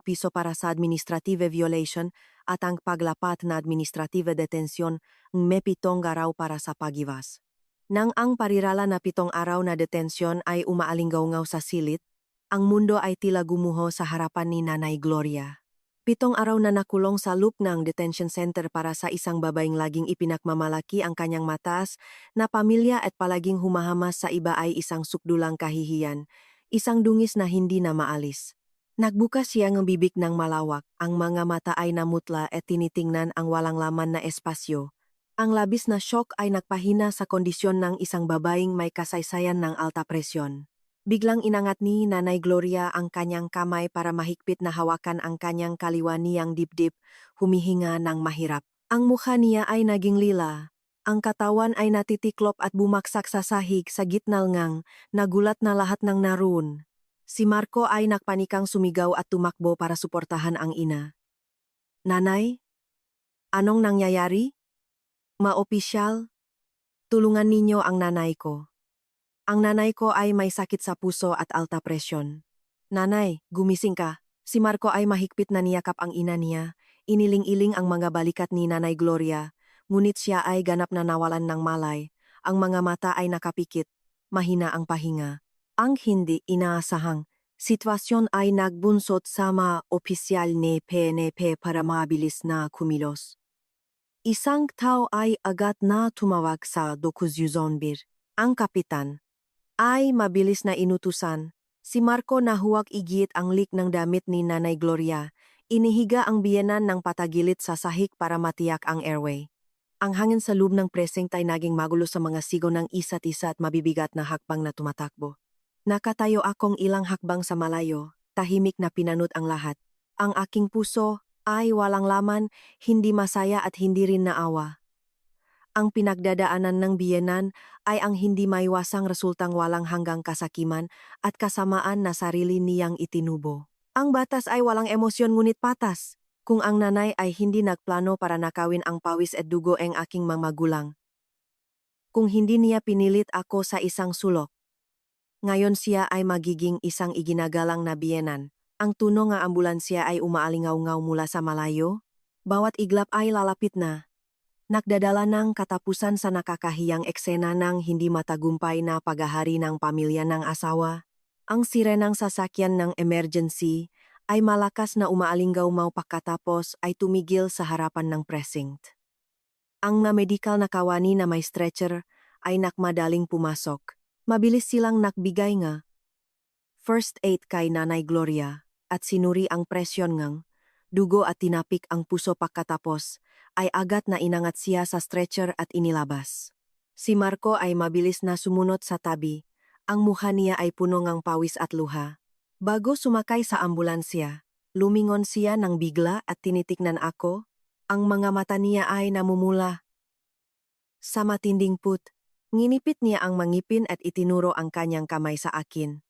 Speaker 1: piso para sa administrative violation at ang paglapat na administrative detention ng may 7 araw para sa pagiwas. Nang ang parirala na 7 araw na detensyon ay umaalinggaw-ngaw sa silit, ang mundo ay tila gumuho sa harapan ni Nanay Gloria. 7 araw na nakulong sa loop ng detention center para sa isang babaeng laging ipinagmamalaki ang kanyang mataas na pamilya at palaging humahamas sa iba ay isang sukdulang kahihiyan, isang dungis na hindi na maalis. Nagbukas siya ng bibig ng malawak, ang mga mata ay namutla at tinitingnan ang walang laman na espasyo. Ang labis na shock ay nagpahina sa kondisyon ng isang babaeng may kasaysayan ng alta presyon. Biglang inangat ni Nanay Gloria ang kanyang kamay para mahigpit na hawakan ang kanyang kaliwa niyang dibdib, humihinga ng mahirap. Ang mukha niya ay naging lila. Ang katawan ay natitiklop at bumaksak sa sahig sa gitnal ngang nagulat na lahat ng naroon. Si Marco ay nagpanikang sumigaw at tumakbo para suportahan ang ina. Nanay? Anong nangyayari? Maopisyal, tulungan ninyo ang nanay ko. Ang nanay ko ay may sakit sa puso at alta presyon. Nanay, gumising ka. Si Marco ay mahigpit na niyakap ang ina niya. Iniling-iling ang mga balikat ni Nanay Gloria, ngunit siya ay ganap na nawalan ng malay. Ang mga mata ay nakapikit, mahina ang pahinga. Ang hindi inaasahang sitwasyon ay nagbunsot sa mga opisyal ni PNP para mabilis na kumilos. Isang tao ay agad na tumawag sa dokusyuzonbir. Ang kapitan ay mabilis na inutusan. Si Marco na huwag igit ang leak ng damit ni Nanay Gloria. Inihiga ang biyenan ng patagilit sa sahig para matiyak ang airway. Ang hangin sa loob ng presinct ay naging magulo sa mga sigaw ng isa't isa at mabibigat na hakbang na tumatakbo. Nakatayo akong ilang hakbang sa malayo, tahimik na pinanot ang lahat. Ang aking puso ay walang laman, hindi masaya at hindi rin naawa. Ang pinagdadaanan ng biyenan ay ang hindi maiwasang resultang walang hanggang kasakiman at kasamaan na sarili niyang itinubo. Ang batas ay walang emosyon ngunit patas. Kung ang nanay ay hindi nagplano para nakawin ang pawis at dugo ng aking mga magulang. Kung hindi niya pinilit ako sa isang sulok. Ngayon siya ay magiging isang iginagalang na biyenan. Ang tuno ng ambulansya ay umaalingaw-ngaw mula sa malayo. Bawat iglap ay lalapit na. Nagdadala ng katapusan sa nakakahiyang eksena ng hindi matagumpay na paghahari ng pamilya ng asawa. Ang sirenang sasakyan ng emergency ay malakas na umaalingaw-ngaw pagkatapos ay tumigil sa harapan ng precinct. Ang mga medikal na kawani na may stretcher ay nakmadaling pumasok. Mabilis silang nakbigay nga first aid kay Nanay Gloria at sinuri ang presyon ngang dugo at tinapik ang puso pagkatapos ay agad na inangat siya sa stretcher at inilabas. Si Marco ay mabilis na sumunod sa tabi, Ang mukha niya ay puno ng pawis at luha. Bago sumakay sa ambulansya, lumingon siya ng bigla at tinitignan ako. Ang mga mata niya ay namumula. Sa matinding put, nginipit niya ang mangipin at itinuro ang kanyang kamay sa akin.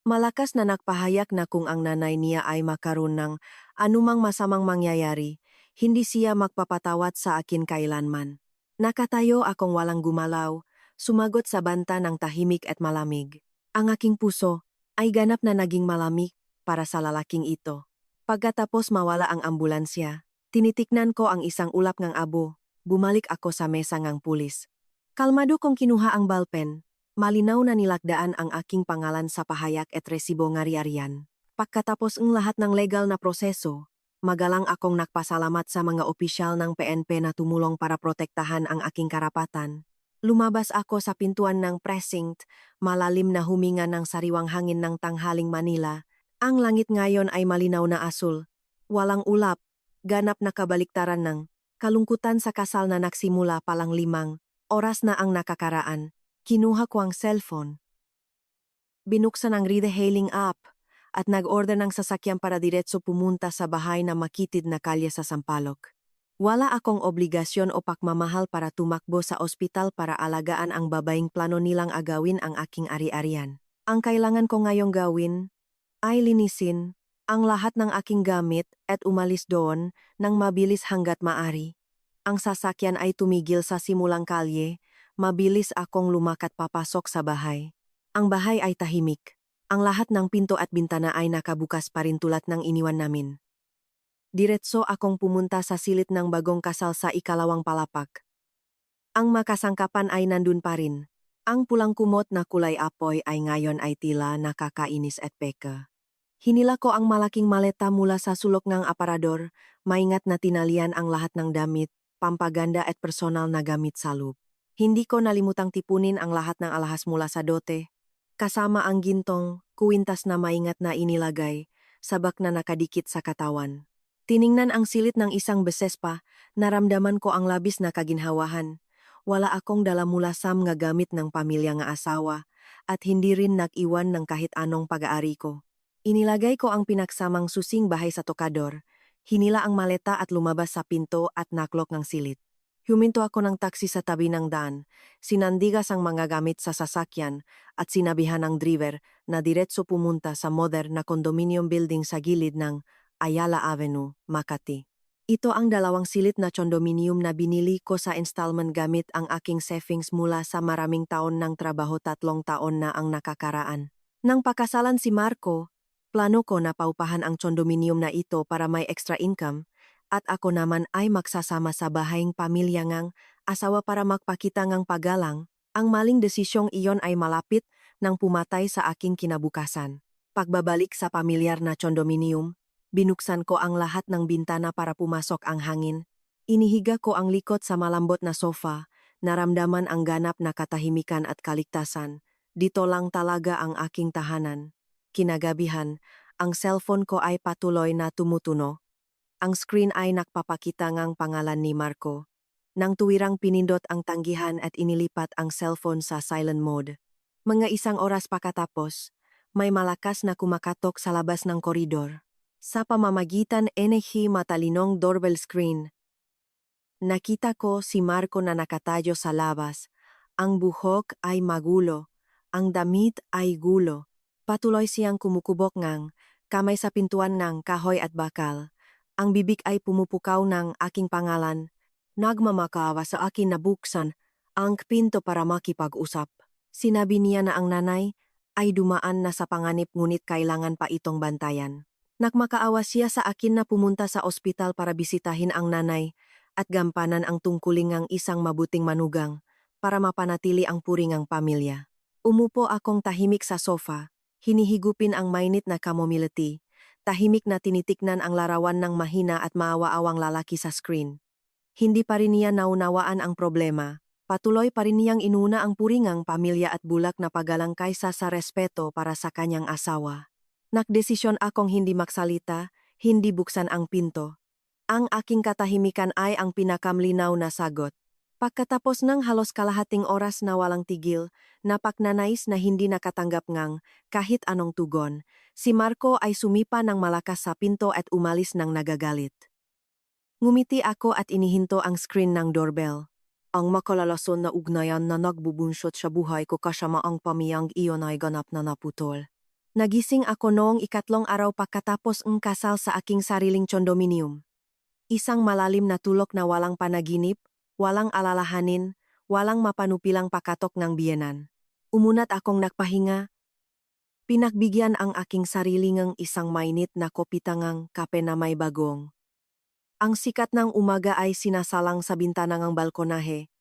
Speaker 1: Malakas na nagpahayag na kung ang nanay niya ay makaroon ng anumang masamang mangyayari, hindi siya magpapatawad sa akin kailanman. Nakatayo akong walang gumalaw, sumagot sa banta ng tahimik at malamig. Ang aking puso ay ganap na naging malamig para sa lalaking ito. Pagkatapos mawala ang ambulansya, tinitiknan ko ang isang ulap ng abo, bumalik ako sa mesa ng pulis. Kalmado kong kinuha ang ballpen. Malinaw na nilagdaan ang aking pangalan sa pahayag at resibo ng ari-arian. Pagkatapos ng lahat ng legal na proseso, magalang akong nagpasalamat sa mga opisyal ng PNP na tumulong para protektahan ang aking karapatan. Lumabas ako sa pintuan ng precinct, malalim na huminga ng sariwang hangin ng tanghaling Manila. Ang langit ngayon ay malinaw na asul. Walang ulap, ganap na kabaliktaran ng kalungkutan sa kasal na nagsimula palang 5 oras na ang nakakaraan. Kinuha ko ang cellphone. Binuksan ang ride-hailing app at nag-order ng sasakyan para diretso pumunta sa bahay na makitid na kalye sa Sampaloc. Wala akong obligasyon o pakmamahal para tumakbo sa ospital para alagaan ang babaeng plano nilang agawin ang aking ari-arian. Ang kailangan ko ngayong gawin ay linisin ang lahat ng aking gamit at umalis doon nang mabilis hanggat maari. Ang sasakyan ay tumigil sa simulang kalye. Mabilis akong lumakat papasok sa bahay. Ang bahay ay tahimik. Ang lahat ng pinto at bintana ay nakabukas pa rin tulad ng iniwan namin. Diretso akong pumunta sa silid ng bagong kasal sa ikalawang palapak. Ang makasangkapan ay nandun pa rin. Ang pulang kumot na kulay apoy ay ngayon ay tila nakakainis at peka. Hinila ko ang malaking maleta mula sa sulok ng aparador, maingat na tinalian ang lahat ng damit, pampaganda at personal na gamit sa loob. Hindi ko nalimutang tipunin ang lahat ng alahas mula sa dote, kasama ang gintong, kuwintas na maingat na inilagay, sabak na nakadikit sa katawan. Tiningnan ang silid ng isang beses pa, naramdaman ko ang labis na kaginhawahan. Wala akong dala mula sa mga gamit ng pamilya nga asawa, at hindi rin nag-iwan ng kahit anong pag-aari ko. Inilagay ko ang pinaksamang susing bahay sa tokador, hinila ang maleta at lumabas sa pinto at naklok ng silid. Huminto ako ng taksi sa tabi ng daan, sinandigas ang mga gamit sa sasakyan at sinabihan ng driver na diretso pumunta sa modern na condominium building sa gilid ng Ayala Avenue, Makati. Ito ang 2 silid na condominium na binili ko sa installment gamit ang aking savings mula sa maraming taon ng trabaho. 3 taon na ang nakakaraan. Nang pakasalan si Marco, plano ko na paupahan ang condominium na ito para may extra income, at ako naman ay magsasama sa bahayng pamilya ngang asawa para magpakita ngang paggalang. Ang maling desisyong iyon ay malapit nang pumatay sa aking kinabukasan. Pagbabalik sa pamilyar na condominium, binuksan ko ang lahat ng bintana para pumasok ang hangin. Inihiga ko ang likod sa malambot na sofa, naramdaman ang ganap na katahimikan at kaligtasan. Dito lang talaga ang aking tahanan. Kinagabihan, ang cellphone ko ay patuloy na tumutunog. Ang screen ay nagpapakita ngang pangalan ni Marco. Nang tuwirang pinindot ang tanggihan at inilipat ang cellphone sa silent mode. Mga 1 oras pagkatapos, may malakas na kumakatok sa labas ng koridor. Sa pamamagitan NH matalinong doorbell screen, nakita ko si Marco na nakatayo sa labas. Ang buhok ay magulo, ang damit ay gulo. Patuloy siyang kumukubok ngang kamay sa pintuan ng kahoy at bakal. Ang bibig ay pumupukaw ng aking pangalan. Nagmamakaawa sa akin na buksan ang pinto para makipag-usap. Sinabi niya na ang nanay ay dumaan na sa panganib ngunit kailangan pa itong bantayan. Nagmakaawa siya sa akin na pumunta sa ospital para bisitahin ang nanay at gampanan ang tungkuling ng isang mabuting manugang para mapanatili ang puringang pamilya. Umupo akong tahimik sa sofa, hinihigupin ang mainit na chamomile tea. Tahimik na tinitiknan ang larawan ng mahina at maawa-awang lalaki sa screen. Hindi pa rin niya naunawaan ang problema. Patuloy pa rin niyang inuna ang puringang pamilya at bulak na paggalang kaysa sa respeto para sa kanyang asawa. Nagdesisyon akong hindi magsalita, hindi buksan ang pinto. Ang aking katahimikan ay ang pinakamlinaw na sagot. Pagkatapos ng halos kalahating oras na walang tigil, napaknanais na hindi nakatanggap ngang kahit anong tugon, si Marco ay sumipa ng malakas sa pinto at umalis ng nagagalit. Ngumiti ako at inihinto ang screen ng doorbell. Ang makalalason na ugnayan na nagbubunsot sa buhay ko kasama ang pamiyang iyon ay ganap na naputol. Nagising ako noong ikatlong araw pagkatapos ng kasal sa aking sariling condominium. Isang malalim na tulok na walang panaginip, walang alalahanin, walang mapanupilang pakatok ng biyenan. Umunat akong nagpahinga. Pinagbigyan ang aking sarili ng isang mainit na kopitangang kape na may bagong. Ang sikat ng umaga ay sinasalang sa bintana ng balkonahe.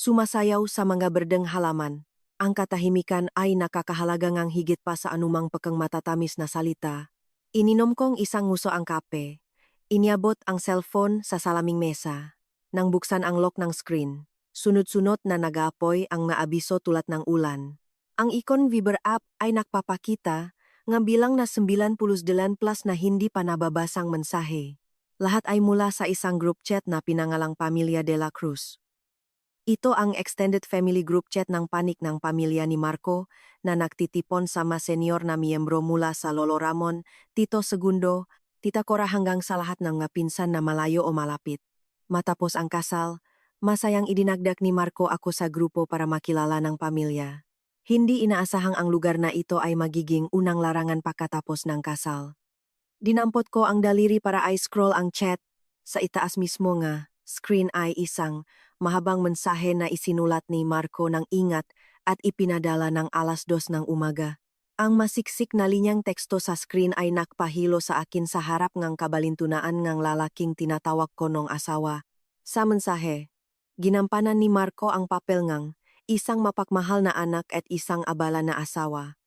Speaker 1: Sumasayaw sa mga berdeng halaman. Ang katahimikan ay nakakahalaga ngang higit pa sa anumang pagkang matatamis na salita. Ininom kong isang nguso ang kape. Iniabot ang cellphone sa salaming mesa. Nang buksan ang lock ng screen, sunod-sunod na nag-aapoy ang maabiso tulad ng ulan. Ang icon Viber app ay nagpapakita nga bilang na 99 plus na hindi pa nababasang mensahe. Lahat ay mula sa isang group chat na pinangalang Pamilya de la Cruz. Ito ang extended family group chat ng panik ng pamilya ni Marco na nagtitipon sa mas senior na miyembro mula sa Lolo Ramon, Tito Segundo, Tita Cora hanggang sa lahat ng mga pinsan na malayo o malapit. Matapos ang kasal, masayang idinagdag ni Marco ako sa grupo para makilala ng pamilya. Hindi inaasahang ang lugar na ito ay magiging unang larangan pagkatapos ng kasal. Dinampot ko ang daliri para i-scroll ang chat. Sa itaas mismo nga, screen ay isang mahabang mensahe na isinulat ni Marco ng ingat at ipinadala ng 2:00 ng umaga. Ang masiksik na linyang teksto sa screen ay nakpahilo sa akin sa harap ngang kabalintunaan ngang lalaking tinatawag ko nung asawa. Sa mensahe, ginampanan ni Marco ang papel ngang isang mapagmahal na anak at isang abala na asawa.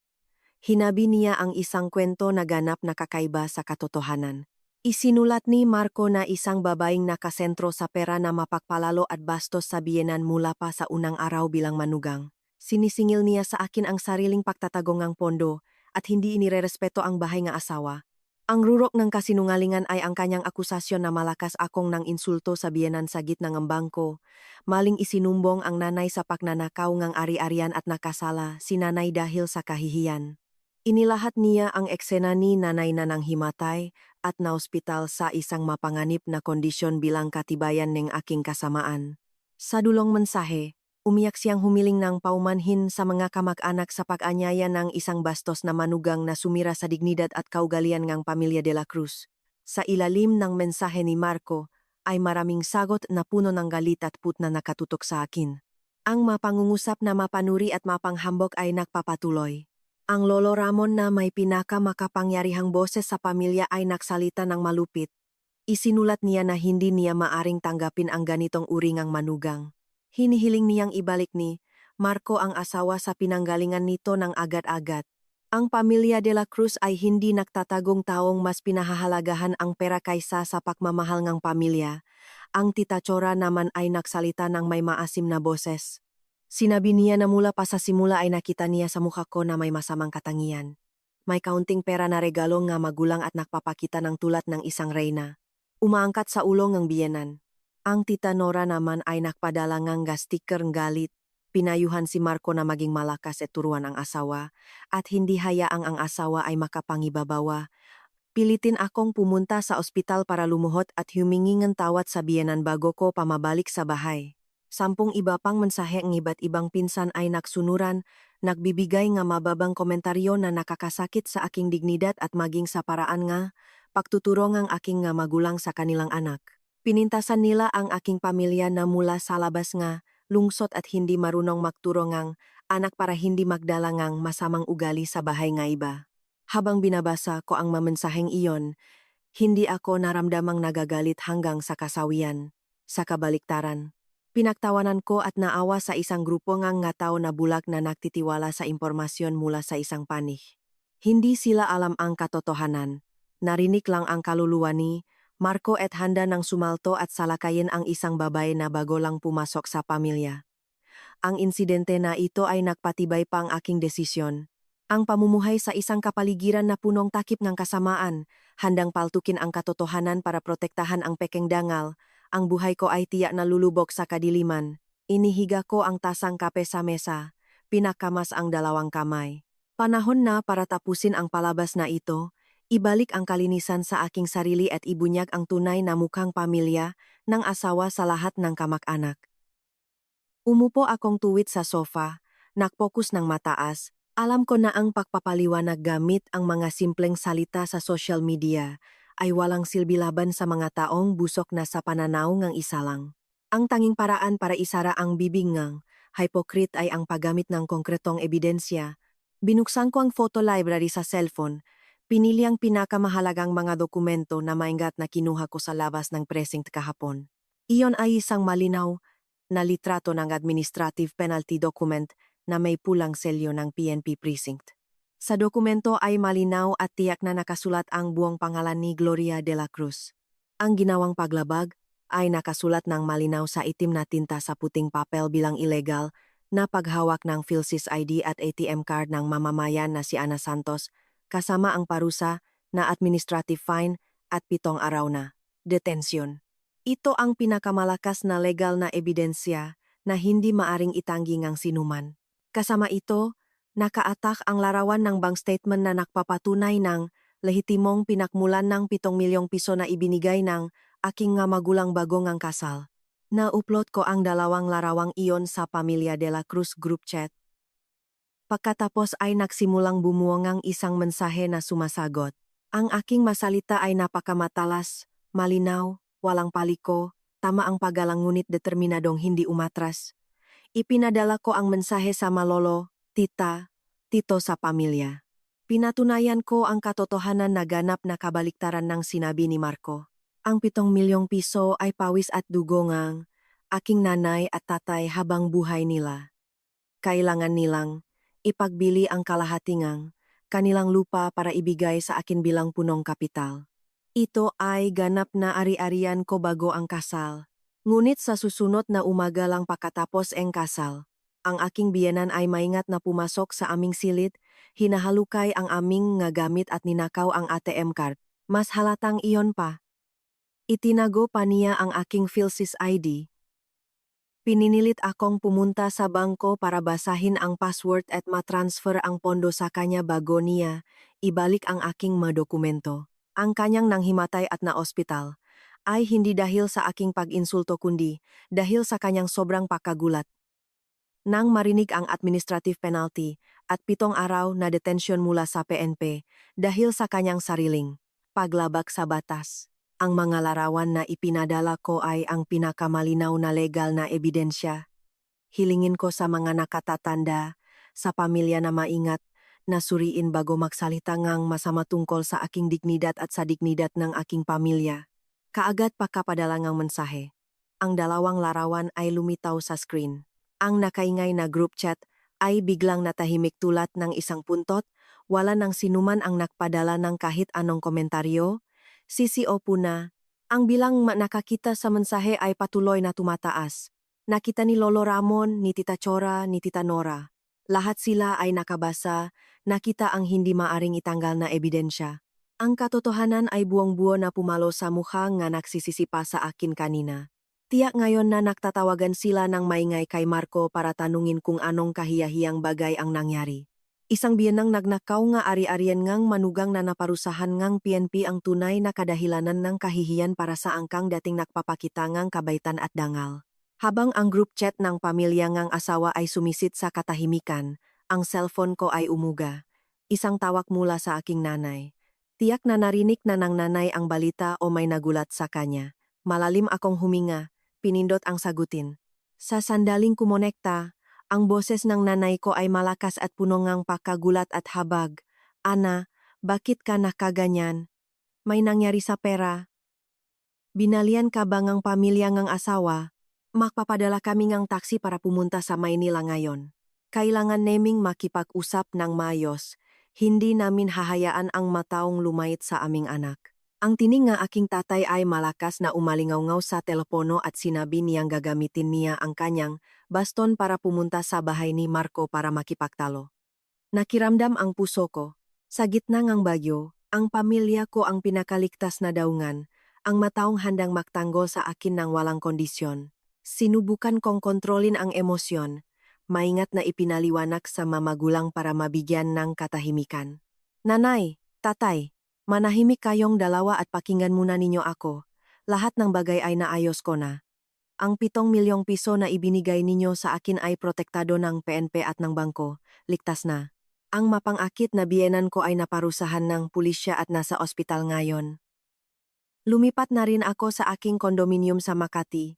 Speaker 1: Hinabi niya ang isang kwento na ganap na kakaiba sa katotohanan. Isinulat ni Marco na isang babaeng nakasentro sa pera na mapagpalalo at bastos sa biyenan mula pa sa unang araw bilang manugang. Sinisingil niya sa akin ang sariling pagtatagong ng pondo at hindi inirerespeto ang bahay nga asawa. Ang rurok ng kasinungalingan ay ang kanyang akusasyon na malakas akong ng insulto sa biyenan sa gitna ng bangko. Maling isinumbong ang nanay sa pagnanakaw ngang ari-arian at nakasala si nanay dahil sa kahihiyan. Inilahat niya ang eksena ni nanay na nang himatay at naospital sa isang mapanganib na kondisyon bilang katibayan ng aking kasamaan. Sa dulong mensahe, umiyak siyang humiling ng paumanhin sa mga kamag-anak sa pag-anyaya ng isang bastos na manugang na sumira sa dignidad at kaugalian ng Pamilya de la Cruz. Sa ilalim ng mensahe ni Marco ay maraming sagot na puno ng galit at put na nakatutok sa akin. Ang mapangungusap na mapanuri at mapanghambog ay nagpapatuloy. Ang Lolo Ramon na may pinakamakapangyarihang boses sa pamilya ay nagsalita ng malupit. Isinulat niya na hindi niya maaring tanggapin ang ganitong uri ngang manugang. Hinihiling niyang ibalik ni Marco ang asawa sa pinanggalingan nito ng agad-agad. Ang Pamilya de la Cruz ay hindi nagtatagong taong mas pinahahalagahan ang pera kaysa sa pagmamahal ng pamilya. Ang Tita Cora naman ay nagsalita ng may maasim na boses. Sinabi niya na mula pa sa simula ay nakita niya sa mukha ko na may masamang katangian. May kaunting pera na regalo nga magulang at nagpapakita ng tulat ng isang reyna. Umaangkat sa ulo ng biyenan. Ang Tita Nora naman ay nakpadala ngang sticker ng galit. Pinayuhan si Marco na maging malakas at turuan ang asawa at hindi hayaang ang asawa ay makapangibabawa. Pilitin akong pumunta sa ospital para lumuhod at humingi ng tawad sa biyenan bago ko pamabalik sa bahay. 10 iba pang mensahe ng iba't ibang pinsan ay nagsunuran, nagbibigay nga mababang komentaryo na nakakasakit sa aking dignidad at maging sa paraan nga pagtuturo ng aking nga magulang sa kanilang anak. Pinintasan nila ang aking pamilya na mula sa labas nga lungsot at hindi marunong magturo ngang anak para hindi magdala ngang masamang ugali sa bahay nga iba. Habang binabasa ko ang mamensaheng iyon, hindi ako naramdamang nagagalit hanggang sa kasawian. Sa kabaliktaran, pinagtawanan ko at naawa sa isang grupo ngang nga tao na bulag na nagtitiwala sa impormasyon mula sa isang panig. Hindi sila alam ang katotohanan. Narinig lang ang kaluluwa ni Marco at handa ng sumalto at salakayin ang isang babae na bago lang pumasok sa pamilya. Ang insidente na ito ay nagpatibay pa ang aking desisyon. Ang pamumuhay sa isang kapaligiran na punong takip ng kasamaan, handang paltukin ang katotohanan para protektahan ang pekeng dangal, ang buhay ko ay tiyak na lulubog sa kadiliman. Inihiga ko ang tasang kape sa mesa, pinakamas ang dalawang kamay. Panahon na para tapusin ang palabas na ito, ibalik ang kalinisan sa aking sarili at ibunyag ang tunay na mukhang pamilya ng asawa sa lahat ng kamag-anak. Umupo akong tuwid sa sofa, nakpokus ng mataas, alam ko na ang pagpapaliwanag gamit ang mga simpleng salita sa social media ay walang silbi laban sa mga taong busok na sa pananaw ng isa lang. Ang tanging paraan para isara ang bibig ng hypocrite ay ang paggamit ng konkretong ebidensya. Binuksan ko ang photo library sa cellphone, pinili ang pinakamahalagang mga dokumento na maingat na kinuha ko sa labas ng precinct kahapon. Iyon ay isang malinaw na litrato ng administrative penalty document na may pulang selyo ng PNP precinct. Sa dokumento ay malinaw at tiyak na nakasulat ang buong pangalan ni Gloria de la Cruz. Ang ginawang paglabag ay nakasulat ng malinaw sa itim na tinta sa puting papel bilang illegal na paghawak ng PhilSys ID at ATM card ng mamamayan na si Ana Santos kasama ang parusa na administrative fine at 7 araw na detention. Ito ang pinakamalakas na legal na ebidensya na hindi maaring itanggi ng sinuman. Kasama ito, nakaatak ang larawan ng bank statement na nagpapatunay ng lehitimong pinakmulan ng 7 milyong piso na ibinigay ng aking nga magulang bago ngang kasal. Na-upload ko ang dalawang larawang iyon sa Pamilya de la Cruz group chat. Pagkatapos ay nagsimulang bumuong ang isang mensahe na sumasagot. Ang aking masalita ay napakamatalas, malinaw, walang paliko, tama ang paggalang ngunit determinadong hindi umatras. Ipinadala ko ang mensahe sa malolo, tita, tito sa pamilya. Pinatunayan ko ang katotohanan na ganap na kabaliktaran ng sinabi ni Marco. Ang 7 milyong piso ay pawis at dugo ngang aking nanay at tatay habang buhay nila. Kailangan nilang ipagbili ang kalahatingang kanilang lupa para ibigay sa akin bilang punong kapital. Ito ay ganap na ari-arian ko bago ang kasal. Ngunit sa susunod na umaga lang pagkatapos ang kasal, ang aking biyenan ay maingat na pumasok sa aming silid, hinahalukay ang aming nga gamit at ninakaw ang ATM card. Mas halatang iyon pa. Itinago pa niya ang aking PhilSys ID. Pininilit akong pumunta sa bangko para basahin ang password at matransfer ang pondo sa kanya bago niya ibalik ang aking mga dokumento. Ang kanyang nanghimatay at na-ospital ay hindi dahil sa aking pag-insulto kundi dahil sa kanyang sobrang pagkagulat. Nang marinig ang administrative penalty at 7 araw na detention mula sa PNP dahil sa kanyang sariling paglabag sa batas. Ang mga larawan na ipinadala ko ay ang pinakamalinaw na legal na ebidensya. Hilingin ko sa mga nakatatanda sa pamilya na maingat na suriin bago magsalita ngang masama tungkol sa aking dignidad at sa dignidad ng aking pamilya. Kaagad pagkapadala ngang mensahe. Ang dalawang larawan ay lumitaw sa screen. Ang nakaingay na group chat ay biglang natahimik tulad ng isang puntot, wala nang sinuman ang nakpadala ng kahit anong komentaryo. CCO po na. Ang bilang nakakita sa mensahe ay patuloy na tumataas. Nakita ni Lolo Ramon, ni Tita Chora, ni Tita Nora. Lahat sila ay nakabasa, nakita ang hindi maaring itanggal na ebidensya. Ang katotohanan ay buong-buo na pumalo sa mukha nga nagsisisipa sa akin kanina. Tiyak ngayon na nagtatawagan sila ng maingay kay Marco para tanungin kung anong kahiyahiyang bagay ang nangyari. Isang biyenang nagnakaw nga ari-arian ngang manugang na naparusahan ngang PNP ang tunay na kadahilanan ng kahihiyan para sa angkang dating nagpapakita ngang kabaitan at dangal. Habang ang group chat ng pamilya ngang asawa ay sumisit sa katahimikan, ang cellphone ko ay umuga. Isang tawag mula sa aking nanay. Tiyak na narinig na ng nanay ang balita o may nagulat sa kanya. Malalim akong huminga, pinindot ang sagutin. Sa sandaling kumonekta, ang boses ng nanay ko ay malakas at puno ngang pagkagulat at habag. Ana, bakit ka nakaganyan? May nangyari sa pera? Binalian ka ba ngang pamilya ngang asawa? Magpapadala kami ngang taksi para pumunta sa Maynila ngayon. Kailangan naming makipag-usap ng maayos. Hindi namin hahayaan ang mataong lumait sa aming anak. Ang tining nga aking tatay ay malakas na umalingaw-ngaw sa telepono at sinabi niyang gagamitin niya ang kanyang baston para pumunta sa bahay ni Marco para makipagtalo. Nakiramdam ang puso ko. Sa gitna ng bagyo, ang pamilya ko ang pinakaligtas na daungan, ang mataong handang magtanggol sa akin ng walang kondisyon. Sinubukan kong kontrolin ang emosyon, maingat na ipinaliwanag sa mamagulang para mabigyan ng katahimikan. Nanay, tatay, manahimik kayong dalawa at pakinggan muna ninyo ako. Lahat ng bagay ay naayos ko na. Ang 7 milyong piso na ibinigay ninyo sa akin ay protektado ng PNP at ng bangko, ligtas na. Ang mapang-akit na biyenan ko ay naparusahan ng pulisya at nasa ospital ngayon. Lumipat na rin ako sa aking kondominium sa Makati.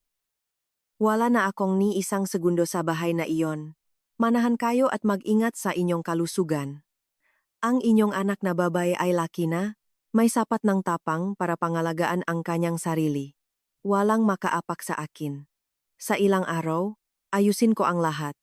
Speaker 1: Wala na akong ni isang segundo sa bahay na iyon. Manahan kayo at mag-ingat sa inyong kalusugan. Ang inyong anak na babae ay laki na, may sapat ng tapang para pangalagaan ang kanyang sarili. Walang makaapak sa akin. Sa ilang araw, ayusin ko ang lahat.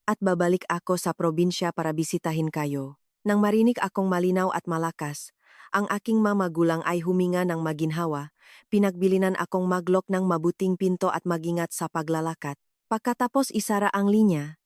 Speaker 1: At babalik ako sa probinsya para bisitahin kayo. Nang marinig akong malinaw at malakas, ang aking mamagulang ay huminga ng maginhawa, pinagbilinan akong maglok ng mabuting pinto at magingat sa paglalakad. Pagkatapos isara ang linya,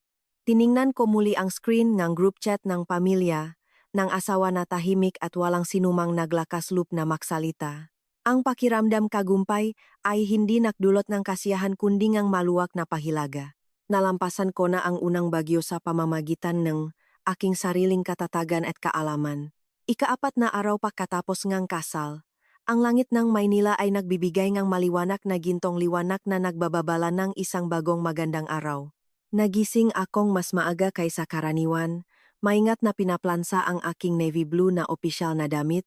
Speaker 1: tiningnan ko muli ang screen ng group chat ng pamilya, ng asawa na tahimik at walang sinumang naglakasloob na maksalita. Ang pakiramdam kagumpay ay hindi nakdulot ng kasiyahan kundi ng maluwag na pahilaga. Nalampasan ko na ang unang bagyo sa pamamagitan ng aking sariling katatagan at kaalaman. Ika-4 na araw pagkatapos ngang kasal, ang langit ng Maynila ay nagbibigay ng maliwanag na gintong liwanag na nagbababala ng isang bagong magandang araw. Nagising akong mas maaga kaysa karaniwan, maingat na pinaplansa ang aking navy blue na opisyal na damit,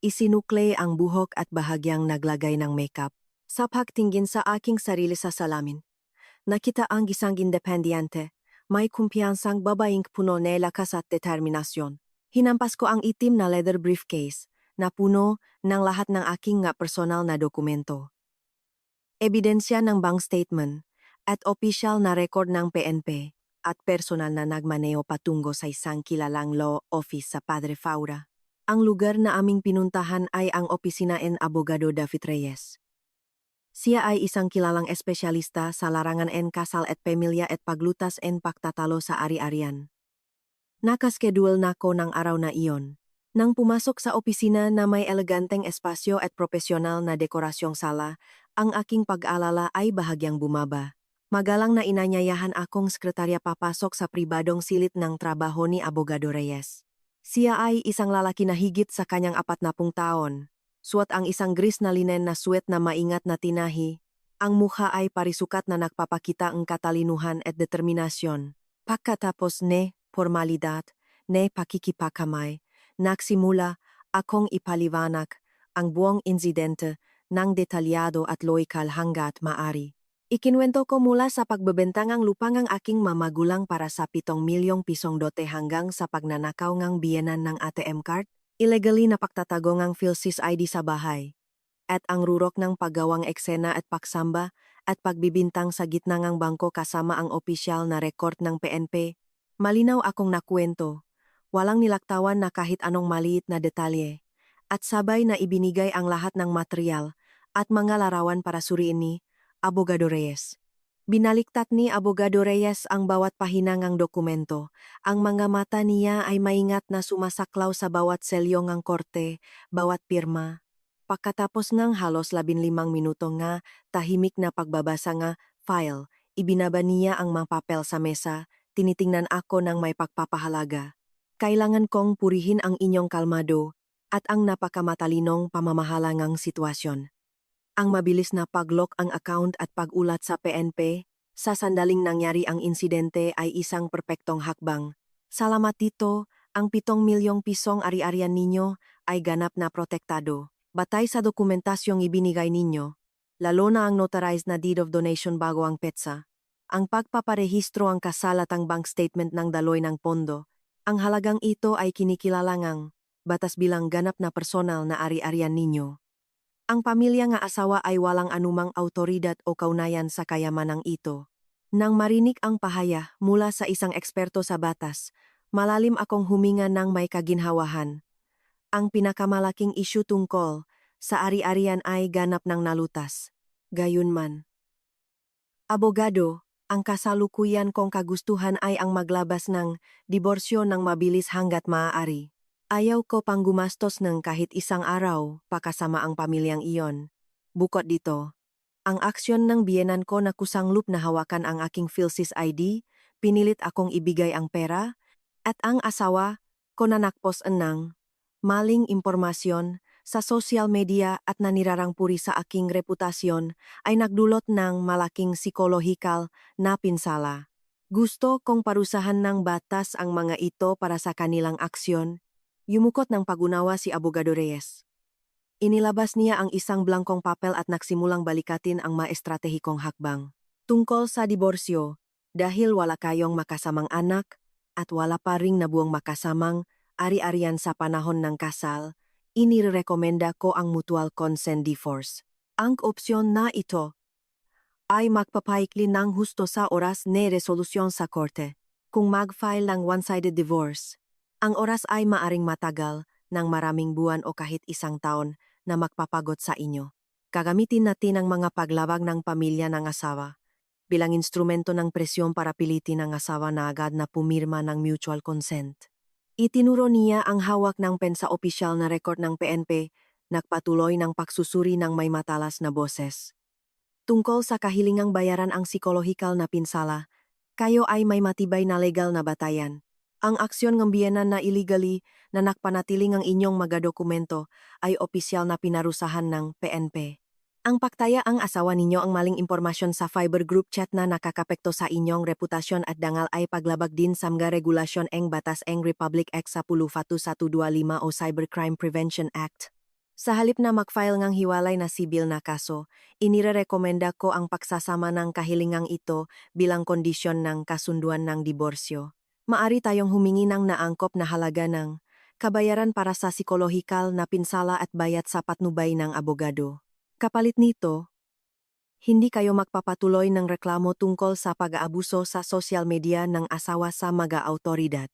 Speaker 1: isinukle ang buhok at bahagyang naglagay ng makeup. Sa pagtingin sa aking sarili sa salamin, nakita ang isang independyente, may kumpiyansang babaeng puno ng lakas at determinasyon. Hinampas ko ang itim na leather briefcase na puno ng lahat ng aking personal na dokumento. Ebidensya ng bank statement at opisyal na record ng PNP at personal na nagmaneo patungo sa isang kilalang law office sa Padre Faura. Ang lugar na aming pinuntahan ay ang opisina ng Abogado David Reyes. Siya ay isang kilalang espesyalista sa larangan en kasal at pamilya at paglutas en pagtatalo sa ari-arian. Nakaschedule na ko ng araw na iyon. Nang pumasok sa opisina na may eleganteng espasyo at profesional na dekorasyong sala, ang aking pag-alala ay bahagyang bumaba. Magalang na inanyayahan akong sekretarya papasok sa pribadong silid ng trabaho ni Abogado Reyes. Siya ay isang lalaki na higit sa kanyang 40 taon. Suot ang isang gris na linen na suwet na maingat na tinahi. Ang mukha ay parisukat na nagpapakita ang katalinuhan at determinasyon. Pagkatapos formalidad, pakikipakamay, nagsimula akong ipaliwanag ang buong insidente ng detalyado at loikal hanggat maari. Ikinwento ko mula sa pagbebenta ng lupa ng aking mamagulang para sa 7 milyong pisong dote hanggang sa pagnanakaw ng biyenan ng ATM card, illegally na pagtatago ng PhilSys ID sa bahay, at ang rurok ng paggawang eksena at pagsamba at pagbibintang sa gitna ng bangko kasama ang opisyal na record ng PNP. Malinaw akong nakwento, walang nilaktawan na kahit anong maliit na detalye, at sabay na ibinigay ang lahat ng material at mga larawan para suriin ni Abogado Reyes. Binaliktat ni Abogado Reyes ang bawat pahina ng dokumento. Ang mga mata niya ay maingat na sumasaklaw sa bawat selyo ng korte, bawat pirma. Pagkatapos ng halos 15 minuto nga tahimik na pagbabasa nga file, ibinaba niya ang mga papel sa mesa. Tinitingnan ako ng may pagpapahalaga. Kailangan kong purihin ang inyong kalmado at ang napakamatalinong pamamahala ng sitwasyon. Ang mabilis na pag-lock ang account at pag-ulat sa PNP, sa sandaling nangyari ang insidente ay isang perpektong hakbang. Salamat dito, ang 7 milyong pisong ari-arian ninyo ay ganap na protektado. Batay sa dokumentasyong ibinigay ninyo, lalo na ang notarized na deed of donation bago ang petsa. Ang pagpaparehistro ang kasalatang bank statement ng daloy ng pondo. Ang halagang ito ay kinikilalangang batas bilang ganap na personal na ari-arian ninyo. Ang pamilya nga asawa ay walang anumang autoridad o kaunayan sa kayamanang ito. Nang marinig ang pahaya mula sa isang eksperto sa batas, malalim akong huminga ng may kaginhawahan. Ang pinakamalaking isyu tungkol sa ari-arian ay ganap ng nalutas. Gayunman, Abogado, ang kasalukuyan kong kagustuhan ay ang maglabas ng diborsyo ng mabilis hanggat maaari. Ayaw ko pang gumastos ng kahit isang araw pakasama ang pamilyang iyon. Bukod dito, Ang aksyon ng biyenan ko na kusanglop na hawakan ang aking PhilSys ID, pinilit akong ibigay ang pera, at ang asawa ko na nakpos ng maling impormasyon sa social media at nanirarang puri sa aking reputasyon ay nagdulot ng malaking psikolohikal na pinsala. Gusto kong parusahan ng batas ang mga ito para sa kanilang aksyon. Yumukot ng pagunawa si Abogado Reyes. Inilabas niya ang isang blangkong papel at nagsimulang balikatin ang maestratehikong hakbang. Tungkol sa diborsyo, dahil wala kayong makasamang anak at wala pa ring nabuong makasamang ari-arian sa panahon ng kasal, inirekomenda ko ang mutual consent divorce. Ang opsyon na ito ay magpapaikli ng husto sa oras na resolusyon sa korte. Kung mag-file ng one-sided divorce, ang oras ay maaring matagal ng maraming buwan o kahit isang taon na magpapagot sa inyo. Gagamitin natin ang mga paglabag ng pamilya ng asawa bilang instrumento ng presyon para pilitin ang asawa na agad na pumirma ng mutual consent. Itinuro niya ang hawak ng pen sa opisyal na record ng PNP, nagpatuloy ng pagsusuri ng may matalas na boses. Tungkol sa kahilingang bayaran ang psikolohikal na pinsala, kayo ay may matibay na legal na batayan. Ang aksyon ng biyenan na illegally na nakpanatiling ang inyong mga dokumento ay opisyal na pinarusahan ng PNP. Ang paktaya ang asawa ninyo ang maling impormasyon sa Fiber Group chat na nakakapekto sa inyong reputasyon at dangal ay paglabag din sa mga regulasyon ng Batas ng Republic Act 10125 o Cybercrime Prevention Act. Sa halip na mag-file ng hiwalay na sibil na kaso, inirekomenda ko ang pagsasama ng kahilingang ito bilang kondisyon ng kasunduan ng diborsyo. Maari tayong humingi ng naangkop na halaga ng kabayaran para sa psikolohikal na pinsala at bayad sa patnubay ng abogado. Kapalit nito, hindi kayo magpapatuloy ng reklamo tungkol sa pag-aabuso sa social media ng asawa sa mga autoridad.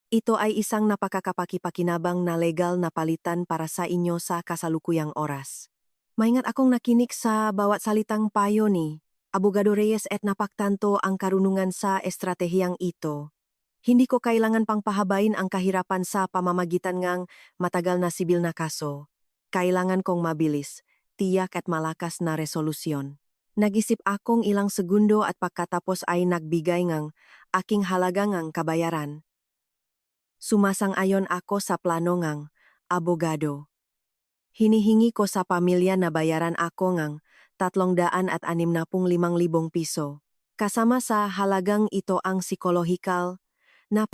Speaker 1: Ito ay isang napakakapakipakinabang na legal na palitan para sa inyo sa kasalukuyang oras. Maingat akong nakinig sa bawat salitang payo ni Abogado Reyes at napaktanto ang karunungan sa estratehiyang ito. Hindi ko kailangan pang pahabain ang kahirapan sa pamamagitan ng matagal na sibil na kaso. Kailangan kong mabilis, tiyak at malakas na resolusyon. Nag-isip akong ilang segundo at pagkatapos ay nagbigay ng aking halagang ang kabayaran. Sumasang-ayon ako sa plano ng abogado. Hinihingi ko sa pamilya na bayaran ako ng 365,000 piso. Kasama sa halagang ito ang psikolohikal na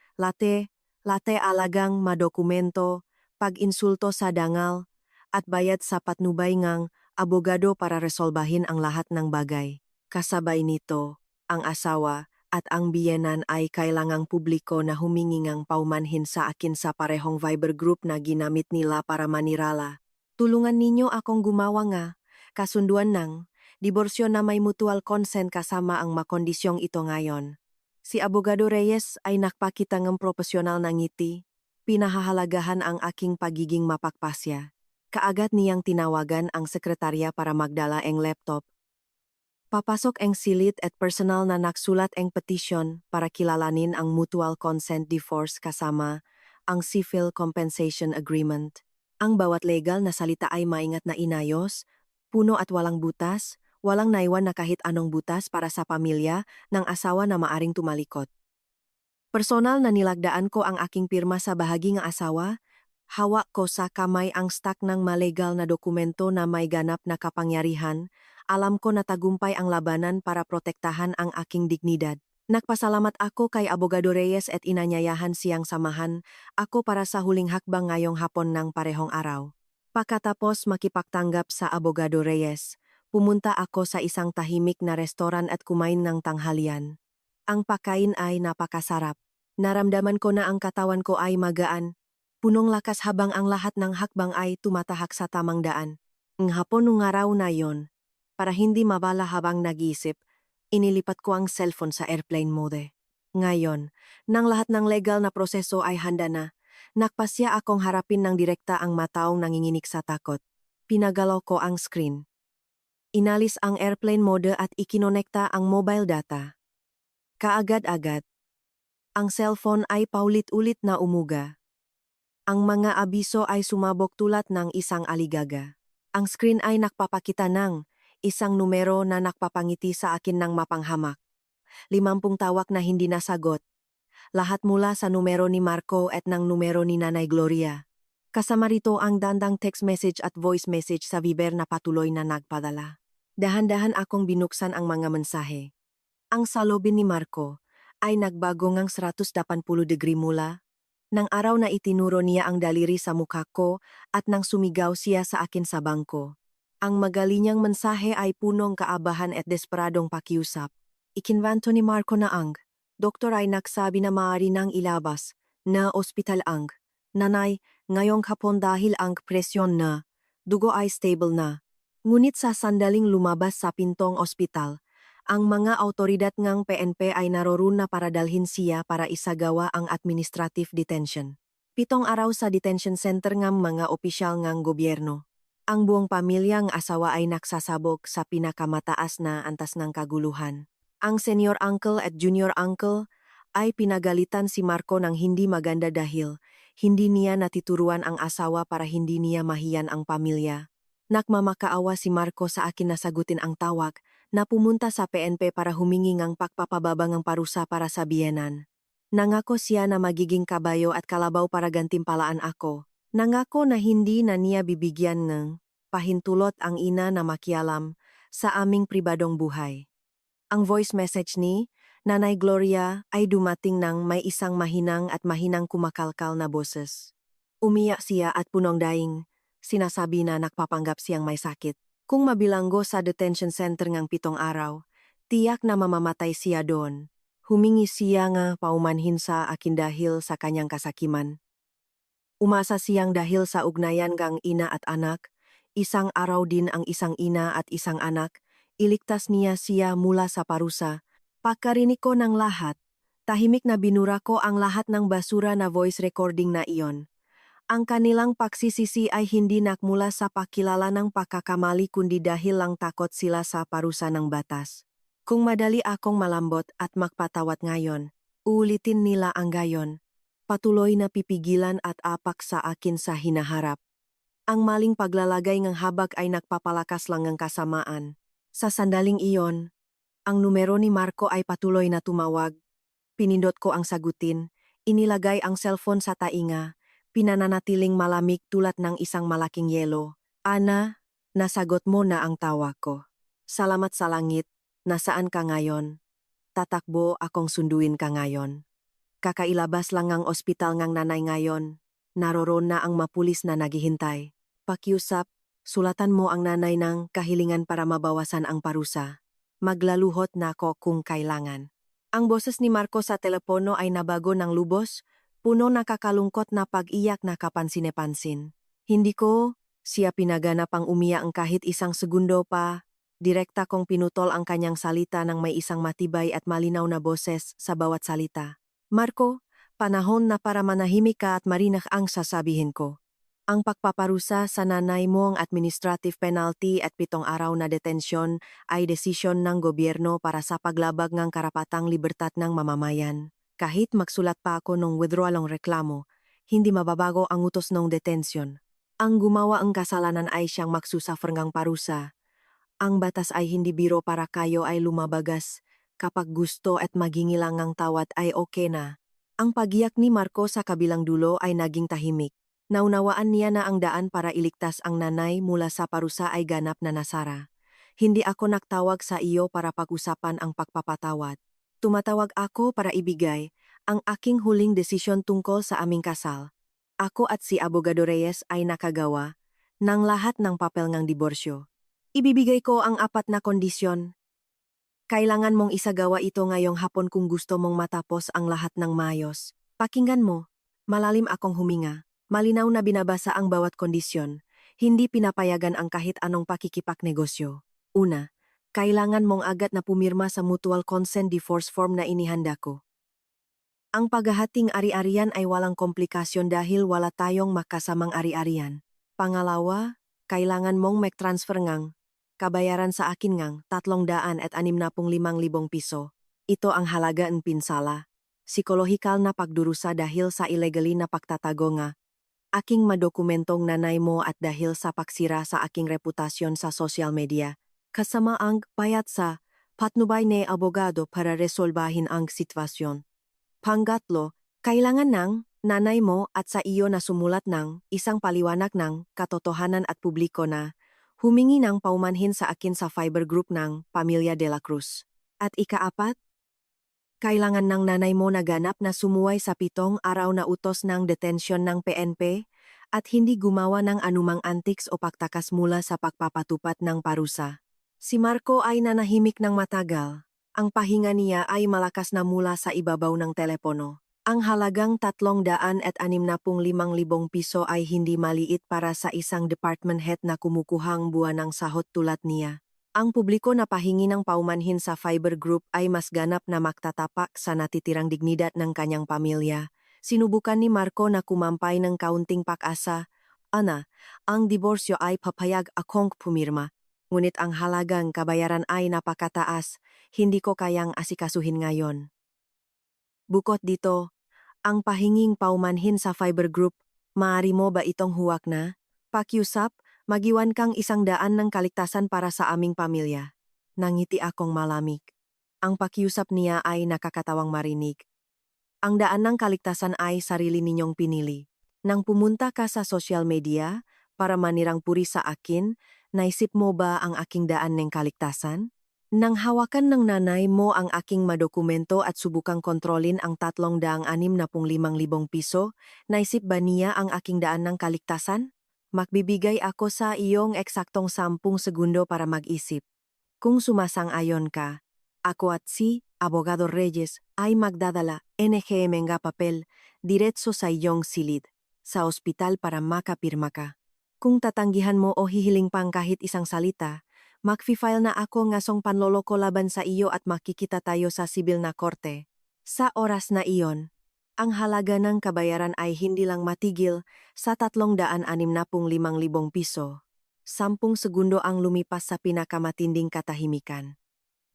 Speaker 1: late alagang madokumento, pag-insulto sa dangal, at bayad sa patnubay ng abogado para resolbahin ang lahat ng bagay. Kasabay nito, ang asawa at ang biyenan ay kailangang publiko na humingi ng paumanhin sa akin sa parehong Viber group na ginamit nila para manirala. Tulungan ninyo akong gumawa nga, kasunduan ng diborsyo na may mutual consent kasama ang makondisyong ito ngayon. Si Abogado Reyes ay nakpakita ng profesional na ngiti, pinahahalagahan ang aking pagiging mapagpasya. Kaagad niyang tinawagan ang sekretarya para magdala ang laptop. Papasok ang silit at personal na naksulat ang petisyon para kilalanin ang mutual consent divorce kasama ang civil compensation agreement. Ang bawat legal na salita ay maingat na inayos, puno at walang butas, walang naiwan na kahit anong butas para sa pamilya ng asawa na maaring tumalikod. Personal na nilagdaan ko ang aking pirma sa bahagi ng asawa, hawak ko sa kamay ang stack ng malegal na dokumento na may ganap na kapangyarihan, alam ko na tagumpay ang labanan para protektahan ang aking dignidad. Nagpasalamat ako kay Abogado Reyes at inanyayahan siyang samahan ako para sa huling hakbang ngayong hapon ng parehong araw. Pagkatapos makipagtanggap sa Abogado Reyes, pumunta ako sa isang tahimik na restoran at kumain ng tanghalian. Ang pagkain ay napakasarap. Naramdaman ko na ang katawan ko ay magaan, punong lakas habang ang lahat ng hakbang ay tumatahak sa tamang daan. Ang hapon ng araw na yon, para hindi mabala habang nag-iisip, inilipat ko ang cellphone sa airplane mode. Ngayon, nang lahat ng legal na proseso ay handa na, nakpasya akong harapin ng direkta ang mataong nanginginig sa takot. Pinagalaw ko ang screen. Inalis ang airplane mode at ikinonekta ang mobile data. Kaagad-agad, ang cellphone ay paulit-ulit na umuga. Ang mga abiso ay sumabog tulad ng isang aligaga. Ang screen ay nakpapakita ng isang numero na nakpapangiti sa akin ng mapanghamak. 50 tawag na hindi nasagot. Lahat mula sa numero ni Marco at ng numero ni Nanay Gloria. Kasama rito ang dandang text message at voice message sa Viber na patuloy na nagpadala. Dahan-dahan akong binuksan ang mga mensahe. Ang salobin ni Marco ay nagbago ngang 180 degree mula nang araw na itinuro niya ang daliri sa mukha ko at nang sumigaw siya sa akin sa bangko. Ang magaling niyang mensahe ay punong kaabahan at desperadong pakiusap. Ikinwanto ni Marco na ang doktor ay nagsabi na maaari nang ilabas na ospital ang nanay ngayong hapon dahil ang presyon na dugo ay stable na. Ngunit sa sandaling lumabas sa pintong ospital, ang mga autoridad ngang PNP ay naroon na para dalhin siya para isagawa ang administrative detention. 7 araw sa detention center ngang mga opisyal ngang gobyerno. Ang buong pamilyang asawa ay nagsasabog sa pinakamataas na antas ng kaguluhan. Ang senior uncle at junior uncle ay pinagalitan si Marco ng hindi maganda dahil hindi niya natituruan ang asawa para hindi niya mahiyan ang pamilya. Nakmamakaawa si Marco sa akin na sagutin ang tawag na pumunta sa PNP para humingi ng pagpapababa ng parusa para sa biyenan. Nangako siya na magiging kabayo at kalabaw para gantimpalaan ako. Nangako na hindi na niya bibigyan ng pahintulot ang ina na makialam sa aming pribadong buhay. Ang voice message ni Nanay Gloria ay dumating ng may isang mahinang at mahinang kumakalkal na boses. Umiyak siya at punong daing. Sinasabi na nagpapanggap siyang may sakit. Kung mabilanggo sa detention center ngang 7 araw, tiyak na mamamatay siya doon. Humingi siya nga paumanhin sa akin dahil sa kanyang kasakiman. Umasa siyang dahil sa ugnayan gang ina at anak, isang araw din ang isang ina at isang anak, iligtas niya siya mula sa parusa. Pagkarinig ko ng lahat, tahimik na binura ko ang lahat ng basura na voice recording na iyon. Ang kanilang pagsisisi ay hindi nakmula sa pakilala ng pagkakamali kundi dahil lang takot sila sa parusa ng batas. Kung madali akong malambot at magpatawad ngayon, uulitin nila ang gayon. Patuloy na pipigilan at apak sa akin sa hinaharap. Ang maling paglalagay ng habag ay nagpapalakas lang ng kasamaan. Sa sandaling iyon, ang numero ni Marco ay patuloy na tumawag. Pinindot ko ang sagutin, inilagay ang cellphone sa tainga, pinananatiling malamig tulad ng isang malaking yelo. Ana, nasagot mo na ang tawag ko. Salamat sa langit, nasaan ka ngayon? Tatakbo akong sunduin ka ngayon. Kakailabas lang ang ospital ngang nanay ngayon. Naroon na ang mapulis na naghihintay. Pakiusap, sulatan mo ang nanay ng kahilingan para mabawasan ang parusa. Maglaluhot na ako kung kailangan. Ang boses ni Marco sa telepono ay nabago ng lubos, puno nakakalungkot na pag-iyak na kapansin-pansin. Hindi ko siya pinaganap ang umiyak ang kahit isang segundo pa. Direkta kong pinutol ang kanyang salita ng may isang matibay at malinaw na boses sa bawat salita. Marco, panahon na para manahimik ka at marinak ang sasabihin ko. Ang pagpaparusa sa nanay mo ang administrative penalty at 7 araw na detensyon ay desisyon ng gobyerno para sa paglabag ng karapatang libertad ng mamamayan. Kahit magsulat pa ako ng withdrawalong reklamo, hindi mababago ang utos ng detensyon. Ang gumawa ang kasalanan ay siyang magsusuffer ngang parusa. Ang batas ay hindi biro para kayo ay lumabagas. Kapag gusto at maghingilang ng tawad ay okay na. Ang pagiyak ni Marco sa kabilang dulo ay naging tahimik. Naunawaan niya na ang daan para iligtas ang nanay mula sa parusa ay ganap na nasara. Hindi ako nagtawag sa iyo para pag-usapan ang pagpapatawad. Tumatawag ako para ibigay ang aking huling desisyon tungkol sa aming kasal. Ako at si Abogado Reyes ay nakagawa ng lahat ng papel ng diborsyo. Ibibigay ko ang 4 na kondisyon. Kailangan mong isagawa ito ngayong hapon kung gusto mong matapos ang lahat ng maayos. Pakinggan mo. Malalim akong huminga. Malinaw na binabasa ang bawat kondisyon. Hindi pinapayagan ang kahit anong pakikipagnegosyo. Una, kailangan mong agad na pumirma sa mutual consent divorce form na inihanda ko. Ang paghahating ari-arian ay walang komplikasyon dahil wala tayong makasamang ari-arian. Pangalawa, kailangan mong mag-transfer ngang kabayaran sa akin ngang 365,000 piso. Ito ang halaga ng pinsala. Psikolohikal na pagdurusa dahil sa illegali na pagtatago nga. aking madokumentong nanay mo at dahil sa pagsira sa aking reputasyon sa social media, kasama ang bayad sa patnubay ni abogado para resolbahin ang sitwasyon. Pangatlo, kailangan ng nanay mo at sa iyo na sumulat ng isang paliwanag ng katotohanan at publiko na humingi ng paumanhin sa akin sa fiber group ng Pamilya de la Cruz. At ikaapat, kailangan ng nanay mo na ganap na sumuway sa 7 araw na utos ng detensyon ng PNP at hindi gumawa ng anumang antics o pagtakas mula sa pagpapatupad ng parusa. Si Marco ay nanahimik ng matagal. Ang pahinga niya ay malakas na mula sa ibabaw ng telepono. Ang halagang 365,000 piso ay hindi maliit para sa isang department head na kumukuhang buwan ng sahot tulad niya. Ang publiko na pahingi ng paumanhin sa fiber group ay mas ganap na magtatapak sa natitirang dignidad ng kanyang pamilya. Sinubukan ni Marco na kumampay ng kaunting pag-asa. Ana, ang diborsyo ay papayag akong pumirma. Ngunit ang halagang kabayaran ay napakataas, hindi ko kayang asikasuhin ngayon. Bukod dito, ang pahinging paumanhin sa fiber group, maaari mo ba itong huwak na? Pakiusap, magiwan kang 100 ng kaligtasan para sa aming pamilya. Nangiti akong malamig. Ang pakiusap niya ay nakakatawang marinig. Ang daan ng kaligtasan ay sarili ninyong pinili. Nang pumunta ka sa social media para manirang puri sa akin, naisip mo ba ang aking daan ng kaligtasan? Nang hawakan ng nanay mo ang aking madokumento at subukang kontrolin ang 365,000 piso, naisip ba niya ang aking daan ng kaligtasan? Magbibigay ako sa iyong eksaktong 10 segundo para mag-isip. Kung sumasang-ayon ka, ako at si Abogado Reyes ay magdadala NGM nga papel diretso sa iyong silid sa ospital para makapirma ka. Kung tatanggihan mo o hihiling pang kahit isang salita, mag-file na ako ngasong panloloko laban sa iyo at makikita tayo sa sibil na korte. Sa oras na iyon, ang halaga ng kabayaran ay hindi lang matigil sa 365,000 piso. 10 segundo ang lumipas sa pinakamatinding katahimikan.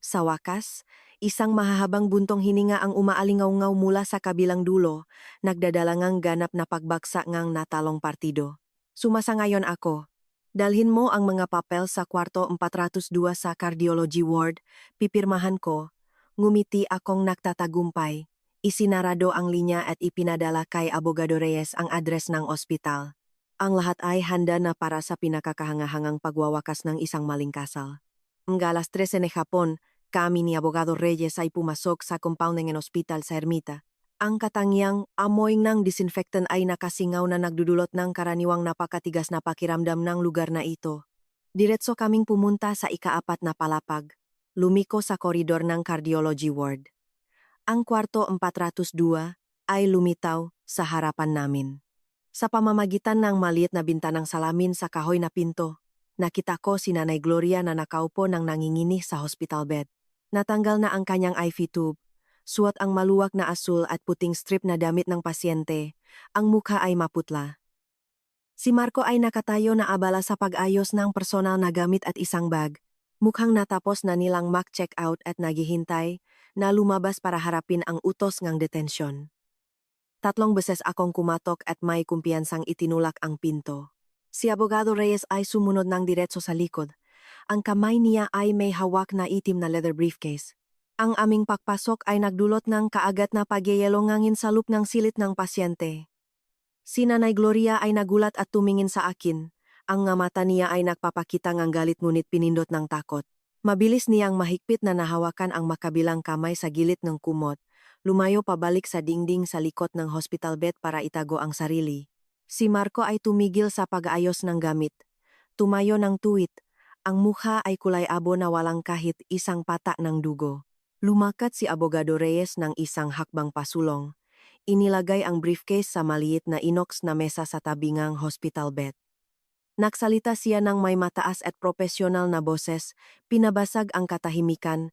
Speaker 1: Sa wakas, isang mahahabang buntong hininga ang umaalingaw-ngaw mula sa kabilang dulo, nagdadala ngang ganap na pagbagsak ngang natalong partido. Sumasangayon ako. Dalhin mo ang mga papel sa kwarto 402 sa cardiology ward, pipirmahan ko. Ngumiti akong nagtatagumpay. Isinarado ang linya at ipinadala kay Abogado Reyes ang address ng ospital. Ang lahat ay handa na para sa pinakakahangahangang pagwawakas ng isang maling kasal. Mga alas 13 ng hapon, kami ni Abogado Reyes ay pumasok sa compound ng ospital sa Ermita. Ang katangiang amoy ng disinfectant ay nakasingaw na nagdudulot ng karaniwang napakatigas na pakiramdam ng lugar na ito. Diretso kaming pumunta sa ika-4 na palapag. Lumiko sa koridor ng cardiology ward. Ang kwarto 402 ay lumitaw sa harapan namin. Sa pamamagitan ng maliit na bintanang salamin sa kahoy na pinto, nakita ko si Nanay Gloria na nakaupo ng nanginginig sa hospital bed. Natanggal na ang kanyang IV tube, suot ang maluwag na asul at puting strip na damit ng pasyente, ang mukha ay maputla. Si Marco ay nakatayo na abala sa pag-ayos ng personal na gamit at isang bag. Mukhang natapos na nilang mag-check out at naghihintay na lumabas para harapin ang utos ng detensyon. 3 beses akong kumatok at may kumpiyansang itinulak ang pinto. Si Abogado Reyes ay sumunod ng diretso sa likod. Ang kamay niya ay may hawak na itim na leather briefcase. Ang aming pagpasok ay nagdulot ng kaagat na pagyayelo ngangin sa loop ng silit ng pasyente. Si Nanay Gloria ay nagulat at tumingin sa akin. Ang nga mata niya ay nagpapakita ng galit ngunit pinindot ng takot. Mabilis niyang mahigpit na nahawakan ang makabilang kamay sa gilid ng kumot. Lumayo pabalik sa dingding sa likod ng hospital bed para itago ang sarili. Si Marco ay tumigil sa pag-aayos ng gamit. Tumayo ng tuwid. Ang mukha ay kulay abo na walang kahit isang pata ng dugo. Lumakat si Abogado Reyes ng isang hakbang pasulong. Inilagay ang briefcase sa maliit na inox na mesa sa tabingang hospital bed. Nagsalita siya ng may mataas at profesional na boses, pinabasag ang katahimikan.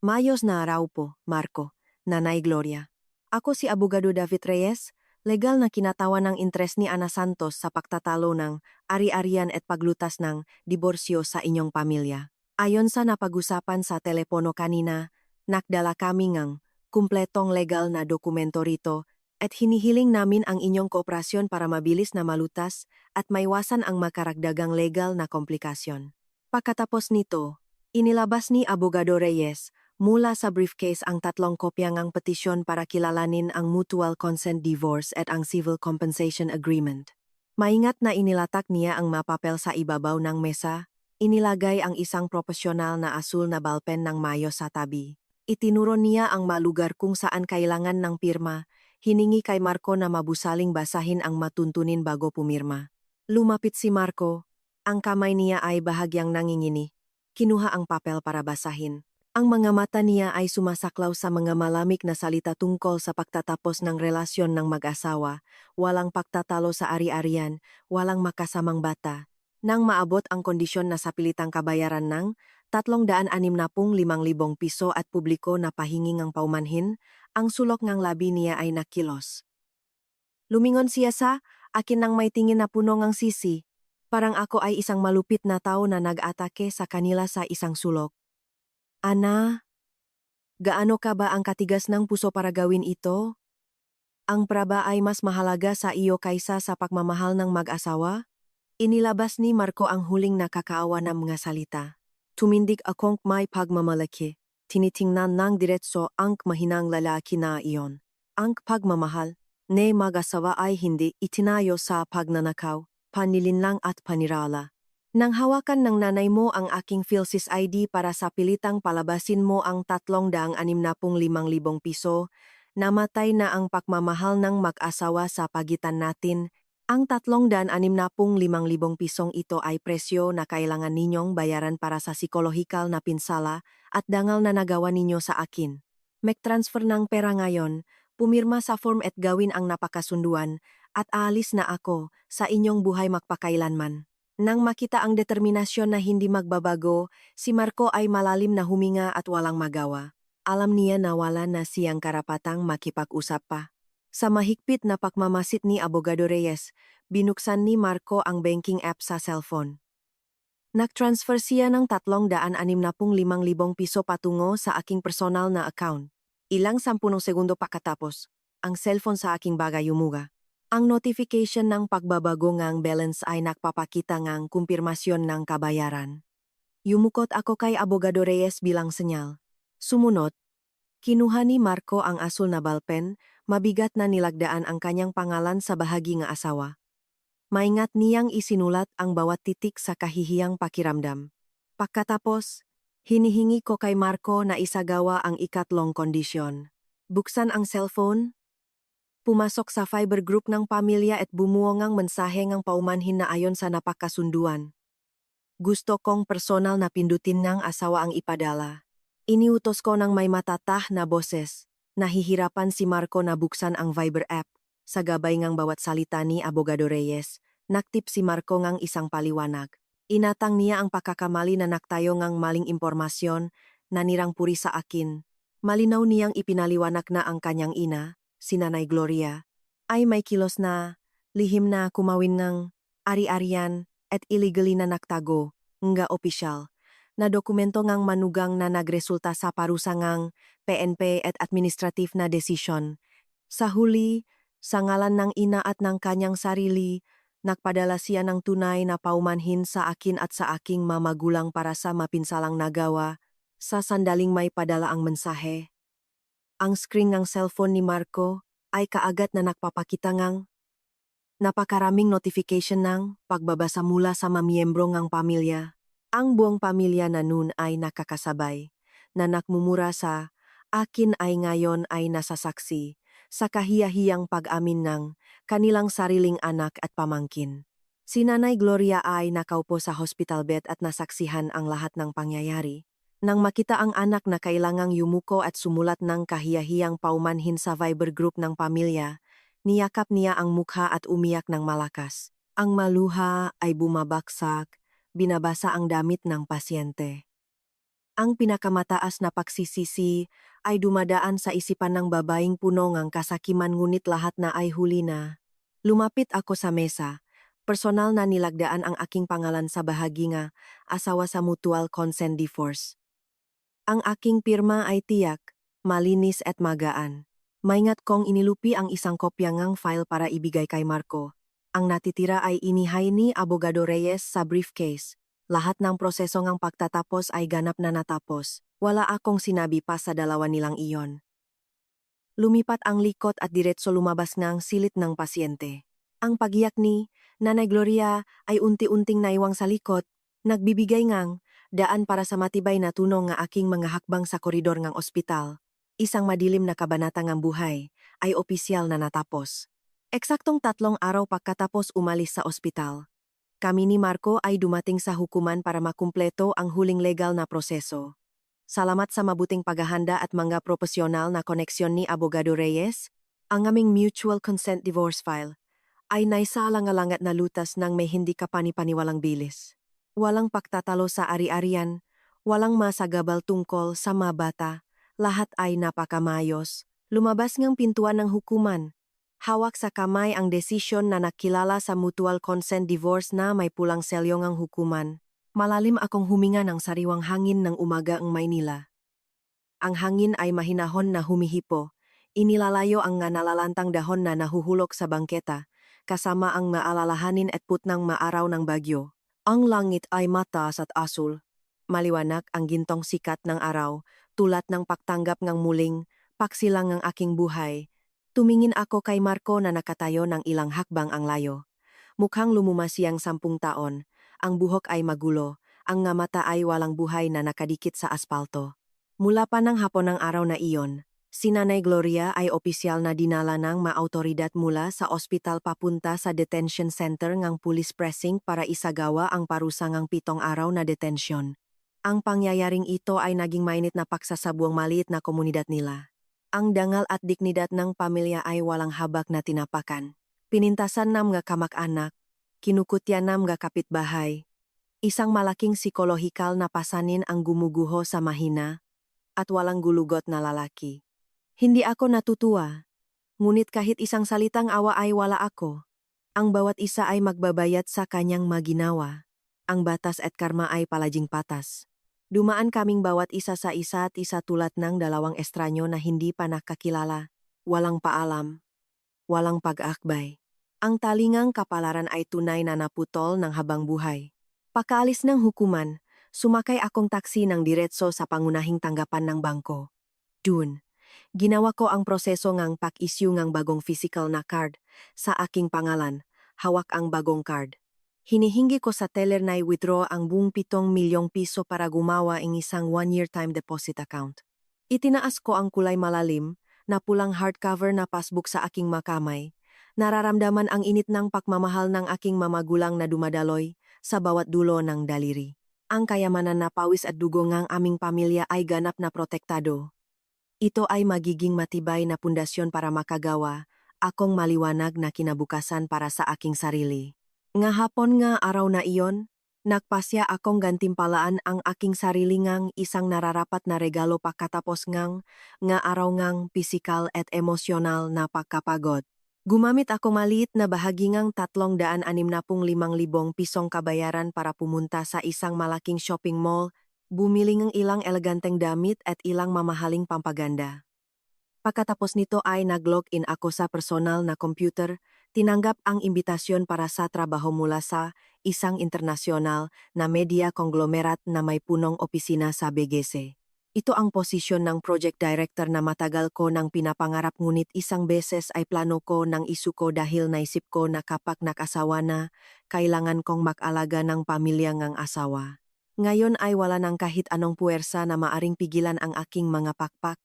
Speaker 1: Mayos na araw po, Marco, Nanay Gloria. Ako si Abogado David Reyes, legal na kinatawan ng interes ni Ana Santos sa pagtatalo ng ari-arian at paglutas ng diborsyo sa inyong pamilya. Ayon sa napag-usapan sa telepono kanina, nakdala kami ng kumpletong legal na dokumento rito, at hinihiling namin ang inyong kooperasyon para mabilis na malutas at maiwasan ang makaragdagang legal na komplikasyon. Pagkatapos nito, inilabas ni Abogado Reyes mula sa briefcase ang 3 kopya ng petisyon para kilalanin ang mutual consent divorce at ang civil compensation agreement. Maingat na inilatak niya ang mapapel sa ibabaw ng mesa, inilagay ang isang profesional na asul na ballpen ng mayo sa tabi. Itinuro niya ang malugar kung saan kailangan ng pirma, hiningi kay Marco na mabusaling basahin ang matuntunin bago pumirma. Lumapit si Marco, ang kamay niya ay bahagyang nangingini. Kinuha ang papel para basahin. Ang mga mata niya ay sumasaklaw sa mga malamig na salita tungkol sa pagtatapos ng relasyon ng mag-asawa, walang pagtatalo sa ari-arian, walang makasamang bata. Nang maabot ang kondisyon na sapilitang kabayaran ng 365,000 piso at publiko na pahinging ang paumanhin, ang sulok ng labi niya ay nakilos. Lumingon siya sa akin nang may tingin na puno ng sisi. Parang ako ay isang malupit na tao na nag-atake sa kanila sa isang sulok. Ana, gaano ka ba ang katigas ng puso para gawin ito? Ang praba ay mas mahalaga sa iyo kaysa sa pagmamahal ng mag-asawa? Inilabas ni Marco ang huling nakakaawa na mga salita. Tumindig akong may pagmamalaki. Tinitingnan ng diretso ang mahinang lalaki na iyon. Ang pagmamahal, ne mag-asawa ay hindi itinayo sa pagnanakaw, panlilinlang at panirala. Nang hawakan ng nanay mo ang aking PhilSys ID para sa pilitang palabasin mo ang 365,000 piso, namatay na ang pagmamahal ng mag-asawa sa pagitan natin. Ang 365,000 pisong ito ay presyo na kailangan ninyong bayaran para sa psikolohikal na pinsala at dangal na nagawa ninyo sa akin. Mag-transfer ng pera ngayon, pumirma sa form at gawin ang napakasunduan, at aalis na ako sa inyong buhay magpakailanman. Nang makita ang determinasyon na hindi magbabago, si Marco ay malalim na huminga at walang magawa. Alam niya na wala na siyang karapatang makipag-usap pa. Sa mahigpit na pagmamasid ni Abogado Reyes, binuksan ni Marco ang banking app sa cellphone. Nag-transfer siya ng 365,000 piso patungo sa aking personal na account. Ilang 10 segundo pagkatapos, ang cellphone sa aking bagay yumuga. Ang notification ng pagbabago ng balance ay nagpapakita ng kumpirmasyon ng kabayaran. Yumukot ako kay Abogado Reyes bilang senyal. Sumunod, kinuha ni Marco ang asul na ballpen, mabigat na nilagdaan ang kanyang pangalan sa bahagi ng asawa. Maingat niyang isinulat ang bawat titik sa kahihiyang pakiramdam. Pagkatapos, hinihingi ko kay Marco na isagawa ang ikatlong kondisyon. Buksan ang cellphone, pumasok sa fiber group ng pamilya at bumuo ng mensahe ng paumanhin na ayon sa napakasunduan. Gusto kong personal na pindutin ng asawa ang ipadala. Iniutos ko ng may matatah na boses. Nahihirapan si Marco na buksan ang Viber app. Sa gabay ng bawat salita ni Abogado Reyes, naktip si Marco ng isang paliwanag. Inatang niya ang pagkakamali na naktayo ng maling impormasyon na nirang puri sa akin. Malinaw niyang ipinaliwanag na ang kanyang ina, si Nanay Gloria, ay may kilos na, lihim na kumawin ng ari-arian at illegally na naktago, nga opisyal, na dokumento ngang manugang na nagresulta sa parusa ngang PNP at administrative na desisyon. Sa huli, sa ngalan ng ina at ng kanyang sarili, nagpadala siya ng tunay na paumanhin sa akin at sa aking mamagulang para sa mapinsalang nagawa, sa sandaling may padala ang mensahe. Ang screen ng cellphone ni Marco ay kaagad na nagpapakita ngang napakaraming notification ng pagbabasa mula sa mamiyembro ng pamilya. Ang buong pamilya na nun ay nakakasabay, na nakmumura sa akin ay ngayon ay nasasaksi sa kahiyahiyang pag-amin ng kanilang sariling anak at pamangkin. Si Nanay Gloria ay nakaupo sa hospital bed at nasaksihan ang lahat ng pangyayari. Nang makita ang anak na kailangang yumuko at sumulat ng kahiyahiyang paumanhin sa Viber group ng pamilya, niyakap niya ang mukha at umiyak ng malakas. Ang maluha ay bumabaksak, binabasa ang damit ng pasyente. Ang pinakamataas na pagsisisi ay dumadaan sa isipan ng babaeng puno ng kasakiman ngunit lahat na ay huli na. Lumapit ako sa mesa. Personal na nilagdaan ang aking pangalan sa bahagi nga asawa sa mutual consent divorce. Ang aking pirma ay tiyak, malinis at magaan. Maingat kong inilupi ang isang kopya ngang file para ibigay kay Marco. Ang natitira ay inihay ni Abogado Reyes sa briefcase. Lahat ng proseso ngang pagtatapos ay ganap na natapos. Wala akong sinabi pa sa dalawa nilang iyon. Lumipat ang likot at diretso lumabas ngang silit ng pasyente. Ang pagiyak ni Nanay Gloria ay unti-unting naiwang sa likot, nagbibigay ngang daan para sa matibay na tunong nga aking mga hakbang sa koridor ngang ospital. Isang madilim na kabanata ngang buhay ay opisyal na natapos. Eksaktong 3 araw pagkatapos umalis sa ospital. Kami ni Marco ay dumating sa hukuman para makumpleto ang huling legal na proseso. Salamat sa mabuting paghahanda at mga profesional na koneksyon ni Abogado Reyes, ang aming mutual consent divorce file ay naisaalang-alangat na lutas ng may hindi kapani-paniwalang bilis. Walang pagtatalo sa ari-arian, walang masagabal tungkol sa mga bata, lahat ay napakamayos. Lumabas ngang pintuan ng hukuman. Hawak sa kamay ang desisyon na nakilala sa mutual consent divorce na may pulang selyo ngang hukuman. Malalim akong huminga ng sariwang hangin ng umaga ang Maynila. Ang hangin ay mahinahon na humihipo. Inilalayo ang nga nalalantang dahon na nahuhulok sa bangketa, kasama ang maalalahanin at putnang maaraw ng bagyo. Ang langit ay mataas at asul. Maliwanag ang gintong sikat ng araw, tulad ng pagtanggap ng muling, paksilang ng aking buhay. Tumingin ako kay Marco na nakatayo ng ilang hakbang ang layo. Mukhang lumuma siyang 10 taon. Ang buhok ay magulo, ang nga mata ay walang buhay na nakadikit sa aspalto. Mula pa ng hapon ng araw na iyon, si Nanay Gloria ay opisyal na dinala ng maautoridad mula sa ospital papunta sa detention center ngang police precinct para isagawa ang parusa ngang 7 araw na detention. Ang pangyayaring ito ay naging mainit na paksa sa buong maliit na komunidad nila. Ang dangal at dignidad ng pamilya ay walang habak na tinapakan. Pinintasan ng mga kamag-anak, kinukutya ng mga kapitbahay. Isang malaking psikolohikal na pasanin ang gumuguho sa mahina at walang gulugot na lalaki. Hindi ako natutuwa, ngunit kahit isang salitang awa ay wala ako. Ang bawat isa ay magbabayad sa kanyang maginawa. Ang batas at karma ay palaging patas. Dumaan kaming bawat isa sa isa't isa tulad ng 2 estranyo na hindi pa nakakilala, walang paalam, walang pag-akbay. Ang talingang kapalaran ay tunay na naputol ng habang buhay. Pagkaalis ng hukuman, sumakay akong taksi ng diretso sa pangunahing tanggapan ng bangko. Dun, ginawa ko ang proseso ngang pag-issue ngang bagong physical na card sa aking pangalan, hawak ang bagong card. Hinihingi ko sa teller na i-withdraw ang buong 7 milyong piso para gumawa ng isang 1-year time deposit account. Itinaas ko ang kulay malalim na pulang hardcover na passbook sa aking makamay. Nararamdaman ang init ng pagmamahal ng aking mamagulang na dumadaloy sa bawat dulo ng daliri. Ang kayamanan na pawis at dugo ng aming pamilya ay ganap na protektado. Ito ay magiging matibay na pundasyon para makagawa akong maliwanag na kinabukasan para sa aking sarili. Nga hapon nga araw na iyon, nagpasya akong gantimpalaan ang aking sarili ngang isang nararapat na regalo pagkatapos nga araw ngang pisikal at emosyonal na pagkapagod. Gumamit ako maliit na bahagi ngang 365,000 pisong kabayaran para pumunta sa isang malaking shopping mall, bumili ng ilang eleganteng damit at ilang mamahaling pampaganda. Pagkatapos nito ay nag-login ako sa personal na computer, tinanggap ang imbitasyon para sa trabaho mula sa isang internasyonal na media conglomerate na may punong opisina sa BGC. Ito ang posisyon ng project director na matagal ko nang pinapangarap ngunit isang beses ay plano ko nang isuko dahil naisip ko na kapag nakasawa na, kailangan kong mag-alaga ng pamilya ngang asawa. Ngayon ay wala nang kahit anong puwersa na maaring pigilan ang aking mga pakpak.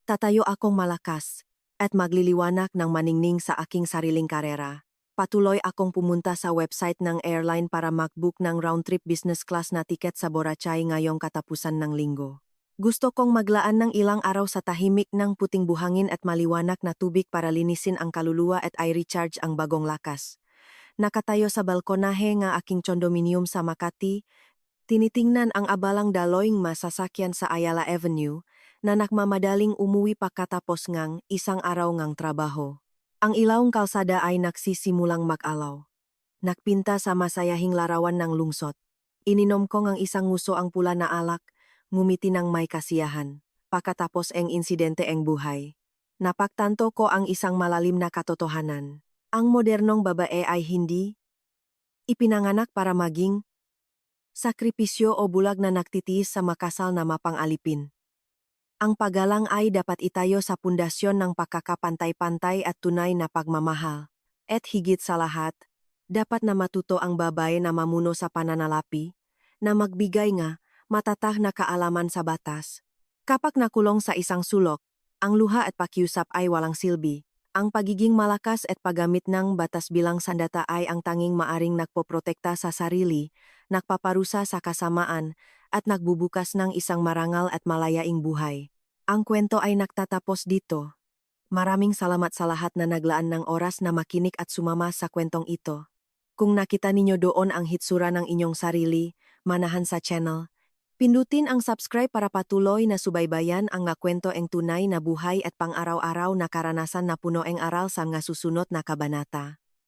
Speaker 1: Tatayo akong malakas at magliliwanag ng maningning sa aking sariling karera. Patuloy akong pumunta sa website ng airline para mag-book ng round-trip business class na tiket sa Boracay ngayong katapusan ng linggo. Gusto kong maglaan ng ilang araw sa tahimik ng puting buhangin at maliwanag na tubig para linisin ang kaluluwa at i-recharge ang bagong lakas. Nakatayo sa balkonahe ng aking condominium sa Makati, tinitingnan ang abalang daloyng masasakyan sa Ayala Avenue na nagmamadaling umuwi pagkatapos ngang isang araw ngang trabaho. Ang ilawng kalsada ay nagsisimulang mag-alaw. Nagpinta sa masayahing larawan ng lungsod. Ininom ko ngang isang nguso ang pula na alak, ngumiti ng may kasiyahan. Pagkatapos ang insidente ang buhay. napagtanto ko ang isang malalim na katotohanan. Ang modernong babae ay hindi ipinanganak para maging sakripisyo o bulag na nagtitiis sa makasal na mapang-alipin. Ang paggalang ay dapat itayo sa pundasyon ng pagkakapantay-pantay at tunay na pagmamahal. At higit sa lahat, dapat na matuto ang babae na mamuno sa pananalapi, na magbigay nga matatag na kaalaman sa batas. Kapag nakulong sa isang sulok, ang luha at pakiusap ay walang silbi. Ang pagiging malakas at paggamit ng batas bilang sandata ay ang tanging maaring nagpoprotekta sa sarili, nagpaparusa sa kasamaan, at nagbubukas ng isang marangal at malayaing buhay. Ang kwento ay nagtatapos dito. Maraming salamat sa lahat na naglaan ng oras na makinig at sumama sa kwentong ito. Kung nakita ninyo doon ang hitsura ng inyong sarili, manahan sa channel, pindutin ang subscribe para patuloy na subaybayan ang nga kwento eng tunay na buhay at pang-araw-araw na karanasan na puno eng aral sa nga susunod na kabanata.